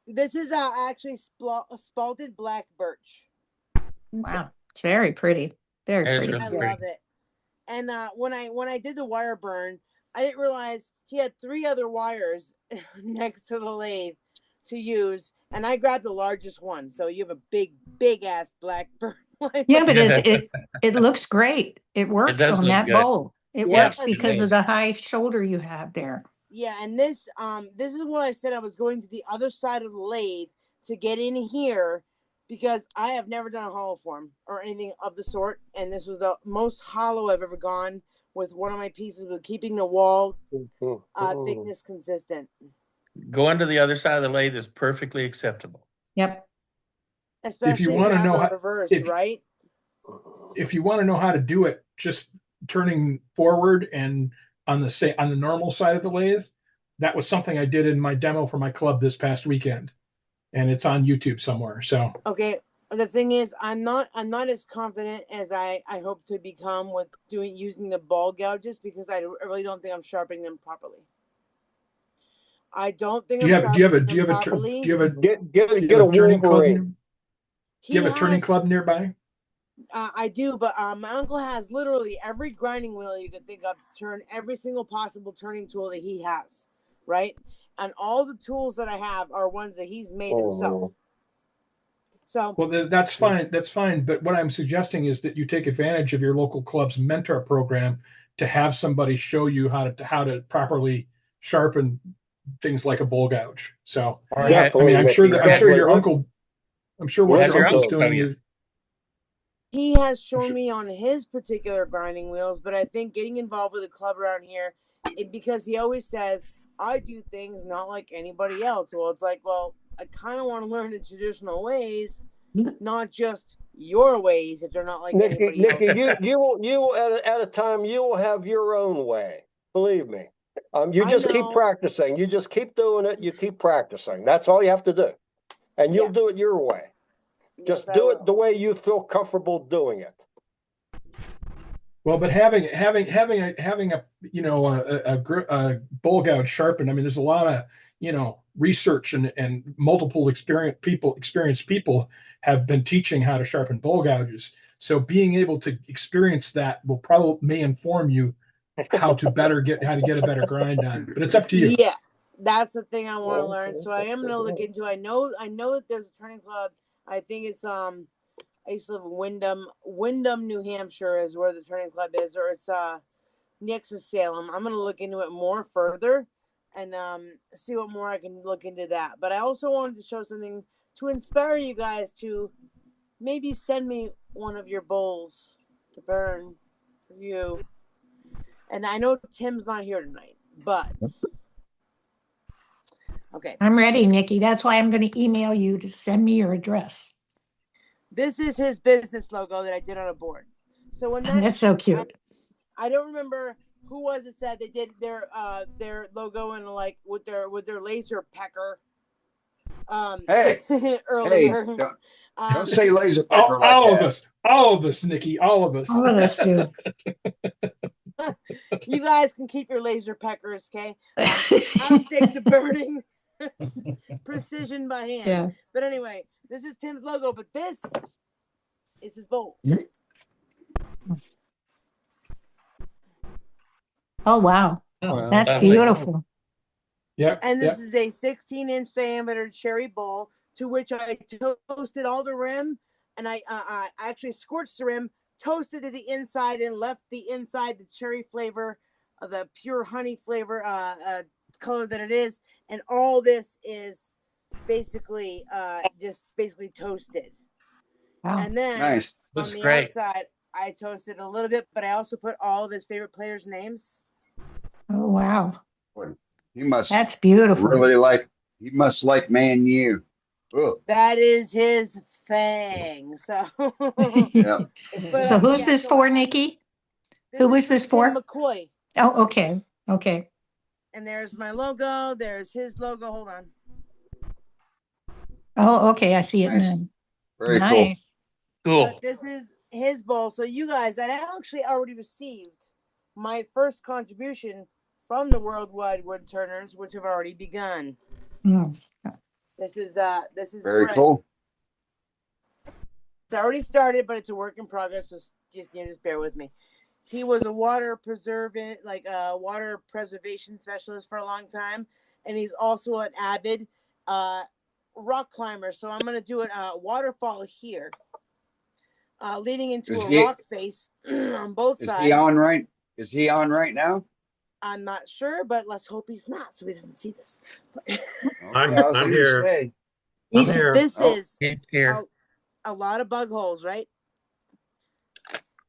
this is actually spalted black birch. Wow. It's very pretty. Very That is pretty. really I pretty. love it. And when I did the wire burn, I didn't realize he had 3 other wires next to the lathe to use, and I grabbed the largest one. So you have a big ass black burn. Yeah, but it looks great. It works does on look that good. bowl. It Yeah, works because of the high shoulder you have there. Yeah, and this is what I said I was going to the other side of the lathe to get in here because I have never done a hollow form or anything of the sort, and this was the most hollow I've ever gone with one of my pieces with keeping the wall thickness consistent. Going to the other side of the lathe is perfectly acceptable. Yep. Especially If you want to have know the how, reverse, if, right? if you want to know how to do it, just turning forward and on the normal side of the lathe, that was something I did in my demo for my club this past weekend, and it's on YouTube somewhere. So Okay. The thing is, I'm not as confident as I hope to become with using the ball gouges because I really don't think I'm sharpening them properly. I don't think do you have a properly. Get a turning club? Wolverine. Do you have a turning club nearby? I do, but my uncle has literally every grinding wheel you can think of to turn every single possible turning tool that he has, right? And all the tools that I have are ones that he's made himself. So Well, that's fine. That's fine. But what I'm suggesting is that you take advantage of your local club's mentor program to have somebody show you how to properly sharpen things like a bowl gouge. So, Yeah, I mean, I'm sure your uncle, what Have your your uncle's uncle doing tell you. is. he has shown me on his particular grinding wheels, but I think getting involved with a club around here, because he always says, I do things not like anybody else. Well, it's like, well, I kind of want to learn the traditional ways, not just your ways if they're not like anybody else. Nikki, you will at a time you will have your own way. Believe me. You just keep practicing. You just keep doing it. You keep practicing. That's all you have to do, and you'll do it your way. Just do it the way you feel comfortable doing it. Well, but having a bowl gouge sharpened. I mean, there's a lot of research and multiple experienced people have been teaching how to sharpen bowl gouges. So being able to experience that may inform you how to get a better grind done. But it's up to you. Yeah, that's the thing I want to learn. So I am going to look into. I know that there's a turning club. I think it's I used to live in Windham, New Hampshire is where the turning club is, or it's next to Salem. I'm going to look into it more further and see what more I can look into that. But I also wanted to show something to inspire you guys to maybe send me one of your bowls to burn for you. And I know Tim's not here tonight, but okay. I'm ready, Nikki. That's why I'm going to email you to send me your address. This is his business logo that I did on a board. So when That's so cute. I don't remember who was it said they did their logo and like with their laser pecker. Hey, earlier. Hey, don't say laser pecker all of us, Nikki, all of us. All of us do. You guys can keep your laser peckers, okay? I'll stick to burning precision by hand. Yeah. But anyway, this is Tim's logo, but this is his bowl. Oh, wow. That's beautiful. Yep. And this is a 16-inch diameter cherry bowl to which I toasted all the rim, and I actually scorched the rim, toasted to the inside, and left the inside the cherry flavor, the pure honey flavor color that it is. And all this is basically just toasted. Wow. And then Nice. on the outside, I toasted a little bit, but I also put all of his favorite players' names. Oh, wow. He must. That's beautiful. He must like Man U. Ugh. That is his thing. So, Yeah. So who's this for, Nikki? Who was this for? Tim McCoy. Oh, okay. Okay. And there's my logo. There's his logo. Hold on. Oh, okay. I see it Nice. now. Very Nice. Cool. But this is his bowl. So you guys, I actually already received my first contribution from the Worldwide Wood Turners, which have already begun. Mm. This is very great. cool. It's already started, but it's a work in progress. So just bear with me. He was a water preservation specialist for a long time, and he's also an avid rock climber. So I'm going to do a waterfall here, leading into rock face on both sides. Is he on right now? I'm not sure, but let's hope he's not, so he doesn't see this. I'm here. This is here. a lot of bug holes, right?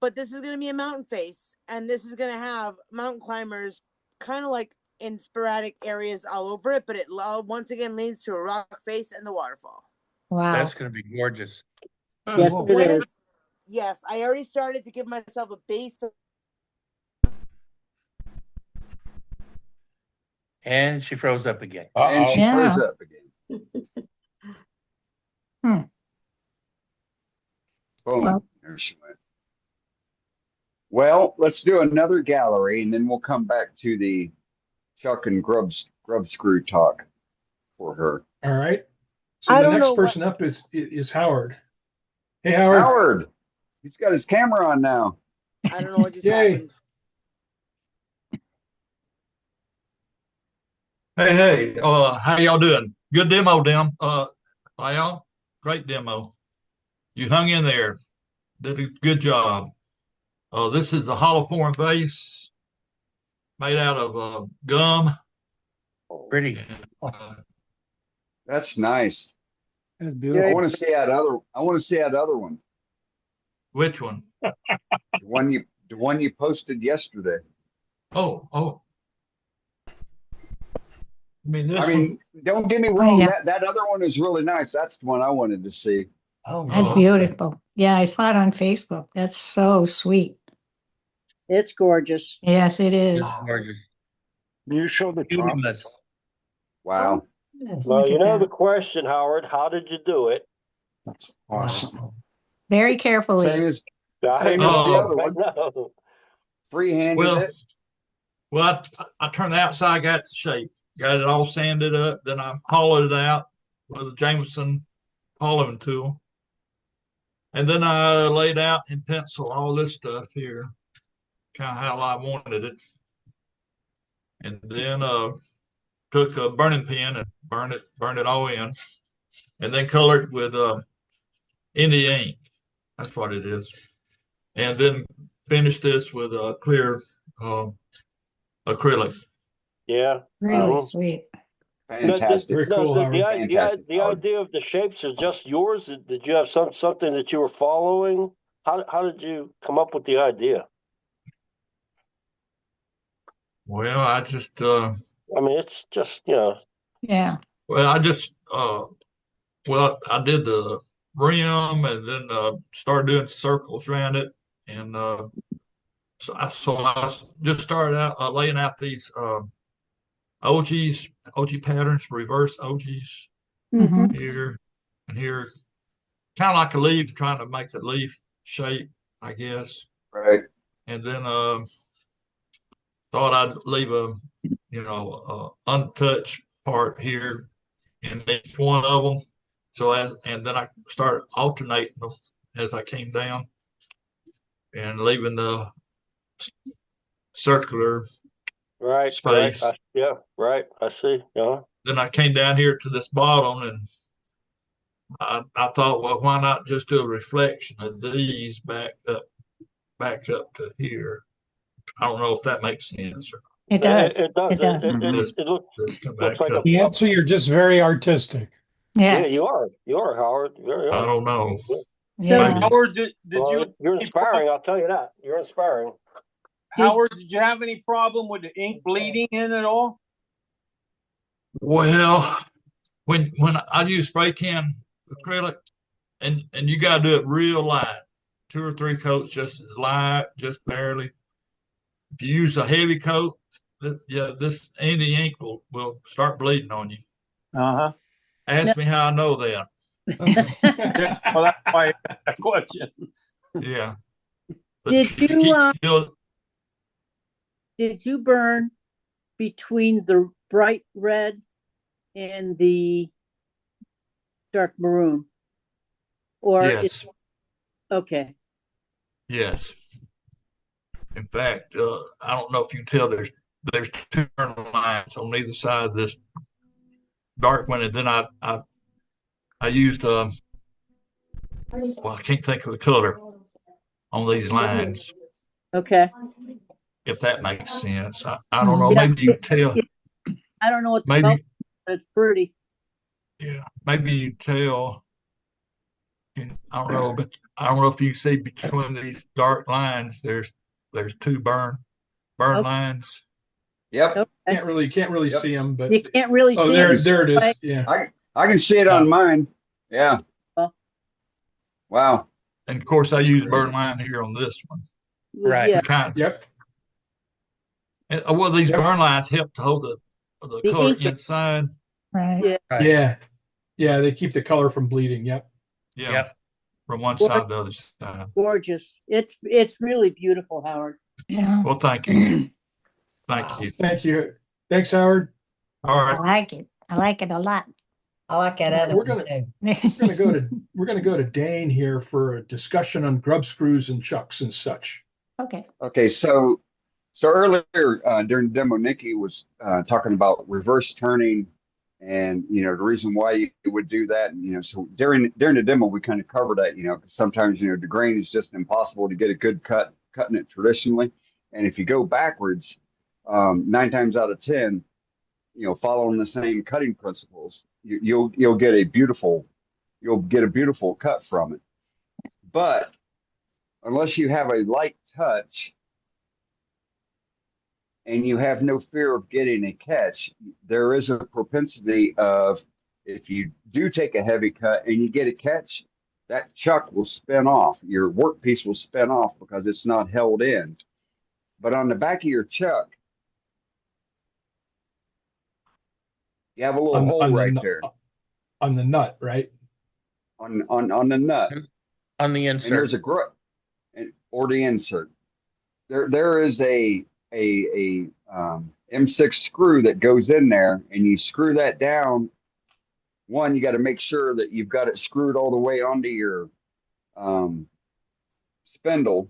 But this is going to be a mountain face, and this is going to have mountain climbers kind of like in sporadic areas all over it, but it once again leads to a rock face and the waterfall. Wow. That's going to be gorgeous. Yes, it is. Yes, I already started to give myself a base. And she froze up again. And she froze up again. Boom. Well. There she went. Well, let's do another gallery, and then we'll come back to the Chuck and Grub Screw talk for her. All right. So the next person up is Howard. Hey, Howard. Howard. He's got his camera on now. I don't know what just happened. Hey, how y'all doing? Good demo, y'all? Great demo. You hung in there. Did a good job. This is a hollow form vase made out of gum. Pretty. That's nice. That's beautiful. I want to see that other one. Which one? The one you posted yesterday. Oh. Don't get me wrong. That other one is really nice. That's the one I wanted to see. That's beautiful. Yeah, I saw it on Facebook. That's so sweet. It's gorgeous. Yes, it is. It's gorgeous. You show the top. Wow. Well, you know the question, Howard. How did you do it? That's awesome. Very carefully. Same as the other one. Freehanded it. Well, I turned the outside, got the shape. got it all sanded up. Then I hollowed it out with a Jameson hollowing tool. And then I laid out in pencil all this stuff here, kind of how I wanted it. And then took a burning pen and burned it all in. And then colored with India ink. That's what it is. And then finished this with a clear acrylic. Yeah. Really sweet. Fantastic. Very cool, The, Howard. Fantastic, the Howard. idea of the shapes is just yours. Did you have something that you were following? How did you come up with the idea? Well, I just I mean, it's just Yeah. well, I just well, I did the rim and then started doing circles around it, and so I just started out laying out these OG patterns, reverse OGs Mhm. here and here, kind of like a leaf, trying to make the leaf shape, I guess. Right. And then thought I'd leave a untouched part here in each one of them. And then I started alternating them as I came down and leaving the circular right. space. Right. I see. Yeah. Then I came down here to this bottom, and I thought, well, why not just do a reflection of these back up to here? I don't know if that makes sense. Or It does. It does. It does. It looks come back like up. The answer, you're just very artistic. Yeah, Yes. you are. You are, Howard. Very. I don't know. Yeah. Maybe. Howard, did you? You're inspiring. I'll tell you that. You're inspiring. Howard, did you have any problem with the ink bleeding in at all? Well, when I use spray can acrylic, and you got to do it real light, 2 or 3 coats, just as light, just barely. If you use a heavy coat, this India ink will start bleeding on you. Uh-huh. Ask me how I know that. Well, that's why I asked that question. Yeah. But Did you burn between the bright red and the dark maroon? Or yes. Okay. Yes. In fact, I don't know if you can tell, there's 2 burn lines on either side of this dark one, and then I used well, I can't think of the color on these lines. Okay. If that makes sense. I don't know. Maybe you can tell. I don't know what the Maybe. color, but it's pretty. Yeah. Maybe you can tell. I don't know, but I don't know if you see between these dark lines, there's 2 burn lines. Yep. Okay. Can't really see them, but You can't really see there it. it is. Yeah. I can see it on mine. Yeah. Wow. And of course, I use burn line here on this one. Right. Yeah. Yep. And, well, these burn lines help to hold the color ink- inside. Right. Yeah. Yeah. They keep the color from bleeding. Yep. Yeah. Yep. From one side to the other side. Gorgeous. It's really beautiful, Howard. Yeah. Well, thank you. Thank you. Thank you. Thanks, Howard. All I right. like it. I like it a lot. I like that other We're one gonna- too. We're gonna go to Dane here for a discussion on grub screws and chucks and such. Okay. Okay, so earlier during the demo, Nikki was talking about reverse turning, and the reason why you would do that. And so during the demo, we kind of covered that. 'Cause sometimes the grain is just impossible to get a good cut cutting it traditionally, and if you go backwards, 9 times out of 10, following the same cutting principles, you'll get a beautiful cut from it. But unless you have a light touch and you have no fear of getting a catch, there is a propensity of, if you do take a heavy cut and you get a catch, that chuck will spin off. Your workpiece will spin off because it's not held in. But on the back of your chuck, you have a little hole right there. On the nut, right? On the nut. On the insert. And there's a grub, or the insert. There is a M6 screw that goes in there, and you screw that down. One, you got to make sure that you've got it screwed all the way onto your spindle,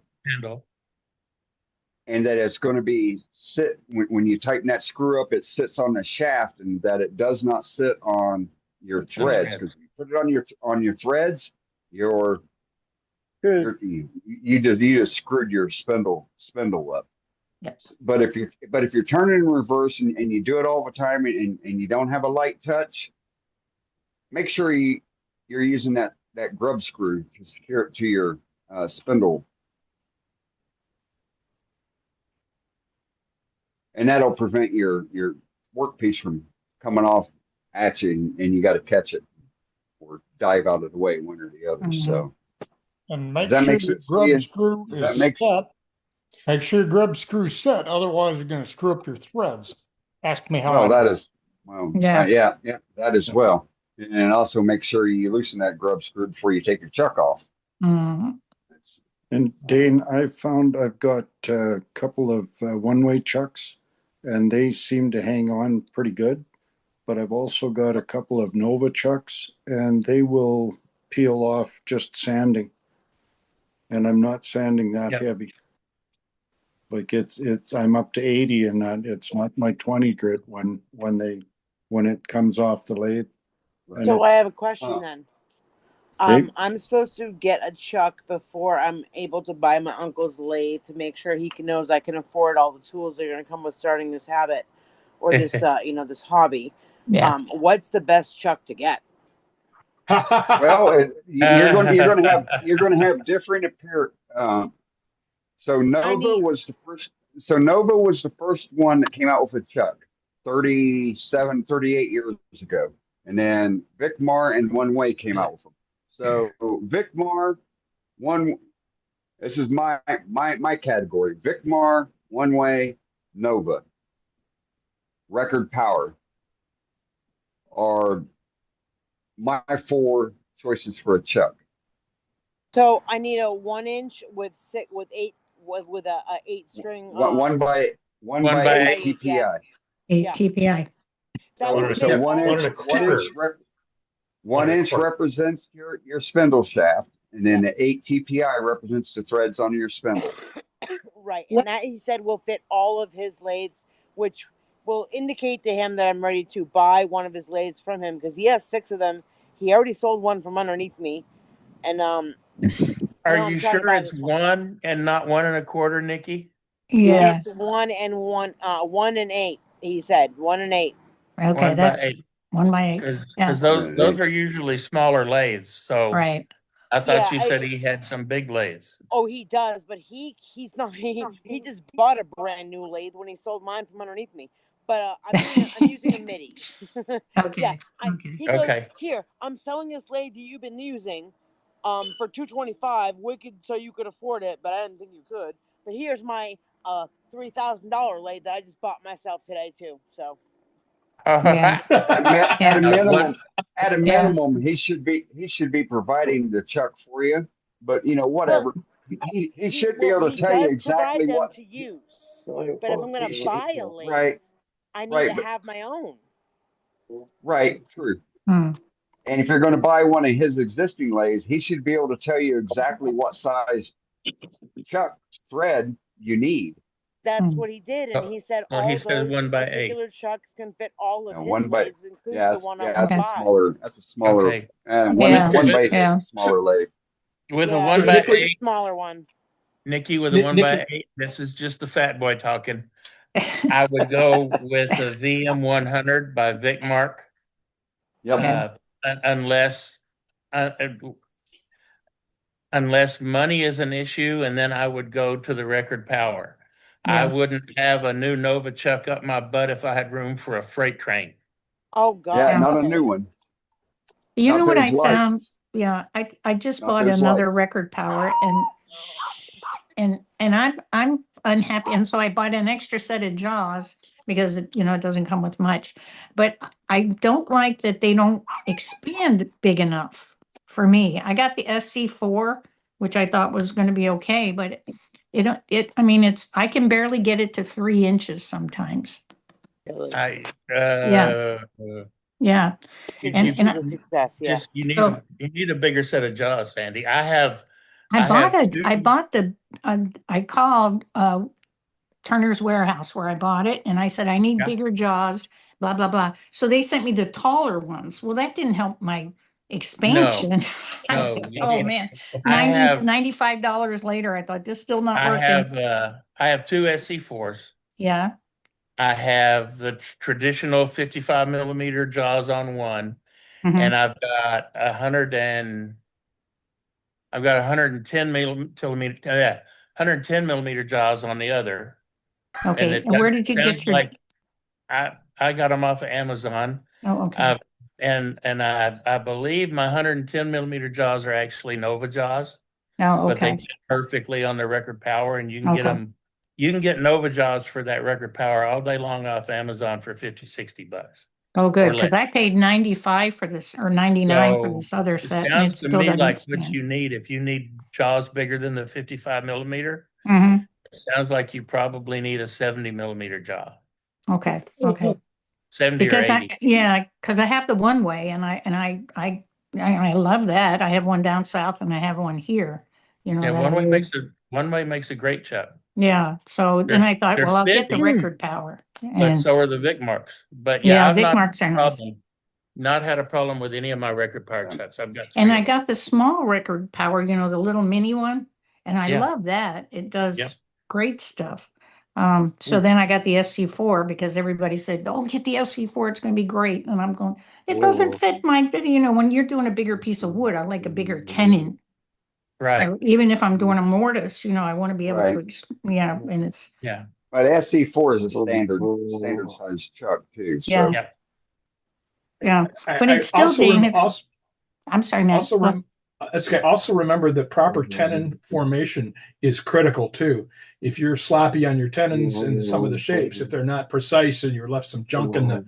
and that it's going to be sit when you tighten that screw up, it sits on the shaft, and that it does not sit on your threads. Because you put it on your threads, you just screwed your spindle up. Yes. But if you're turning in reverse and you do it all the time and you don't have a light touch, make sure you're using that grub screw to secure it to your spindle. And that'll prevent your workpiece from coming off at you, and you got to catch it or dive out of the way, one or the other. So, and make that sure makes the it grub screw is makes set. Make sure your grub screw's set, otherwise you're going to screw up your threads. Ask me how. Well, I that do. is yeah, that as well. And also make sure you loosen that grub screw before you take your chuck off. Mm-hmm. And Dane, I've found I've got a couple of one-way chucks, and they seem to hang on pretty good. But I've also got a couple of Nova chucks, and they will peel off just sanding. And I'm not sanding that heavy. Like it's I'm up to 80 in that. It's not my 20 grit when it comes off the lathe. And So I have a question then. Okay. I'm supposed to get a chuck before I'm able to buy my uncle's lathe to make sure he knows I can afford all the tools that are going to come with starting this habit or this this hobby. Yeah. What's the best chuck to get? Well, you're going to have different appearance. So Nova was the first. So Nova was the first one that came out with a chuck 38 years ago, and then Vicmar and One Way came out with them. So Vicmar, this is my category. Vicmar, One Way, Nova, Record Power are my 4 choices for a chuck. So I need a 1-inch with 8 string. One by 8 TPI. 8 TPI. So 1 inch represents your spindle shaft, and then the 8 TPI represents the threads on your spindle. Right, and that he said will fit all of his lathes, which will indicate to him that I'm ready to buy one of his lathes from him because he has 6 of them. He already sold one from underneath me, and Are you sure it's 1 and not 1 1/4, Nikki? Yeah. It's 1 and 1, 1 and 8. He said 1 and 8. Okay, that's 1 by 8. Because those are usually smaller lathes. So right. I thought you said he had some big lathes. Oh, he does, but he's not. He just bought a brand new lathe when he sold mine from underneath me. But I'm using a MIDI. Okay. Yeah. He goes, Okay. here, I'm selling this lathe that you've been using for $225, wicked, so you could afford it, but I didn't think you could. But here's my $3,000 lathe that I just bought myself today too. So Yeah. At a minimum, he should be providing the chuck for you. But whatever. He should be able to tell you exactly what to use. But if I'm going to buy a lathe, I need to have my own. Right, true. And if you're going to buy one of his existing lathes, he should be able to tell you exactly what size chuck thread you need. That's what he did, and he said all he said those 1 by 8. particular chucks can fit all of his 1 by lathes, includes the one I'm that's going a to buy. smaller. That's a smaller. Okay. One by 8 is a smaller lathe. With a 1 by 8, smaller one. Nikki, with a 1 by 8, this is just the fat boy talking. I would go with the VM100 by Vicmark. Yep. Unless money is an issue, and then I would go to the Record Power. I wouldn't have a new Nova chuck up my butt if I had room for a freight train. Oh God! Yeah, not a new one. You know what I found? Yeah, I just bought another Record Power, and I'm unhappy, and so I bought an extra set of jaws because it doesn't come with much. But I don't like that they don't expand big enough for me. I got the SC4, which I thought was going to be okay, but I can barely get it to 3 inches sometimes. I Yeah. Yeah. And I- success. Yeah. just you So- need a bigger set of jaws, Sandy. I have I two- bought I called Turner's Warehouse where I bought it, and I said, I need Yeah. bigger jaws, blah, blah, blah. So they sent me the taller ones. Well, that didn't help my expansion. I no, said, you oh need- man, I have $95 later, I thought this still not working. I have two SC4s. Yeah. I have the traditional 55 millimeter jaws on one, Mhm. and I've got 110 millimeter jaws on the other. Okay. it And where did you sounds get your, like I got them off of Amazon. oh, okay. And I believe my 110 millimeter jaws are actually Nova jaws, Oh, but they okay. fit perfectly on the record power, and you can get Okay. them. You can get Nova jaws for that record power all day long off Amazon for $50-$60. Oh, good. or Because less. I paid 95 for this or 99 for So, this other It set, and it sounds to still me doesn't like what stand. you need, if you need jaws bigger than the 55 millimeter, Mhm. it sounds like you probably need a 70 millimeter jaw, Okay. Okay. 70 Because or 80. because I have the one way, and I love that. I have one down south, and I have one here. You know, Yeah, that one I way use. makes a great chuck. Yeah. So then They're- I thought, they're well, I'll get the big, record power. But And so are the Vic Marks. But yeah, yeah, I've Vic not Marks are nice. not had a problem with any of my record power chucks. I've got And three I of them. got the small record power, the little mini one, and I Yeah. love that. It does Yep. great stuff. So then I got the SC4 because everybody said, "Oh, get the SC4, it's going to be great." And I'm going, it doesn't fit my video. When you're doing a bigger piece of wood, I like a bigger tenon. Right. Even if I'm doing a mortise, I want to be able to, and it's, Yeah. But SC4 is a standard size chuck too. So. yeah. Yeah. Yeah. But it's still also, being, also, I'm sorry, Matt. also, it's okay. Also remember that proper tenon formation is critical too. If you're sloppy on your tenons and some of the shapes, if they're not precise and you're left some junk in the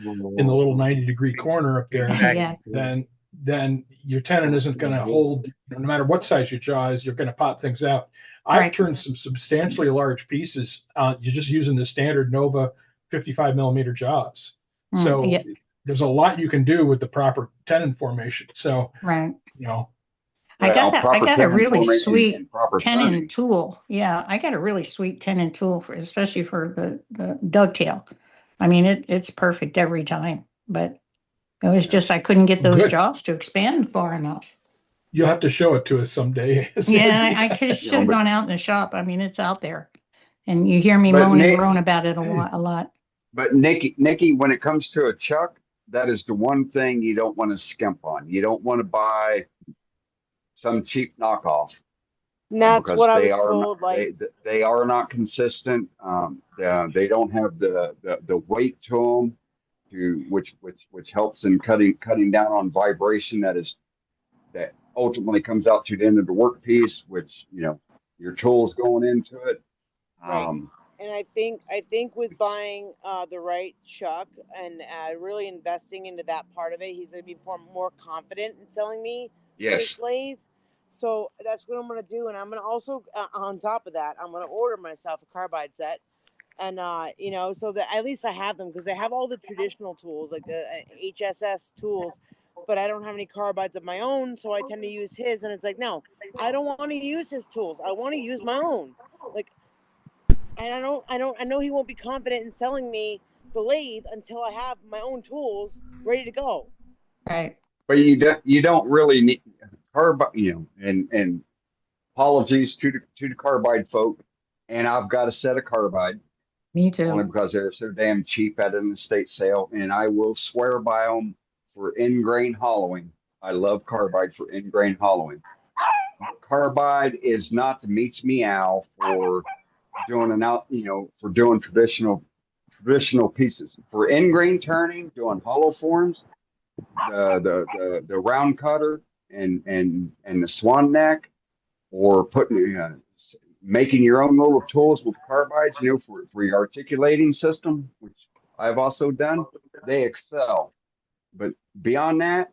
little 90-degree corner up there, Yeah. then your tenon isn't going to hold. No matter what size your jaw is, you're going to pop things out. I've Right. turned some substantially large pieces. You're just using the standard Nova 55 millimeter jaws. So yeah. there's a lot you can do with the proper tenon formation. So Right. Well, I got a tenon really formation sweet and proper tenon turning. tool. Yeah, I got a really sweet tenon tool especially for the dovetail. I mean, it's perfect every time, but it was just I couldn't get those Good. jaws to expand far enough. You'll have to show it to us someday. Yeah, I should have gone out in the shop. I mean, it's out there, and you hear me But moan and Nick- groan about it a lot. But Nikki, when it comes to a chuck, that is the one thing you don't want to skimp on. You don't want to buy some cheap knockoff. And that's because what I they was are told. not, they are not consistent. They don't have the weight to them, which helps in cutting down on vibration. That ultimately comes out to the end of the workpiece, which your tool's going into it. Right. And I think with buying the right chuck and really investing into that part of it, he's going to be more confident in selling me Yes. the lathe. So that's what I'm going to do. And I'm going to also, on top of that, I'm going to order myself a carbide set. And, so that at least I have them because they have all the traditional tools, like the HSS tools, but I don't have any carbides of my own. So I tend to use his. And it's like, no, I don't want to use his tools. I want to use my own. And I know he won't be confident in selling me the lathe until I have my own tools ready to go. Right. But you don't really need carbide, and apologies to the carbide folk. And I've got a set of carbide. Me too. Only because they're so damn cheap at an estate sale, and I will swear by them for in-grain hollowing. I love carbide for in-grain hollowing. Carbide is not the meets meow for doing traditional pieces. For in-grain turning, doing hollow forms, the round cutter and the swan neck, or making your own little tools with carbides, for your articulating system, which I've also done, they excel. But beyond that,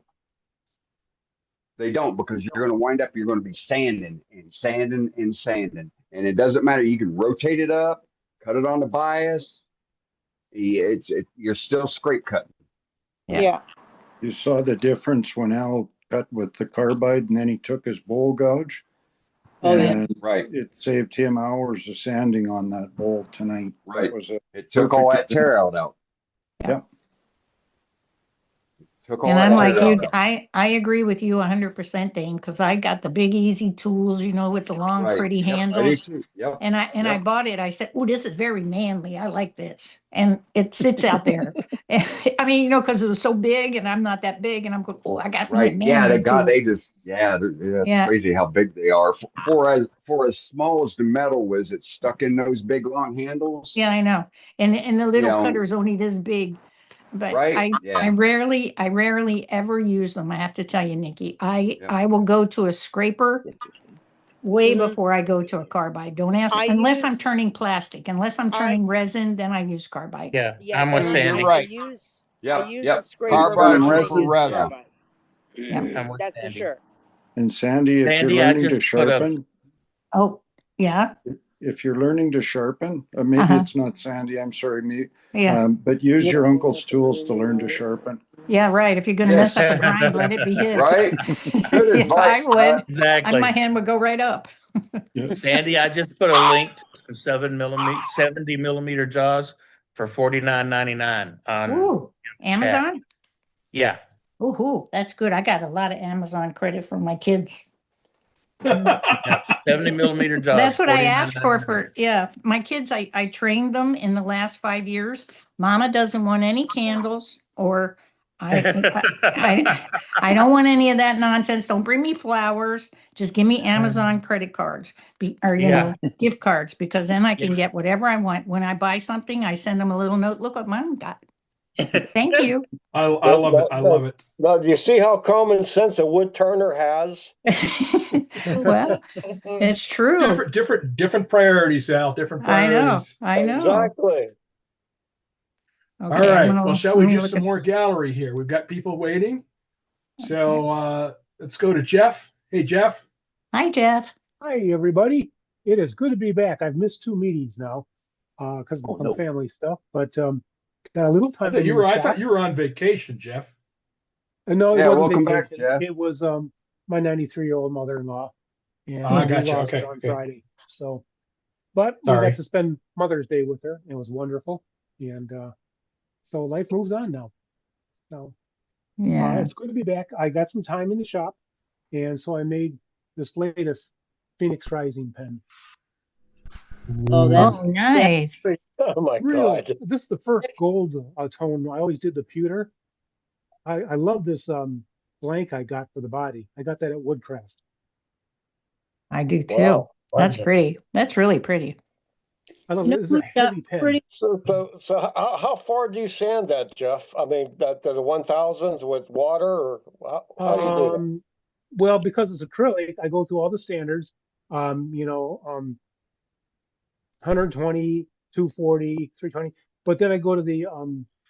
they don't, because you're going to be sanding and sanding and sanding. And it doesn't matter. You can rotate it up, cut it on the bias, you're still scrape cutting. Yeah. You saw the difference when Al cut with the carbide and then he took his bowl gouge. Oh, yeah. And Right. it saved him hours of sanding on that bowl tonight. Right. That was It took all that tear out. Yep. And I'm like you, I agree with you 100%, Dane, because I got the big easy tools, you know, with the long Right. pretty Yep, I do handles. too. Yep. And I Yep. bought it. I said, "Oh, this is very manly. I like this." And it sits out there. I mean, you know, because it was so big, and I'm not that big, and I'm going, "Oh, I got my Right. Yeah, manly tool." it's Yeah. crazy how big they are. For as small as the metal is, it's stuck in those big long handles. Yeah, I know. And the little know, cutter's only this big. But Right, yeah. I rarely ever use them. I have to tell you, Nikki. I will go to a scraper way Mhm. before I go to a carbide. Don't ask unless I'm turning plastic. Unless I'm turning resin, then I use carbide. Yeah, Yeah, I'm with and Sandy. I use Yep, I use yep. the scraper Carbide before I for use resin. carbide. I'm with That's for Sandy. sure. And Sandy, if Sandy, you're I learning to just put a- sharpen, Oh, yeah. if you're learning to sharpen, maybe Uh-huh. it's not Sandy, I'm sorry, me. Yeah. But use your uncle's tools to learn to sharpen. Yeah, right. If you're going to Yes. mess up a grind, let it be his. Right? Good Yeah, advice. I would. Exactly. My hand would go right up. Sandy, I just put a link to some 70 millimeter jaws for $49.99 on Ooh, Amazon? Yeah. Ooh, that's good. I got a lot of Amazon credit from my kids. 70 millimeter jaws. That's what I asked for. $49.99. Yeah, my kids, I trained them in the last 5 years. Mama doesn't want any candles, or I don't want any of that nonsense. Don't bring me flowers. Just give me Amazon credit cards, or you know, gift cards, because then I can get whatever I want. When I buy something, I send them a little note. Look what Mom got. Thank you. I love it. I love it. Now, do you see how common sense a wood turner has? Well, it's true. Different priorities, Al. Different priorities. I know. Exactly. All right. gonna- Well, shall let we me do look some at more this. gallery here? We've got people waiting. So let's go to Jeff. Hey, Jeff. Hi, Jeff. Hi, everybody. It is good to be back. I've missed 2 meetings now because of some family stuff, but got a little time. I thought you were on vacation, Jeff. No, it Yeah, wasn't welcome back, vacation. Jeff. It was my 93-year-old mother-in-law, and I we gotcha. lost Okay, her on okay. Friday. So, but we Sorry. got to spend Mother's Day with her. It was wonderful, and so life moves on now. So Yeah. it's good to be back. I got some time in the shop, and so I made this latest Phoenix Rising pen. Oh, that's nice. pretty- Oh my Really, God. this is the first gold tone. I always did the pewter. I love this blank I got for the body. I got that at Woodcraft. I do too. Wow. That's pretty. That's really pretty. I love You it. know This is a who's got heavy pen. pretty So how far do you sand that, Jeff? I mean, the 1000s with water, or how do you do that? Well, because it's acrylic, I go through all the standards. 120, 240, 320. But then I go to the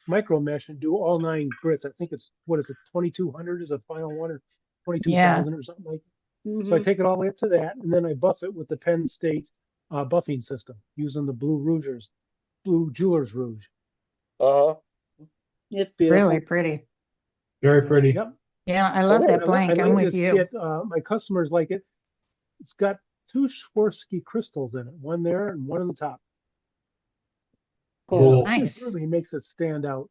micro mesh and do all 9 grits. I think it's 2200 is a final one, or 22,000 or something like that. So I take it all the way up to that, and then I buff it with the Penn State buffing system using the Blue Jeweler's Rouge. It's beautiful. Really pretty. Very pretty. Yep. Yeah, I love that I blank. I'm like with this you. kit. My customers like it. It's got 2 Swarovski crystals in it, one there and one on the top. Cool. It Nice. really makes it stand out.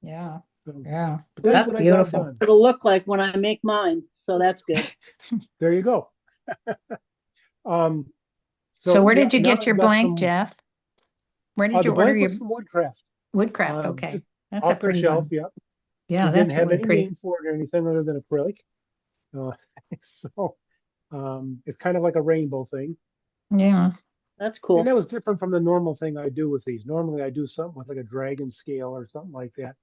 Yeah. So, Yeah. but That's what I got beautiful. done. It'll look like when I make mine, so that's good. There you go. So where yeah, did you now get your I've got blank, some- Jeff? Where did the you order blank your was from Woodcraft. Woodcraft? Okay. Just That's a off the pretty shelf. one. Yeah. Yeah, It didn't that's have really any pretty. name for it or anything other than acrylic. So it's kind of like a rainbow thing. Yeah. That's cool. And that was different from the normal thing I do with these. Normally I do something with like a dragon scale or something like that.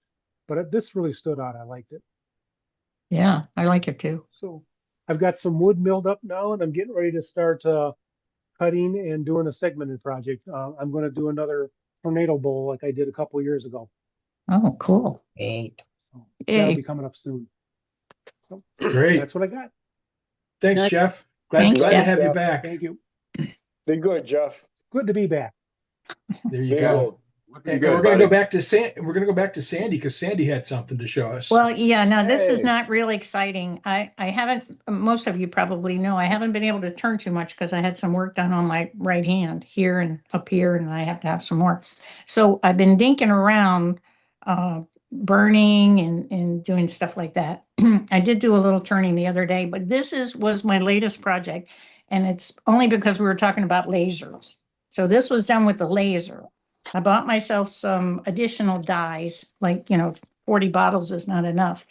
But this really stood out. I liked it. Yeah, I like it too. So I've got some wood milled up now, and I'm getting ready to start cutting and doing a segmented project. I'm going to do another tornado bowl like I did a couple years ago. Oh, cool. That'll Hey. be coming up soon. So Great. that's what I got. Thanks, Jeff. Glad Thanks, to Jeff. have you back. Thank you. Be good, Jeff. Good to be back. There you Be go. good. And we're going to go back to We're going to go back to Sandy because Sandy had something to show us. Well, yeah, now this is Hey. not really exciting. I haven't, most of you probably know, I haven't been able to turn too much because I had some work done on my right hand here and up here, and I have to have some more. So I've been dinking around, burning and doing stuff like that. I did do a little turning the other day, but was my latest project, and it's only because we were talking about lasers. So this was done with the laser. I bought myself some additional dyes, like, 40 bottles is not enough.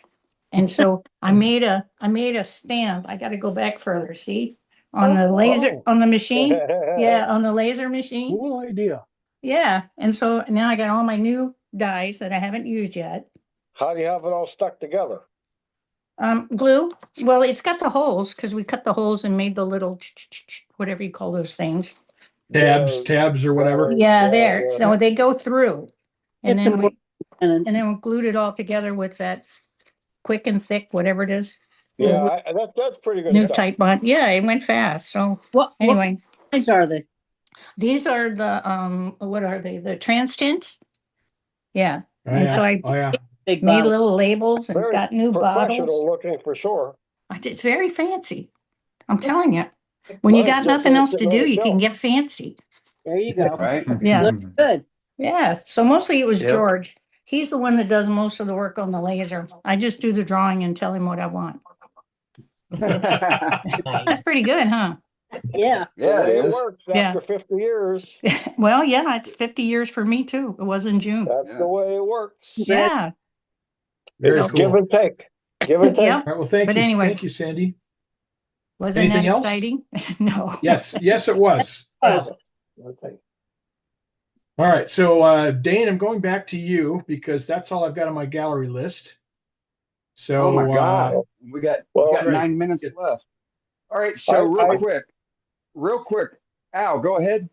And so I made a stamp. I got to go back further, see, on the laser, on the machine. Yeah, on the laser machine. Cool idea. Yeah. And so now I got all my new dyes that I haven't used yet. How do you have it all stuck together? Glue. Well, it's got the holes because we cut the holes and made the little, whatever you call those things. Tabs or whatever. Yeah, there. So they go through. And It's then important. we glued it all together with that quick and thick, whatever it is. Yeah, that's pretty good New stuff. type bond. Yeah, it went fast. So What kinds are they? these are the what are they? The trans tints. Yeah. Oh, And yeah. so I Oh, yeah. Big made bottles. little labels and Very got new professional bottles. looking for sure. It's very fancy. I'm telling you. When you Well, got it's nothing else just to do, another you can shelf. get fancy. There you go. Right? Yeah. Looks good. Yeah. So mostly it was Yep. George. He's the one that does most of the work on the laser. I just do the drawing and tell him what I want. That's pretty good, huh? Yeah. Yeah, The way it is. works Yeah. after 50 years. Well, yeah, it's 50 years for me too. It was in June. That's Yeah. the way it works. Yeah. Very So- cool. Give and take. Give and take. Yep. All right. Well, thank But you. anyway. Thank you, Sandy. Wasn't Anything that else? exciting? No. Yes. Yes, it was. Okay. All right. So, Dane, I'm going back to you because that's all I've got on my gallery list. So, Oh my God. We got Well, 9 minutes left. All right. So real quick, Al, go ahead.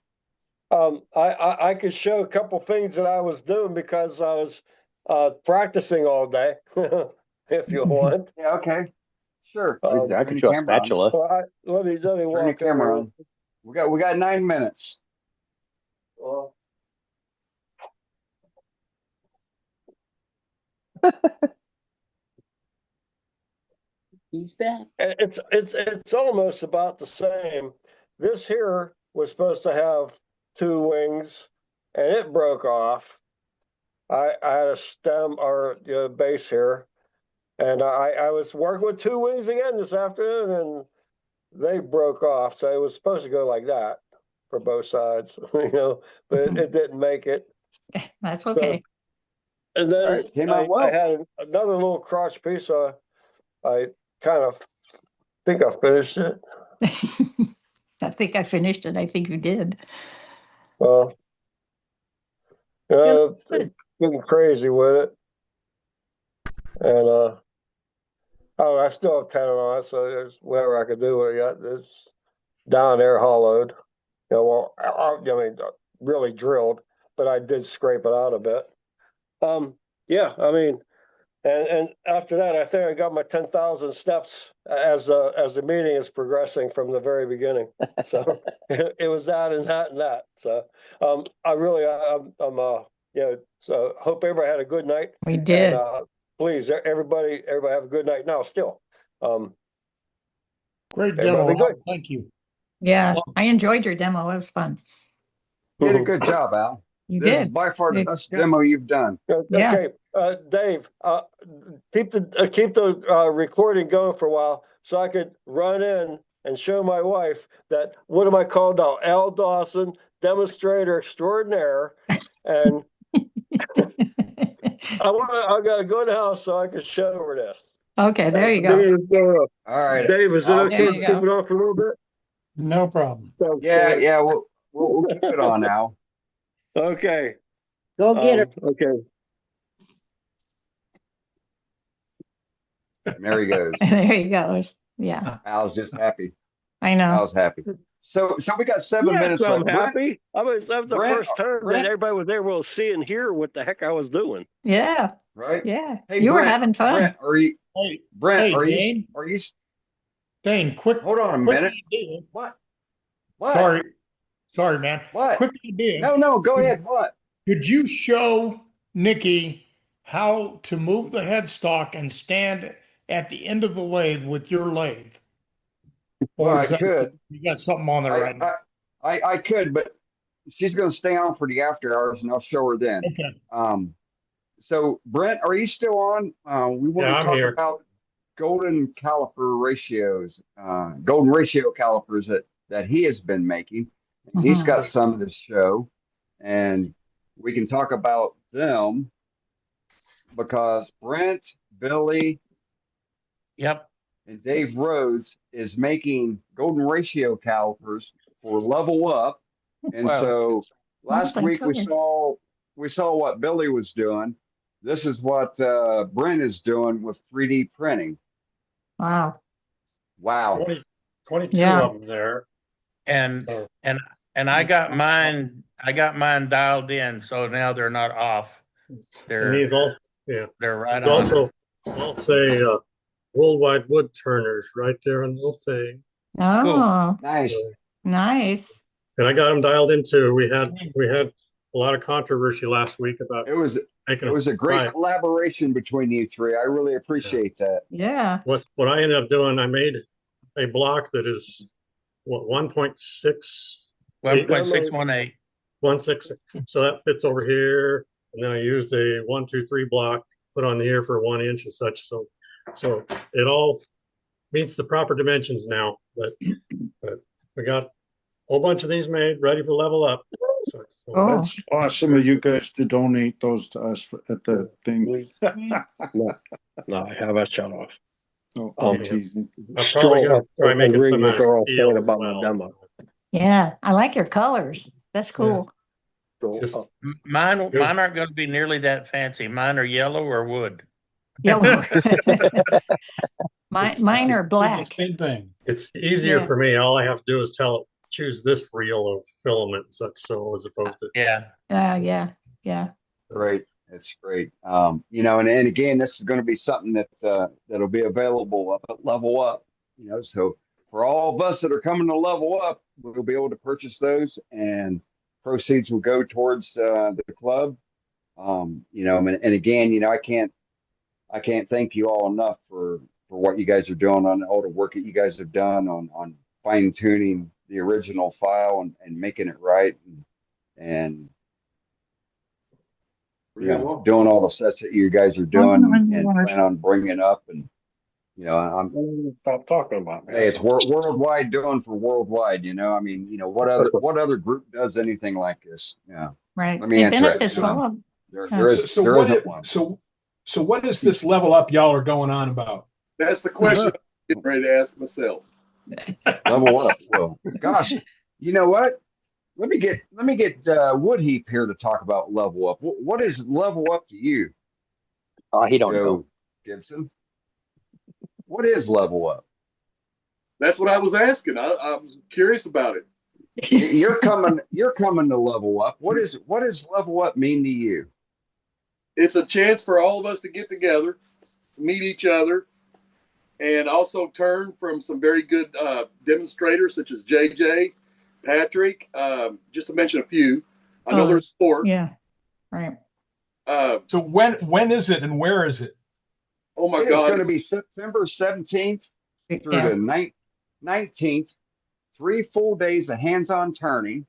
I could show a couple things that I was doing because I was practicing all day, if you want. Yeah. Okay. Sure. I could show a spatula. Well, let me Turn your walk camera over. on. We got 9 minutes. Well, He's back. it's almost about the same. This here was supposed to have 2 wings, and it broke off. I had a stem or base here, and I was working with 2 wings again this afternoon, and they broke off. So it was supposed to go like that for both sides, but it didn't make it. That's okay. And then right, came out well. I had another little crotch piece. I kind of think I finished it. I think I finished it. I think you did. Well, getting crazy with it. And I still have tenant on it, so there's whatever I could do with it. It's down there hollowed. I mean, really drilled, but I did scrape it out a bit. Yeah, I mean, and after that, I think I got my 10,000 steps as the meeting is progressing from the very beginning. So it was that and that and that. So so hope everybody had a good night. We did. And, please, everybody have a good night now. Still, Great everybody demo. be good. Al. Thank you. Yeah. I enjoyed your demo. It was fun. You did a good job, Al. You This is did. by far the Good. best demo you've done. Okay, Dave, keep the recording going for a while so I could run in and show my wife that what am I called now? Al Dawson, demonstrator extraordinaire, and I gotta go in the house so I can show her this. Okay, there you go. All right, Dave, is it I'll okay There to you keep go. it on for a little bit? No problem. Sounds Yeah, good. yeah, we'll keep it on now. Okay. Go get her. Okay. There he goes. There you go. Yeah, Al's just happy. I know. Al's happy. So we got 7 minutes I'm left. Brent, happy. That was the Brent, first time Brent. that everybody was able to see and hear what the heck I was doing. Yeah. right? Yeah. Hey, You were Brent, having fun. Brent, are you? Hey, Brent, hey, are you? Dane. Are you? Dane, quick. Hold on a quick minute. idea. What? What? Sorry, man. What? Quick idea. No, go ahead. What? Could you show Nikki how to move the headstock and stand at the end of the lathe with your lathe? Well, I is that- could. You got something on there right now. I could, but she's going to stay on for the after hours, and I'll show her then. Okay. So Brent, are you still on? We want to talk about golden caliper ratios, golden ratio calipers that he has been making. He's got some to show, and we can talk about them because Brent, Billy, and Dave Rhodes is making golden ratio calipers for Level Up. And so last week we saw what Billy was doing. This is what Brent is doing with 3D printing. Wow. 22 of them there. And I got mine dialed in, so now they're not off. They're right on. Also, I'll say Worldwide Wood Turners right there on the little thing. Oh, nice. Nice. And I got them dialed in too. We had a lot of controversy last week about it was a great collaboration between you three. I really appreciate that. Yeah. What I ended up doing, I made a block that is 1.6 1.618. 1.6. So that fits over here. And then I used a 1, 2, 3 block put on here for 1 inch and such. So it all meets the proper dimensions now. But we got a whole bunch of these made, ready for Level Up. So That's awesome of you guys to donate those to us at the thing. No, I have that shut off. Oh, I'm teasing. I'm probably going to try making some out of steel as about well. my demo. Yeah, I like your colors. That's cool. Mine aren't going to be nearly that fancy. Mine are yellow or wood. Yellow. Mine are black. Same thing. It's easier for me. All I have to do is choose this reel of filament and such, so as opposed to yeah. Great. That's great. You know, and again, this is going to be something that'll be available up at Level Up. You know, so for all of us that are coming to Level Up, we'll be able to purchase those, and proceeds will go towards the club. You know, and again, you know, I can't thank you all enough for what you guys are doing, on all the work that you guys have done on fine tuning the original file and making it right, and you know, doing all the sets that you guys are doing and plan on bringing up. And you know, I'm stop talking about it. Hey, it's worldwide doing for worldwide. You know, I mean, you know, what other group does anything like this? Yeah, right. Let me answer benefits that. all of So what is this Level Up y'all are going on about? That's the question I'm getting ready to ask myself. Level Up. Well, gosh, you know what? Let me get Woodheap here to talk about Level Up. What is Level Up to you? He don't know. Gibson. What is Level Up? That's what I was asking. I was curious about it. You're coming to Level Up. What does Level Up mean to you? It's a chance for all of us to get together, meet each other, and also turn from some very good demonstrators such as JJ, Patrick, just to mention a few. I know there's 4. Yeah, right. So when is it and where is it? Oh my God! It's going to be September 17th through the 19th. 3 full days of hands-on turning.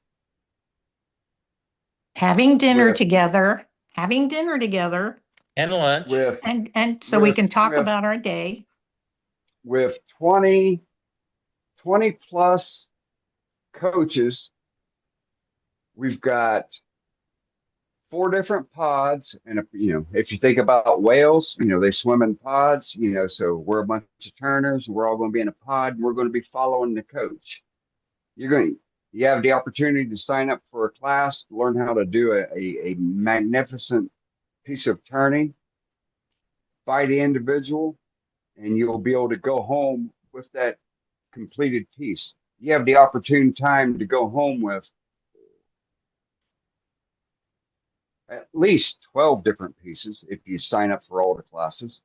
Having dinner together. And lunch. And so we can talk about our day. With 20 plus coaches. We've got 4 different pods, and you know, if you think about whales, you know, they swim in pods, you know, so we're a bunch of turners, we're all going to be in a pod, and we're going to be following the coach. You have the opportunity to sign up for a class, learn how to do a magnificent piece of turning by the individual, and you'll be able to go home with that completed piece. You have the opportune time to go home with at least 12 different pieces if you sign up for all the classes.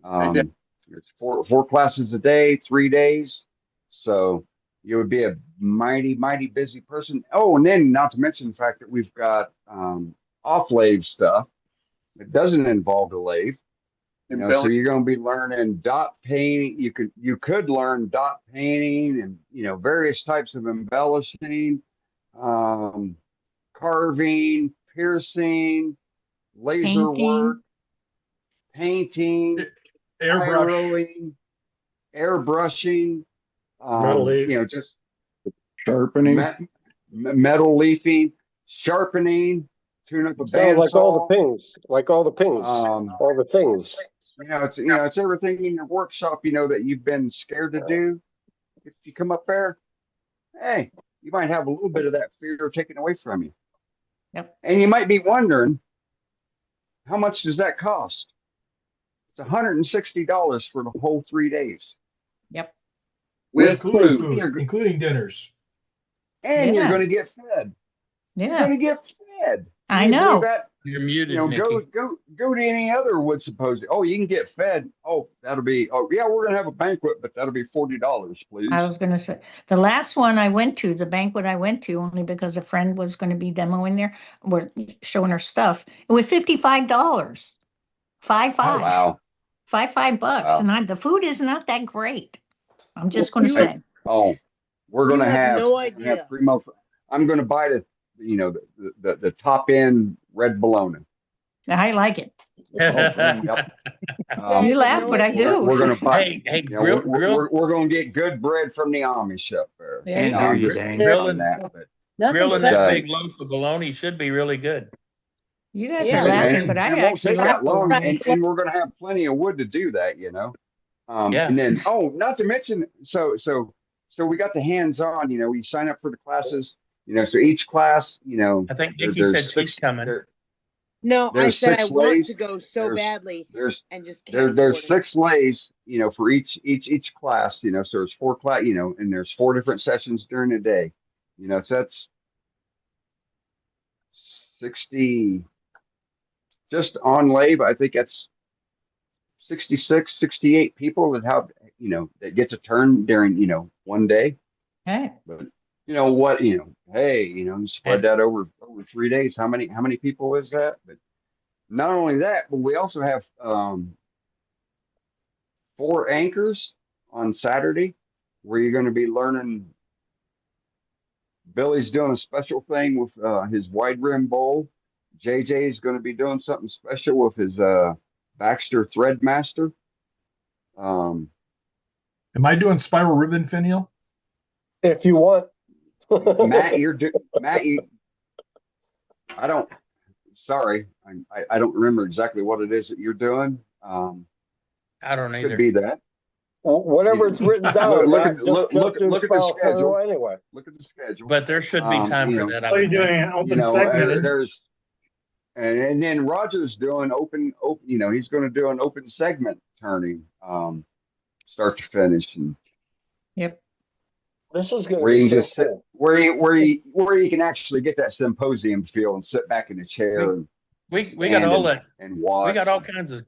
It's four classes a day, 3 days. So you would be a mighty busy person. Oh, and then not to mention the fact that we've got off lathe stuff. It doesn't involve the lathe. You know, so Embellish. you're going to be learning dot painting. You could learn dot painting and, you know, various types of embellishing, carving, piercing, laser work, painting, airbrush, airbrushing, Metal leaf. you know, just Sharpening. metal leafing, sharpening, tune up a Sounds bandsaw. like all the things, all the things. You know, it's everything in your workshop, you know, that you've been scared to do. If you come up there, hey, you might have a little bit of that fear taken away from you. Yep. And you might be wondering, how much does that cost? It's $160 for the whole 3 days. Yep. With including food. including dinners. And you're Yeah. going to get fed. You're Yeah. going to get fed. I Can you believe know. that? You're muted, You know, Nikki. go to any other wood supposed. Oh, you can get fed. Oh, that'll be. Oh, yeah, we're gonna have a banquet, but that'll be $40, please. I was gonna say, the last one I went to, the banquet I went to, only because a friend was gonna be demoing there, or showing her stuff, it was $55. Five. Wow. $5 Wow. and the food is not that great. I'm just gonna You- say. Oh, we're You gonna have have, no we're gonna have idea. 3 months. I'm gonna buy the top end red bologna. I like it. Yep. You laugh, but I do. We're gonna buy. Hey, you know, grill, we're gonna get good bread from the Amish up there. There you Now, go. I'm Hear you, just Dane. on Grilling- that, but Nothing grilling better. that Uh, big loaf of bologna should be really good. You guys Yeah. are laughing, and but I it won't actually take like that long, bologna. and we're gonna have plenty of wood to do that, you know. Yeah. And then, not to mention, so we got the hands-on. You know, we sign up for the classes. You know, so each class, you know, I think there- Nikki said there's she's six. coming. No, I There's said I 6 want lays. to go so There's- badly There's and just can't there's afford it. 6 lays, you know, for each class. You know, so there's 4 class. You know, and there's 4 different sessions during the day. You know, so that's 60. Just on lathe, I think that's 66, 68 people that have, you know, that get to turn during, you know, one day. Hey, But you know what, you know, hey, you know, you spread that over 3 days. How many people is that? But not only that, but we also have 4 anchors on Saturday where you're going to be learning. Billy's doing a special thing with his wide rim bowl. JJ is going to be doing something special with his Baxter Threadmaster. Am I doing spiral ribbon finial? If you want. Matt, I don't. Sorry, I don't remember exactly what it is that you're doing. I don't either. Could be that. Whatever it's written down. Look Matt, at look just do at the spiral finial schedule. anyway. Look at the schedule. But there should be time you for know, that. I What are you would think. doing? An open You know, segment? there's and then Roger's doing open. You know, he's going to do an open segment turning, start to finish, and yep. This is going where to you be can so just sit, cool. where you can actually get that symposium feel and sit back in a chair and We got all that. and watch. We got all kinds of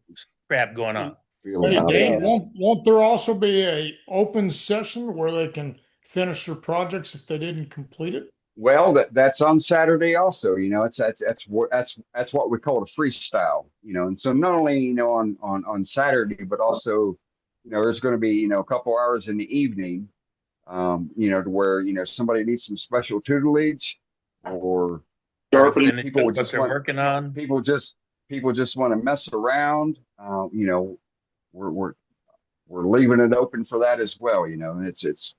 crap going on. Feel Hey, about Dave, it. won't there also be a open session where they can finish their projects if they didn't complete it? Well, that's on Saturday also. You know, that's what we call a freestyle. You know, and so not only, you know, on Saturday, but also, you know, there's going to be, you know, a couple hours in the evening, you know, to where, you know, somebody needs some special tutelage, or Finish people what just they're want, working on. people just want to mess around. You know, we're leaving it open for that as well. You know, and it's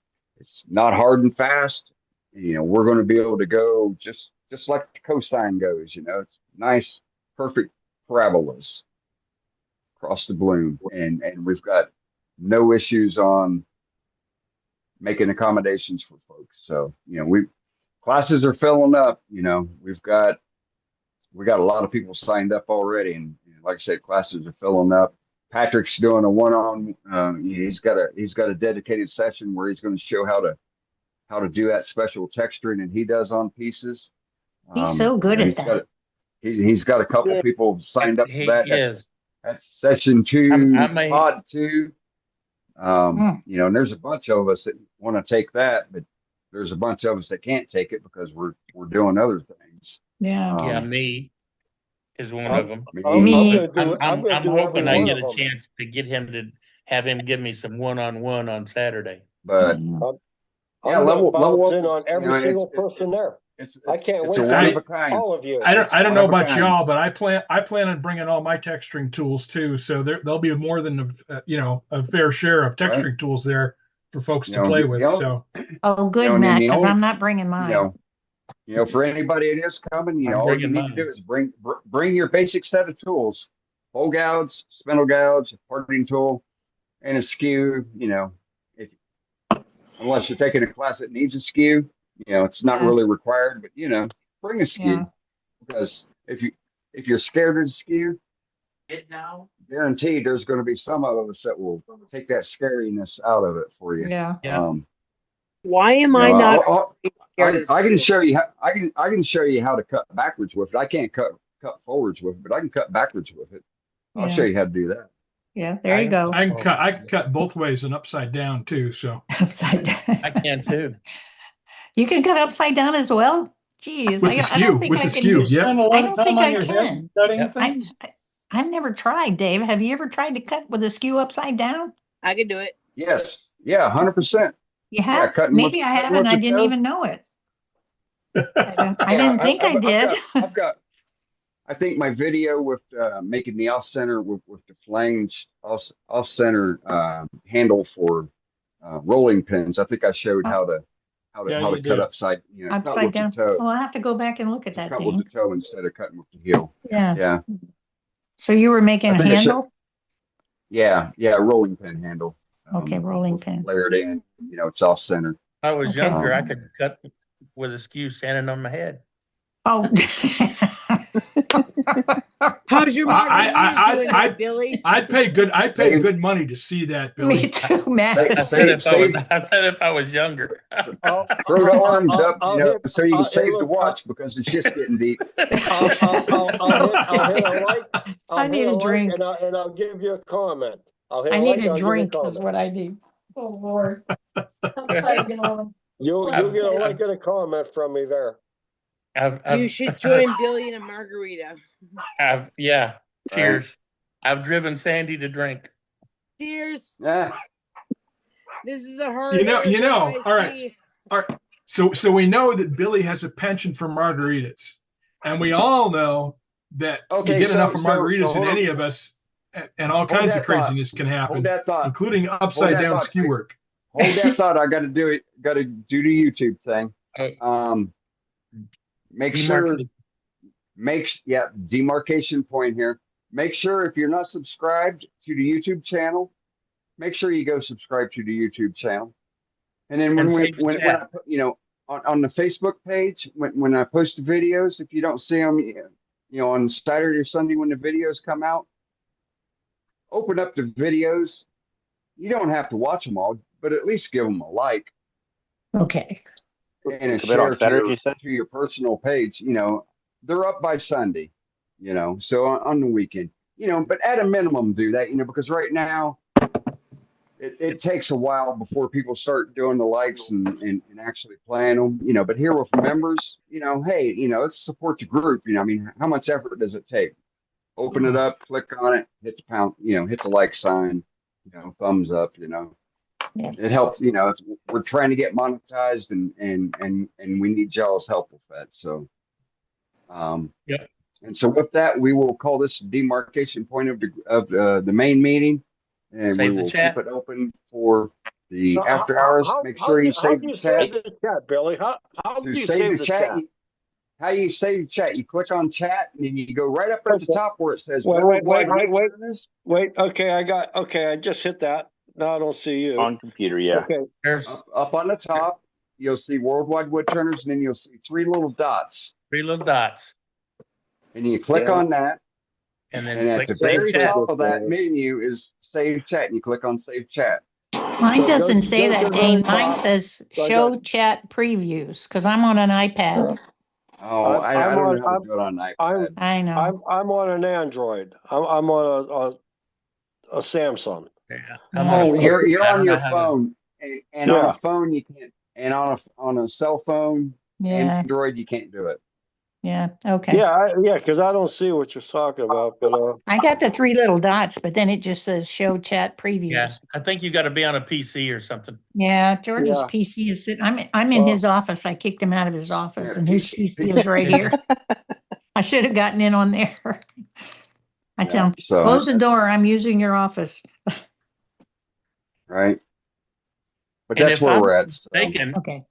not hard and fast. You know, we're going to be able to go just like the cosine goes. You know, it's nice, perfect parabolas across the bloom, and we've got no issues on making accommodations for folks. So, you know, classes are filling up. You know, we got a lot of people signed up already, and like I said, classes are filling up. Patrick's doing a one-on. He's got a dedicated session where he's going to show how to do that special texturing that he does on pieces. He's so good you know, at that. He's got a couple people signed up for that. He is. That's session 2, I may- pod 2. You know, and there's a bunch of us that want to take that, but there's a bunch of us that can't take it because we're doing other things. Yeah. Yeah, me. is one of them. Me. I'm hoping I get a chance to get him to have him give me some one-on-one on Saturday. But yeah, level in on every single person there. I can't wait. One of a kind. All of you. I don't know about y'all, but I plan on bringing all my texturing tools too. So there'll be more than a fair share of texturing tools there for folks to play with. So oh, good, Matt, because I'm not bringing mine. For anybody that is coming, all you need to do is bring your basic set of tools: hole gouge, spindle gouge, a parting tool, and a skew. Unless you're taking a class that needs a skew, it's not really required. But bring a skew because if you're scared of the skew, guaranteed there's going to be some of us that will take that scariness out of it for you. Yeah. Why am I not? I can show you. I can show you how to cut backwards with it. I can't cut forwards with it, but I can cut backwards with it. I'll show you how to do that. Yeah, there you go. I can cut both ways and upside down too. So upside down. I can too. You can cut upside down as well. Jeez, with the skew. With the skew, yeah. I don't think I can. I've never tried, Dave. Have you ever tried to cut with a skew upside down? I can do it. Yes. Yeah, 100%. You have? Maybe I haven't. I didn't even know it. I didn't think I did. I've got. I think my video with making the off center with the flange off center handle for rolling pins. I think I showed how to cut upside down. Oh, I'll have to go back and look at that. Cut with the toe instead of cutting with the heel. Yeah. Yeah. So you were making a handle? Yeah, rolling pin handle. Okay, rolling pin. Layered in. It's off center. I was younger. I could cut with a skew standing on my head. Oh. How's your margarita doing, Billy? I'd pay good money to see that, Billy. Me too, Matt. I said if I was younger. Throw the arms up, so you can save the watch because it's just getting deep. I need a drink, and I'll give you a comment. I need a drink is what I need. Oh Lord. You'll get a like and a comment from me there. You should join Billy in a margarita. Cheers. I've driven Sandy to drink. Cheers. Yeah. This is a hard. All right. So we know that Billy has a penchant for margaritas, and we all know that you get enough of margaritas in any of us, and all kinds of craziness can happen, including upside down skew work. Hold that thought. I got to do it. Got to do the YouTube thing. Demarcation point here. Make sure if you're not subscribed to the YouTube channel, make sure you go subscribe to the YouTube channel. And then when I put, on the Facebook page, when I post the videos, if you don't see them, on Saturday or Sunday when the videos come out, open up the videos. You don't have to watch them all, but at least give them a like. Okay. And a share to your personal page. They're up by Sunday, so on the weekend, but at a minimum do that, because right now it takes a while before people start doing the likes and actually playing them, but here with members, hey, let's support the group. How much effort does it take? Open it up, click on it, hit the pound, hit the like sign, thumbs up, It helps, we're trying to get monetized and we need y'all's help with that. So, and so with that, we will call this a demarcation point of the main meeting, and we will keep it open for the after hours. Make sure you save the chat. Billy. How do you save the chat? How you save the chat? You click on chat, and then you go right up at the top where it says. Wait. Okay, I just hit that. No, I don't see you. On computer, yeah. Okay. There's up on the top, you'll see Worldwide Woodturners, and then you'll see three little dots. And you click on that. And then at the very top of that menu is Save Chat, and you click on Save Chat. Mine doesn't say that, Dane. Mine says Show Chat Previews, because I'm on an iPad. Oh, I don't know how to do it on an iPad. I know. I'm on an Android. I'm on a Samsung. Yeah. You're on your phone, and on a phone you can't, and on a cell phone, Android you can't do it. Yeah, okay. Yeah, because I don't see what you're talking about, but I got the 3 little dots, but then it just says show chat previews. Yeah, I think you got to be on a PC or something. Yeah, George's Yeah. PC is sitting. I'm in his office. I kicked him out of his office, and his PC is right here. I should have gotten in on there. I tell him, so- close the door. I'm using your office. Right. But And that's if where I'm we're at. so. Thinking, Okay.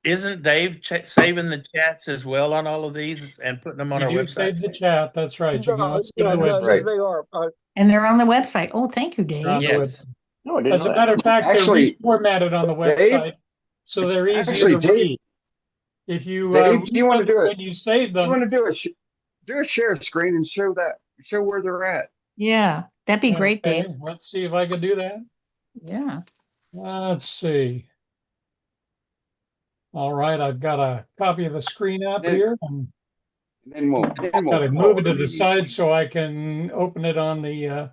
isn't Dave saving the chats as well on all of these and putting them on You our do website? save the chat. That's right. You can No, always go to the yeah, website. Right. they are. And they're on the website. Oh, thank you, They're on Dave. the Yes. website. No, I didn't As know a that. matter of fact, Actually, they're reformatted on the Dave? website, so they're easier Actually, to Dave- read. If you Dave, do you want to read do them it? when you save You them, want to do a share screen and show where they're at. Yeah, that'd be great, okay, Dave. let's see if I can do that. Yeah. Let's see. All right, I've got a copy of the screen up Then- here. And Then we'll got to move it to the side so I can open it on the.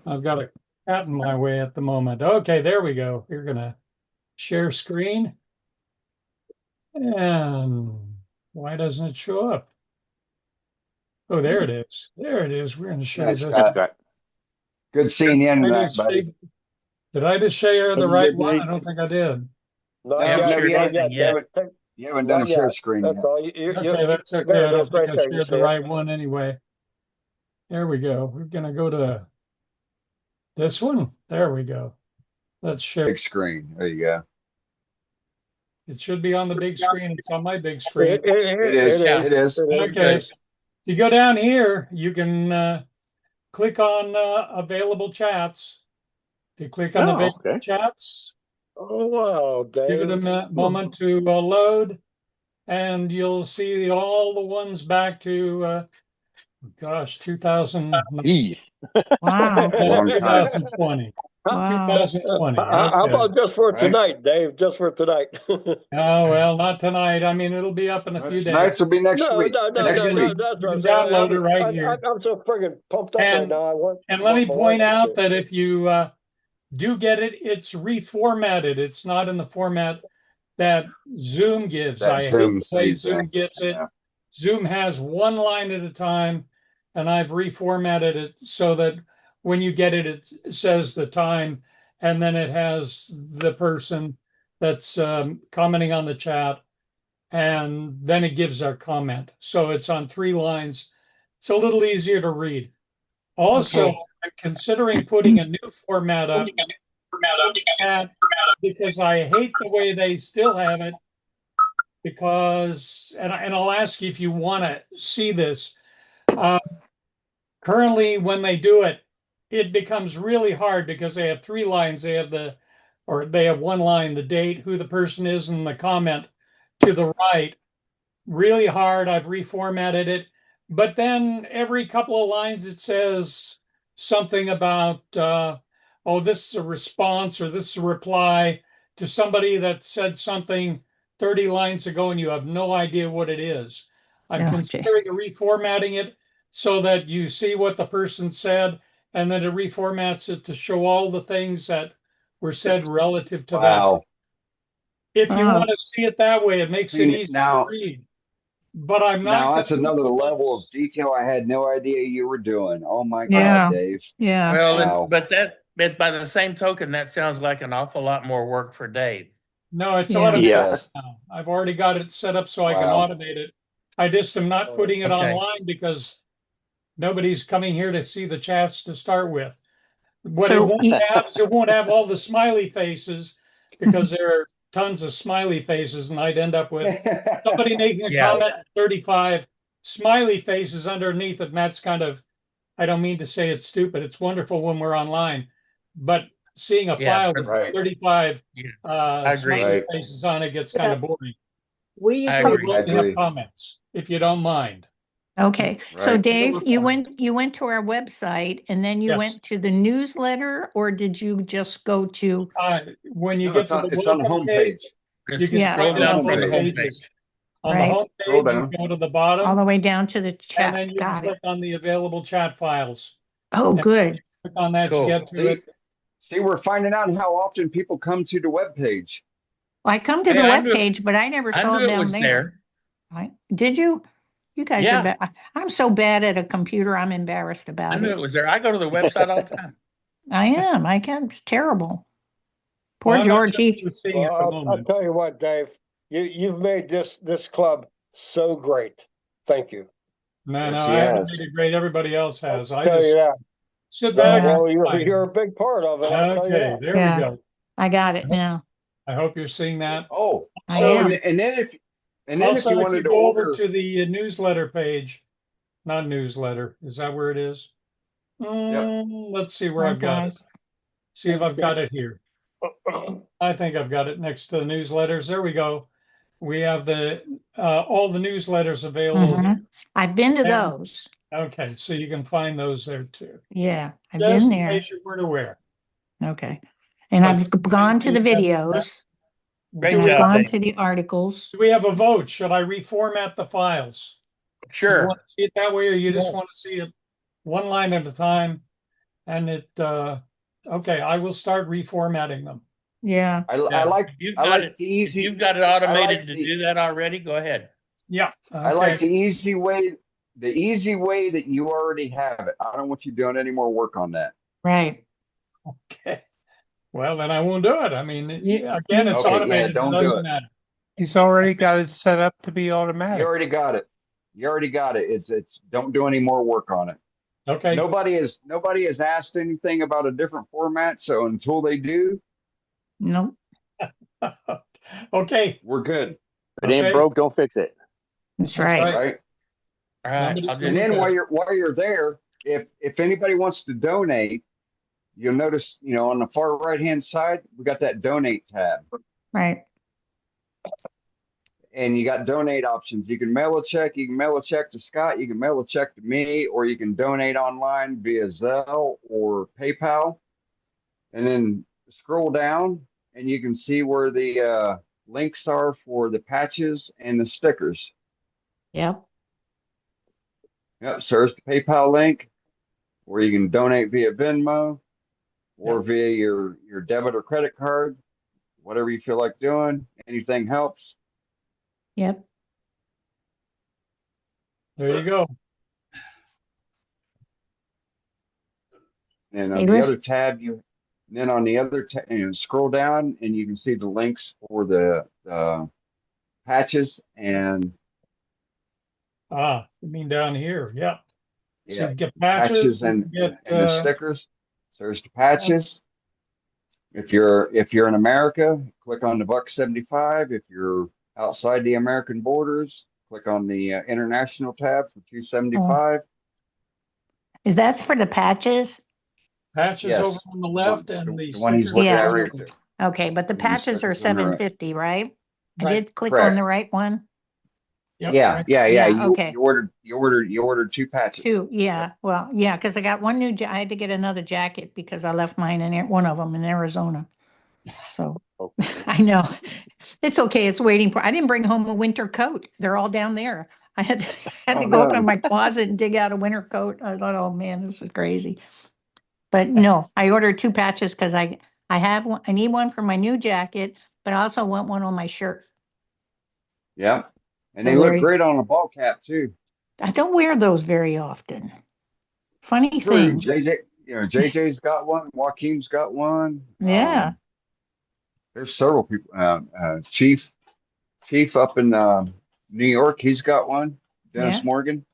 I've got a cat in my way at the moment. Okay, there we go. You're gonna share screen. And why doesn't it show up? Oh, there it is. There it is. We're gonna share Nice, this. Scott. Good seeing you in I that, just buddy. saved- Did I just share the You right did, one? Nate. I don't think I did. Not Yeah, yet, sure not didn't yet. yet. You haven't done a Not share yet. screen That's yet. all. Okay, that's okay. There I it don't is, right think I there. You shared see the it? right one anyway. There we go. We're gonna go to this one. There we go. Let's share. Big screen. There you go. It should be on the big screen. It's on my big screen. It is. Yeah. It is. Okay. If you go down here, you can click on available chats. If you click on Oh, available okay. chats, Oh wow, Dave. give it a moment to load, and you'll see all the ones back to, gosh, 2000, Wow. Long time. 2020. Wow. 2020. How Okay. about just for Right. tonight, Dave? Just for tonight. Oh, well, not tonight. I mean, it'll be up in a few days. Tonight's will be next No, week. no, no, Next no, week. no. That's You what I'm can saying. download it right here. I'm so friggin' pumped up right And- now. I want. And let me my point wife to out do it. that if you do get it, it's reformatted. It's not in the format that Zoom gives. That I hate Zoom the way sees Zoom that. gives it. Yeah. Zoom has one line at a time, and I've reformatted it so that when you get it, it says the time, and then it has the person that's commenting on the chat, and then it gives our comment. So it's on 3 lines. It's a little easier to read. Also, Okay. I'm considering putting a new format up because I hate the way they still have it. Because, and I'll ask you if you want to see this. Currently, when they do it, it becomes really hard because they have 3 lines. They have 1 line, the date, who the person is, and the comment to the right. Really hard. I've reformatted it. But then every couple of lines, it says something about, oh, this is a response or this is a reply to somebody that said something 30 lines ago and you have no idea what it is. I'm Okay. considering reformatting it so that you see what the person said, and then it reformats it to show all the things that were said relative to that. Wow. If you Wow. want to see it that way, it makes it easy Now- to read. But I'm not. Now that's gonna- another level of detail I had no idea you were doing. Oh my Yeah. God, Dave. Yeah. Well, Wow. but by the same token, that sounds like an awful lot more work for Dave. No, it's Yeah. automated Yes. now. I've already got it set up so I can Wow. automate it. I just am not putting it Okay. online because nobody's coming here to see the chats to start with. What So it won't you- have is it won't have all the smiley faces because there are tons of smiley faces, and I'd end up with somebody making a Yeah. comment, 35 smiley faces underneath it, and that's kind of, I don't mean to say it's stupid. It's wonderful when we're online, but seeing a Yeah, file with right. 35 Yeah, I agree. smiley Right. faces on it gets kind of boring. We I So agree. we'll I have agree. comments, if you don't mind. Okay, so Right. Dave, you went to our website and then you Yes. went to the newsletter, or did you just go to? When you No, get it's to on, the it's on the welcome page, homepage. you Just can Yeah. scroll scroll down down from the the homepage. pages. On Right. the Scroll homepage, you down. go to the All bottom, the way down to the and chat. then you Got click it. on the available chat files. Oh, good. Click on that, you Cool. get to it. See, we're finding out how often people come to the webpage. I come to the Yeah, I knew- webpage, but I never I saw knew it it down was there. Did you? You guys Yeah. are bad. I'm so bad at a computer. I'm embarrassed I about knew it. it was there. I go to the website all the time. I am. I can't. It's terrible. Poor Well, I'm not sure Georgie. what you're seeing at the I'll moment. tell you what, Dave, you've made this club so great. Thank you. No, Yes, no, he I haven't has. made it great. Everybody else has. I Tell you just that. sit back. Well, and fine. you're a big part of it. I'll tell you Okay, that. there we Yeah. go. I got it now. I hope you're seeing that. Oh, I oh, am. and then if Also, you if wanted you to go order, over to the newsletter page, not newsletter, is that where it is? Let's see where Hi, I've got it. guys. See if I've got it here. I think I've got it next to the newsletters. There we go. We have the all the newsletters available. Mhm. I've been to And- those. Okay, so you can find those there too. Yeah, I've Just been in there. case you weren't aware. Okay. And I've gone to the That's- videos. Great And I've job, gone Dave. to the articles. Do we have a vote? Should I reformat the files? Do you Sure. want to see it that way, or you just want to see it one line at a time? And okay, I will start reformatting them. Yeah. I like You've I got like it. the If easy. you've got it I automated like to the- do that already, go ahead. Yeah. I like okay. the easy way. The easy way that you already have it. I don't want you doing any more work on that. Right. Okay. Well, then I won't do it. I mean, Yeah. again, it's Okay, yeah, automated. It don't do doesn't it. matter. He's already got it set up to be You automatic. already got it. You already got it. It's don't do any more work on it. Okay. Nobody has asked anything about a different format. So until they do, Nope. Okay. we're good. If it ain't Okay. broke, don't fix it. That's right. Right. All right. Somebody's I'll And just, then Okay. while you're there, if anybody wants to donate, you'll notice, on the far right hand side, we got that donate tab. Right. And you got donate options. You can mail a check. You can mail a check to Scott. You can mail a check to me, or you can donate online via Zelle or PayPal. And then scroll down, and you can see where the links are for the patches and the stickers. Yep. Yep. So there's the PayPal link, or you can donate via Venmo, or via your debit or credit card, whatever you feel like doing. Anything helps. Yep. There you go. And Hey, on the listen- other tab, then on the other tab, scroll down, and you can see the links for the patches and You mean down here? Yeah. So yeah, you get patches, you and, get and the stickers. So there's the patches. If you're in America, click on the $1.75. If you're outside the American borders, click on the international tab for $2.75. Is that for the patches? patches Yes. over on the left and the one he's stickers looking Yeah. at on the right right. there. Okay, but the These patches are stickers on the right. $7.50, right? I Right. did click on Correct. the right one. Yep, Yeah, right. yeah. Yeah, You okay. you ordered two patches. Two, yeah. Well, yeah, because I got one new, I had to get another jacket because I left mine in one of them in Arizona. So I know it's okay. It's waiting for, I didn't bring home a winter coat. They're all down there. I had Oh, to go up no. in my closet and dig out a winter coat. I thought, oh man, this is crazy. But no, I ordered two patches because I have one, I need one for my new jacket, but I also want one on my shirt. Yeah, and Don't they look worry. great on a ball cap too. I don't wear those very often. Funny True. thing. JJ's got one. Joaquin's got one. Yeah. There's several people. Chief up in New York, he's got one. Dennis Yeah. Morgan.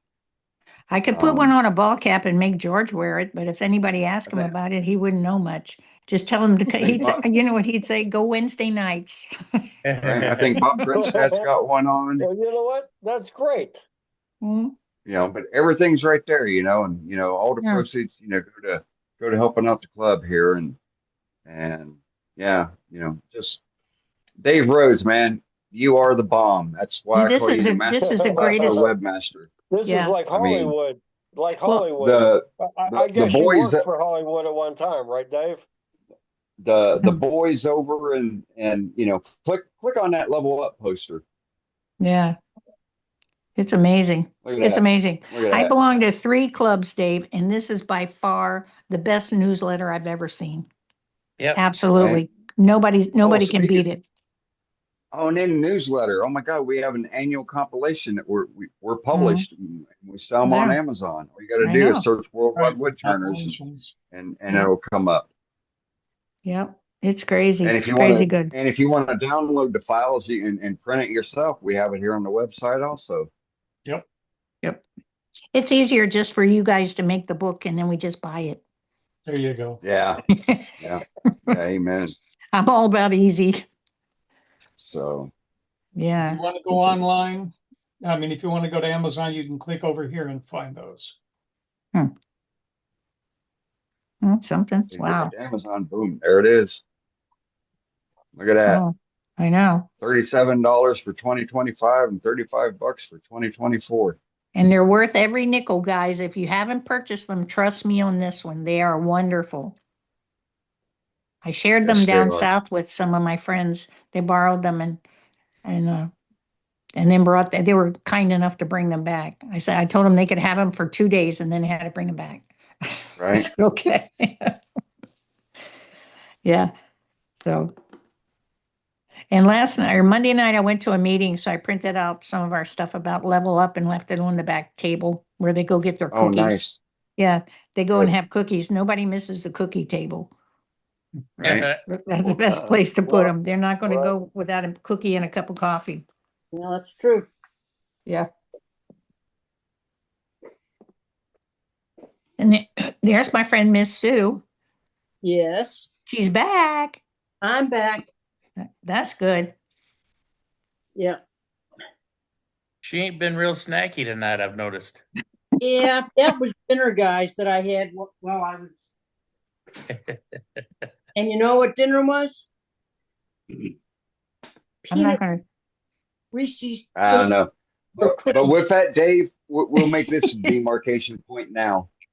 I could put one on a ball cap and make George wear it, but if anybody asked him think- about it, he wouldn't know much. Just tell him to, he'd say, you know what he'd say? Go Wednesday nights. Right? I think Bob Grinstead's got one on. Well, you know what? That's great. Hmm? But everything's right there. And all the Yeah. proceeds, go to helping out the club here, and yeah, just Dave Rose, man, you are the bomb. That's why I This call you is the a- master. this is the master greatest- webmaster. This Yeah. is like I mean, Hollywood. Like Well, Hollywood. I the guess you boys worked that- for Hollywood at one time, right, Dave? The boys over and click on that level up poster. Yeah. It's amazing. Look at It's that. amazing. Look at I that. belong to 3 clubs, Dave, and this is by far the best newsletter I've ever seen. Yep. Absolutely. Nobody can speaking- beat it. Oh, and then newsletter. Oh my God, we have an annual compilation that we're published. We sell them on Yeah. Amazon. All you got to I do is know. search Worldwide Right. Woodturners and Yeah. it'll come up. Yep. It's crazy. And if It's you crazy want to, good. and if you want to download the files and print it yourself, we have it here on the website also. Yep. Yep. It's easier just for you guys to make the book and then we just buy it. There you go. Yeah. Yeah. Amen. I'm all about easy. So. Yeah. If you want to go online, I mean, if you want to go to Amazon, you can click over here and find those. Something. So you go Wow. right to Amazon, boom, there it is. Look at that. Oh, I know. $37 for 2025 and $35 for 2024. And they're worth every nickel, guys. If you haven't purchased them, trust me on this one. They are wonderful. I shared them Yes, they down are. south with some of my friends. They borrowed them and then they were kind enough to bring them back. I told them they could have them for 2 days and then they had to bring them back. I Right. said, okay. Yeah. So, and last night or Monday night, I went to a meeting, so I printed out some of our stuff about Level Up and left it on the back table where they go get their Oh, cookies. nice. Yeah, they go and Good. have cookies. Nobody misses the cookie table. Right. That's the best place to put Well, them. They're not going to well, go without a cookie and a cup of coffee. No, that's true. Yeah. And there's my friend Miss Sue. Yes. She's back. I'm back. That's good. Yeah. She ain't been real snacky tonight, I've noticed. Yeah, that was dinner, guys, that I had while I was. And you know what dinner was? I'm not going to. Reese's. I don't know. But cookies. with that, Dave, we'll make this a demarcation point now.